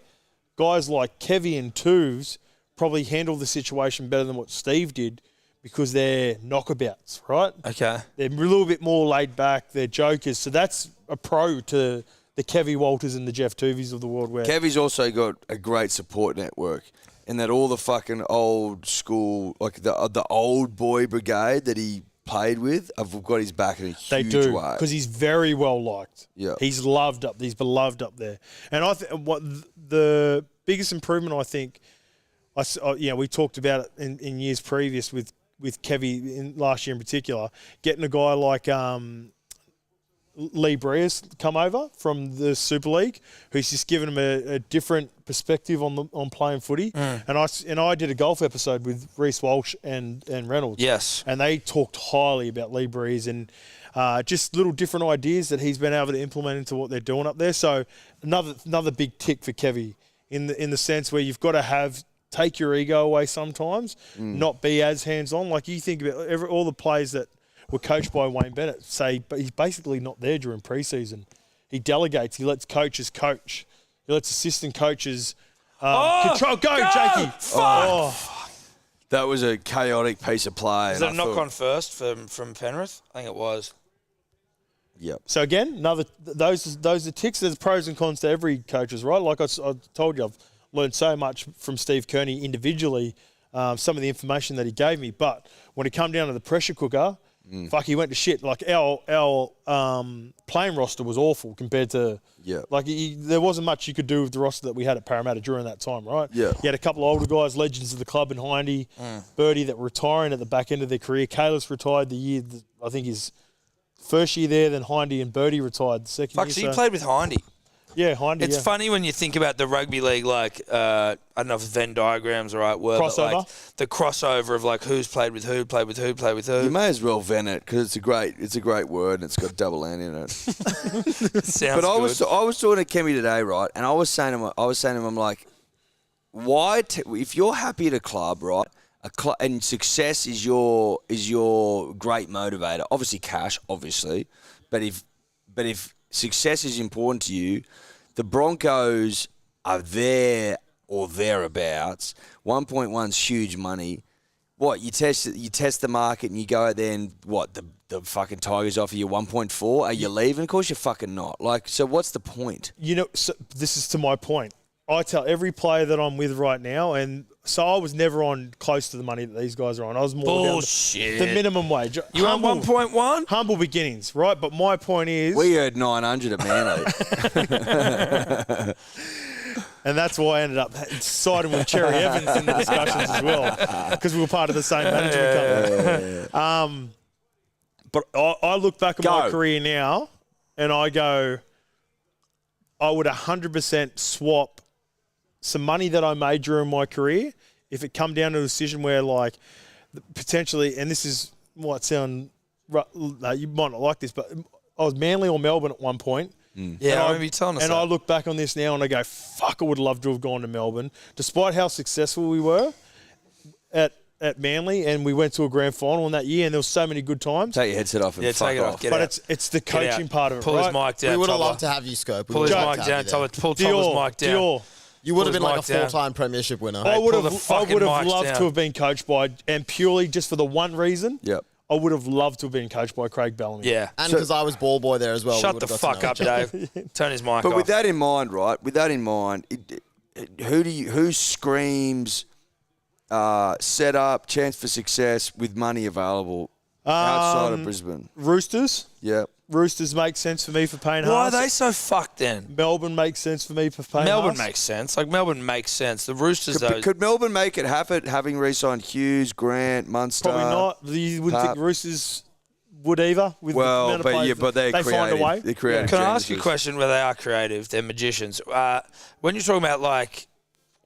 guys like Kevy and Tuvs probably handle the situation better than what Steve did because they're knockabouts, right? Okay. They're a little bit more laid back. They're jokers. So that's a pro to the Kevy Walters and the Jeff Tuveys of the world. Where Kevy's also got a great support network in that all the fucking old school, like the old boy brigade that he played with, have got his back in a huge way. They do, because he's very well liked. Yeah. He's loved up. He's beloved up there. And I think what the biggest improvement, I think, we talked about it in years previous with Kevy in last year in particular, getting a guy like Lee Breas come over from the Super League, who's just given him a different perspective on playing footy. And I did a golf episode with Reece Walsh and Reynolds. Yes. And they talked highly about Lee Breas and just little different ideas that he's been able to implement into what they're doing up there. So another big tick for Kevy in the sense where you've got to take your ego away sometimes, not be as hands-on. Like you think about all the players that were coached by Wayne Bennett, but he's basically not there during preseason. He delegates. He lets coaches coach. He lets assistant coaches control. Go, Jakey. Fuck. That was a chaotic piece of play. Was that a knock-on first from Penrith? I think it was. Yep. So again, those are ticks. There's pros and cons to every coach's, right? Like I told you, I've learned so much from Steve Kearney individually, some of the information that he gave me. But when it come down to the pressure cooker, he went to shit. Like our playing roster was awful compared to there wasn't much you could do with the roster that we had at Parramatta during that time, right? Yeah. You had a couple of older guys, legends of the club in Hindy, Birdie that were retiring at the back end of their career. Kalis retired the year, I think his first year there, then Hindy and Birdie retired the second year. So you played with Hindy. Yeah, Hindy. It's funny when you think about the rugby league, like, I don't know if Venn diagram's the right word. Crossover? But like the crossover of like who's played with who. You may as well Venn it because it's a great word and it's got double N in it. Sounds But good. I was talking to Kemi today, right? And I was saying to him, I'm like, why? If you're happy at a club, right? And success is your great motivator. Obviously, cash, obviously, but if success is important to you, the Broncos are there or thereabouts. 1.1's huge money. What, you test the market and you go out there and the fucking Tigers offer you 1.4. Are you leaving? Of course you're fucking not. Like, so what's the point? You know, so this is to my point. I tell every player that I'm with right now, and so I was never on close to the money that these guys are on. I was more Bullshit. down the minimum wage. You on 1.1? Humble beginnings, right? But my point is... We earned 900 at Manly. And that's why I ended up siding with Cherry Evans in the discussions as well, because we were part of the same management company. But I look back at my career now, and I go, I would 100% swap some money that I made during my career if it come down to a decision where, like, potentially, and this is might sound, you might not like this, but I was Manly or Melbourne at one point. Yeah, I remember you telling us and that. I look back on this now and I go, fuck, I would love to have gone to Melbourne. Despite how successful we were at Manly, and we went to a grand final in that year, and there was so many good times. Take your headset off and fuck take it off. off. Get But out. it's the coaching part of it, Pull right? his mic down. We would have Tobler. loved to have you, Scope. We Pull his would have loved mic to down. have you there. Pull Tobler's mic down. Dior. You would have been Pull like his a mic down. full-time premiership winner. I would pull the have fucking mics loved down. to have been coached by, and purely just for the one reason, Yep. I would have loved to have been coached by Craig Bellamy. Yeah. And because I was ball boy there as well. Shut we the would've got fuck to know up, each other. Dave. Turn his mic But off. with that in mind, right? With that in mind, who screams set up, chance for success with money available outside of Brisbane? Roosters. Yeah. Roosters make sense for me for paying Why are halves. they so fucked then? Melbourne makes sense for me for paying Melbourne halves. makes sense. Like, Melbourne makes sense. The Roosters, though. Could Melbourne make it happen, having re-signed Hughes, Grant, Munster? Probably not. You wouldn't think Roosters would either. With the Well, amount of but players yeah, but they they're find a creative. way. They're creative. Can I ask you a geniuses. question where they are creative? They're magicians. When you're talking about, like,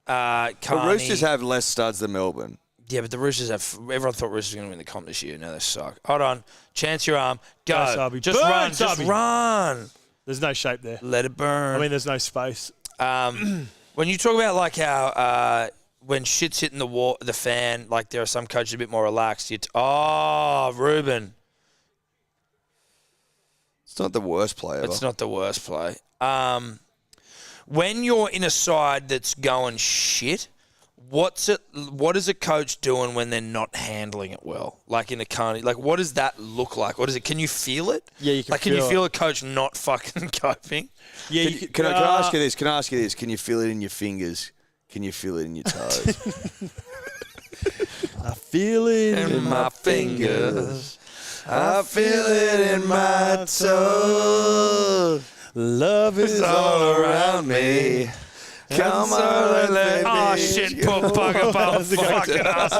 But Carney, Roosters have less studs than Melbourne. Yeah, but the Roosters have. Everyone thought Roosters were going to win the comp this year. Now they suck. Hold on. Chance your arm. Go. Subby. Just Burn, run. Just Subby. run. There's no shape there. Let it burn. I mean, there's no space. When you talk about, like, how when shit's hitting the fan, like, there are some coaches a bit more relaxed. Ruben. It's not the worst play ever. It's not the worst play. When you're in a side that's going shit, what is a coach doing when they're not handling it well? Like in a carny, like what does that look like? What is it? Can you feel it? Yeah, you can Like, can you feel it. feel a coach not fucking coping? Yeah, Can I ask you this? Can I ask you this? Can you feel it in your fingers? Can you feel it in your toes? I feel it In my fingers. I feel it in my toes. Love is all around me. Come on, and let Oh me shit! go. Poor bugger, fucking ass.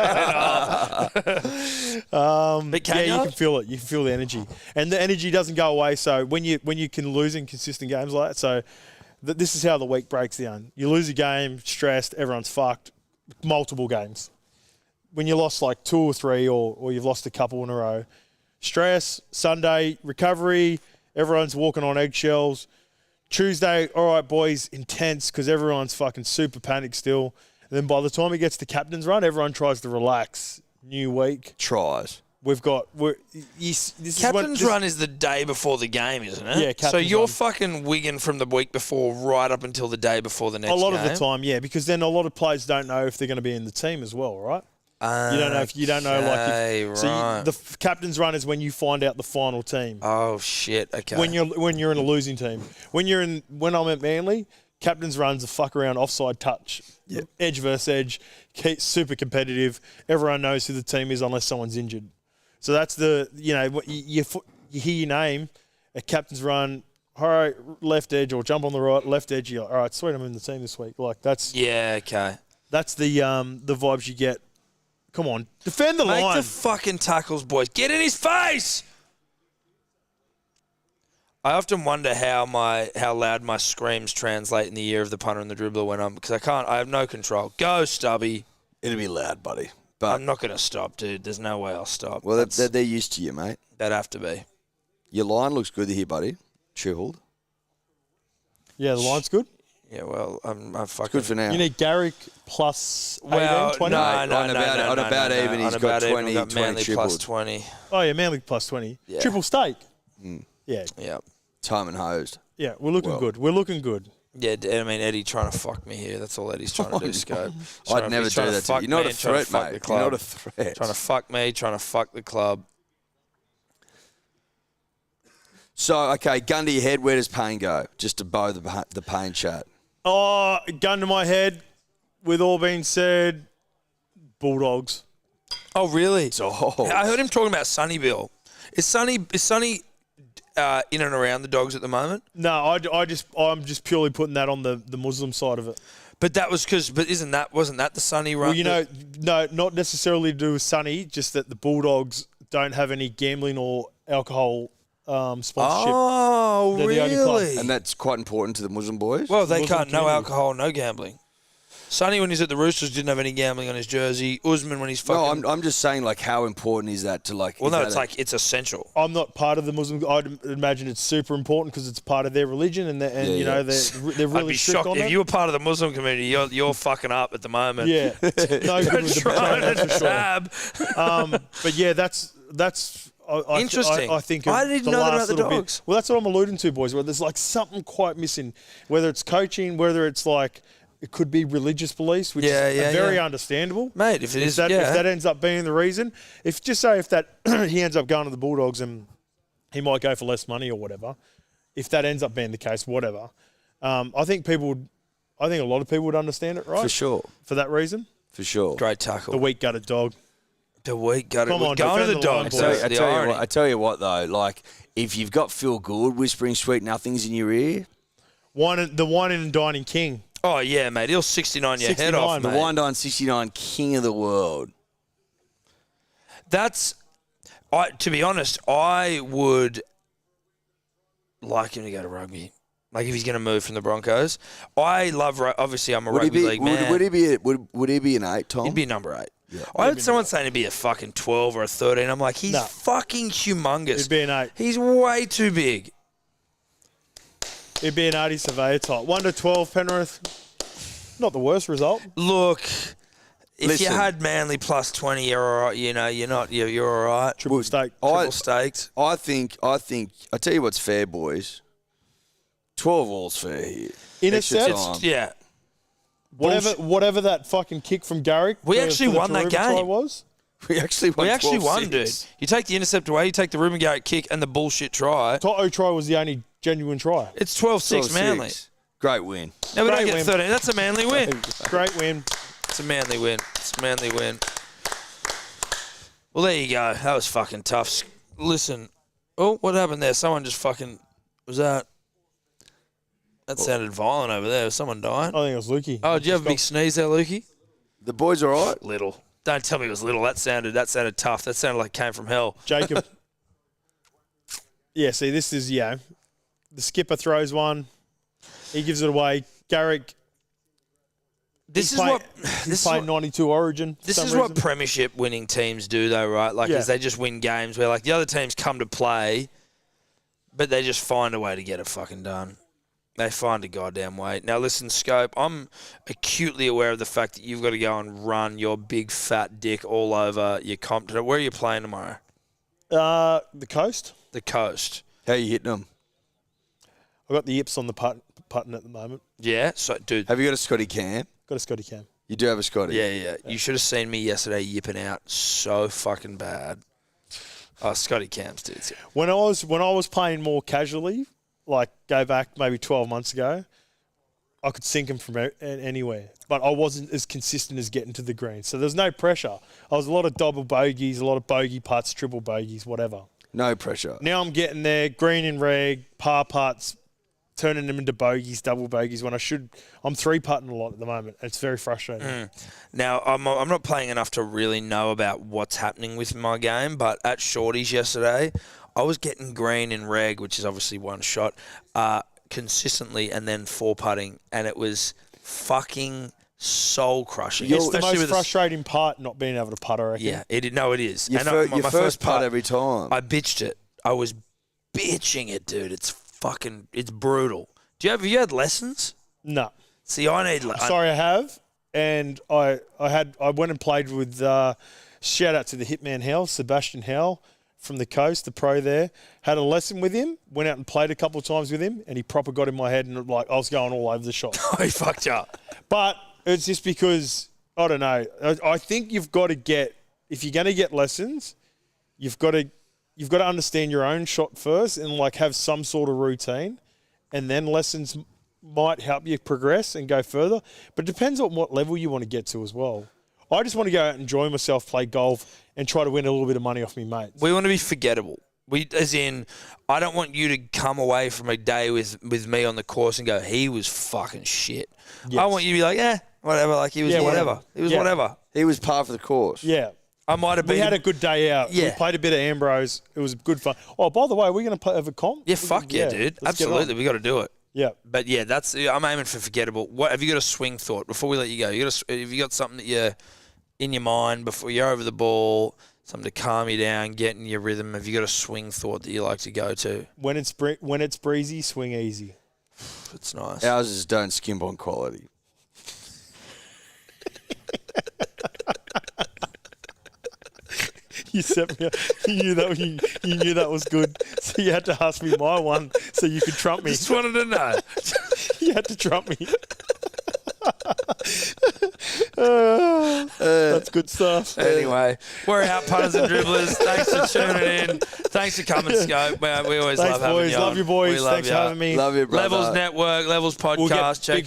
But can you can feel it. You can feel the energy, and the energy doesn't go away. So when you can lose in consistent games like that, so this is how the week breaks down. You lose a game, stressed, everyone's fucked. Multiple games. When you lost like 2 or 3, or you've lost a couple in a row, stress. Sunday recovery. Everyone's walking on eggshells. Tuesday, all right, boys, intense because everyone's fucking super panicked still. And then by the time it gets to captain's run, everyone tries to relax. New week. Tries. Captain's run is the day before the game, isn't it? Yeah, So captain's you're run. fucking wigging from the week before right up until the day before the next A lot game. of the time, yeah, because then a lot of players don't know if they're going to be in the team as well, right? You don't know if the captain's run is when you find out the final team. Oh shit! Okay. When you're in a losing team. When I'm at Manly, captain's run's a fuck around offside touch. Yep. Edge versus edge, super competitive. Everyone knows who the team is unless someone's injured. So that's you hear your name, a captain's run, all right, left edge, or jump on the right, left edge. You're like, all right, sweet, I'm in the team this week. Like that's okay. That's the vibes you get. Come on, defend the Make line. the fucking tackles, boys. Get in his face. I often wonder how loud my screams translate in the ear of the punter and the dribbler when because I have no control. Go, Stubby. It'll be loud, buddy. But I'm not going to stop, dude. There's no way I'll stop. well, they're used to you, mate. That'd have to be. Your line looks good here, buddy. Chiseled. Yeah, the line's good. Yeah, well, I'm fucking. It's good for now. You need Garrick plus 18, Well, 20. no, On about even, he's got 20, Got 20 Manly plus tripled. 20. Oh, yeah, Manly plus 20. Yeah. Triple stake. Yeah, Yeah. Time and hosed. yeah, we're looking good. We're looking good. Yeah, I mean, Eddie trying to fuck me here. That's all Eddie's trying to do, Scope. I'd never do that to you. You're not a threat, mate. You're not a threat. Trying to fuck me, trying to fuck the club. So, okay, gun to your head, where does Payne go? Just to bow the Payne chat. Oh, gun to my head. With all being said, Bulldogs. Oh, really? Oh. I heard him talking about Sunnyville. Is Sunny in and around the Dogs at the moment? No, I'm just purely putting that on the Muslim side of it. But that was wasn't that the Sunny run? Well, no, not necessarily to do with Sunny, just that the Bulldogs don't have any gambling or alcohol sponsorship. Oh, They're the only club. really? And that's quite important to the Muslim boys? Well, they Muslim can't. No community. alcohol, no gambling. Sonny, when he's at the Roosters, didn't have any gambling on his jersey. Usman, when he's fucking... No, I'm just saying, like, how important is that to, like... Well, no, it's essential. I'm not part of the Muslim. I'd imagine it's super important because it's part of their religion, and they're really I'd be strict shocked on if it. you were part of the Muslim community. You're fucking up at the moment. Yeah, no good with the Trying potato, to for sure. tab. But yeah, that's Interesting. I think I didn't know that about the little bit- Dogs. Well, that's what I'm alluding to, boys. Where there's like something quite missing, whether it's coaching, whether it's like it could be religious beliefs, which is very understandable, Mate, if it is, if that ends up being the reason, if he ends up going to the Bulldogs and he might go for less money or whatever, if that ends up being the case, whatever, I think a lot of people would understand it, right? For sure. For that reason, For sure. Great tackle. the weak gutted dog. The week got it. Come on, Going to the defend the line, Dogs. boys. That's I tell you what, though, like, if you've got Phil Gould whispering sweet nothings in your ear, The whining and dining king. Oh, yeah, mate. He'll 69 your head 69, off, the mate. Wine 69 king of the world. To be honest, I would like him to go to rugby. Like, if he's going to move from the Broncos. I love, obviously, I'm a rugby league man. Would he be an 8, Tom? He'd be number 8. Yeah. I heard someone saying he'd be a fucking 12 or a 13. I'm like, he's fucking humongous. He'd be an 8. He's way too big. It'd be an Artie Surveyor type. 1 to 12, Penrith. Not the worst result. Look, if Listen. you had Manly plus 20, you're all right. You're all right. Triple stake. Triple staked. I think. I tell you what's fair, boys. 12 all's fair here. Intercept. Extra time. Yeah. Whatever that fucking kick from Garrick. We for actually the won that Taruba try game. was. We actually won. We actually won, 12-6. dude. You take the intercept away, you take the Ruben Garrett kick and the bullshit try. Toto try was the only genuine try. It's 12-6 Manly. Great win. No, we don't Great get win. 13. That's a Manly win. Great win. It's a Manly win. It's a Manly win. Well, there you go. That was fucking tough. Listen. Oh, what happened there? Someone just fucking... Was that... That sounded violent over there. Was someone dying? I think it was Lukey. Oh, did you have a big sneeze there, Lukey? The boys all right? Little. Don't tell me it was little. That sounded tough. That sounded like it came from hell. Jacob. Yeah, see, this is, the skipper throws one. He gives it away. Garrick. This is He's playing 92 Origin. This is what premiership winning teams do, though, right? Like, is they just win games where, like, the other teams come to play, but they just find a way to get it fucking done. They find a goddamn way. Now, listen, Scope, I'm acutely aware of the fact that you've got to go and run your big fat dick all over your comp. Where are you playing tomorrow? The Coast. The Coast. How are you hitting them? I've got the yips on the button at the moment. Yeah? So, dude. Have you got a Scotty Cam? Got a Scotty Cam. You do have a Scotty? Yeah. You should have seen me yesterday yipping out so fucking bad. Oh, Scotty Cams, dude. When I was playing more casually, like go back maybe 12 months ago, I could sink him from anywhere. But I wasn't as consistent as getting to the green. So there's no pressure. I was a lot of double bogeys, a lot of bogey putts, triple bogeys, whatever. No pressure. Now I'm getting there, green and reg, par putts, turning them into bogeys, double bogeys, when I'm 3-putting a lot at the moment. It's very frustrating. Now, I'm not playing enough to really know about what's happening with my game, but at Shorty's yesterday, I was getting green and reg, which is obviously one shot, consistently, and then 4-putting, and it was fucking soul-crushing. It's the most frustrating part, not being able to putt, I reckon. Yeah, it is. Your first putt every time. I bitched it. I was bitching it, dude. It's brutal. Have you had lessons? No. See, I need... Sorry, I have. And I went and played with, shout out to the Hitman Hell, Sebastian Hell from the Coast, the pro there. Had a lesson with him, went out and played a couple of times with him, and he proper got in my head and like I was going all over the shot. Oh, he fucked you up. But it's just because, I don't know, I think you've got to get, if you're going to get lessons, you've got to you've got to understand your own shot first and like have some sort of routine, and then lessons might help you progress and go further. But it depends on what level you want to get to as well. I just want to go out and enjoy myself, play golf, and try to win a little bit of money off me mates. We want to be forgettable. As in, I don't want you to come away from a day with me on the course and go, he was fucking shit. Yes. I want you to be like, whatever. Like, he was whatever. He was whatever. He was par for the course. Yeah. I might have been. We had a good day out. Yeah. We played a bit of Ambrose. It was good fun. Oh, by the way, we're going to have a comp? Yeah, fuck yeah, dude. let's get Absolutely. on. We got to do it. Yeah. But yeah, I'm aiming for forgettable. What have you got a swing thought before we let you go? Have you got something that you're in your mind before you're over the ball, something to calm you down, get in your rhythm? Have you got a swing thought that you like to go to? When it's breezy, swing easy. It's nice. Ours is don't skimp on quality. You set me up. You knew that was good. So you had to ask me my one so you could trump me. Just wanted to know. You had to trump me. That's good stuff. Anyway, we're out, punters and dribblers. Thanks for tuning in. Thanks for coming, Scope. We always Thanks, love having boys. you Love on. you, boys. We love Thanks you. for having me. Love you, brother. Levels Network, Levels We'll Podcast. get Check big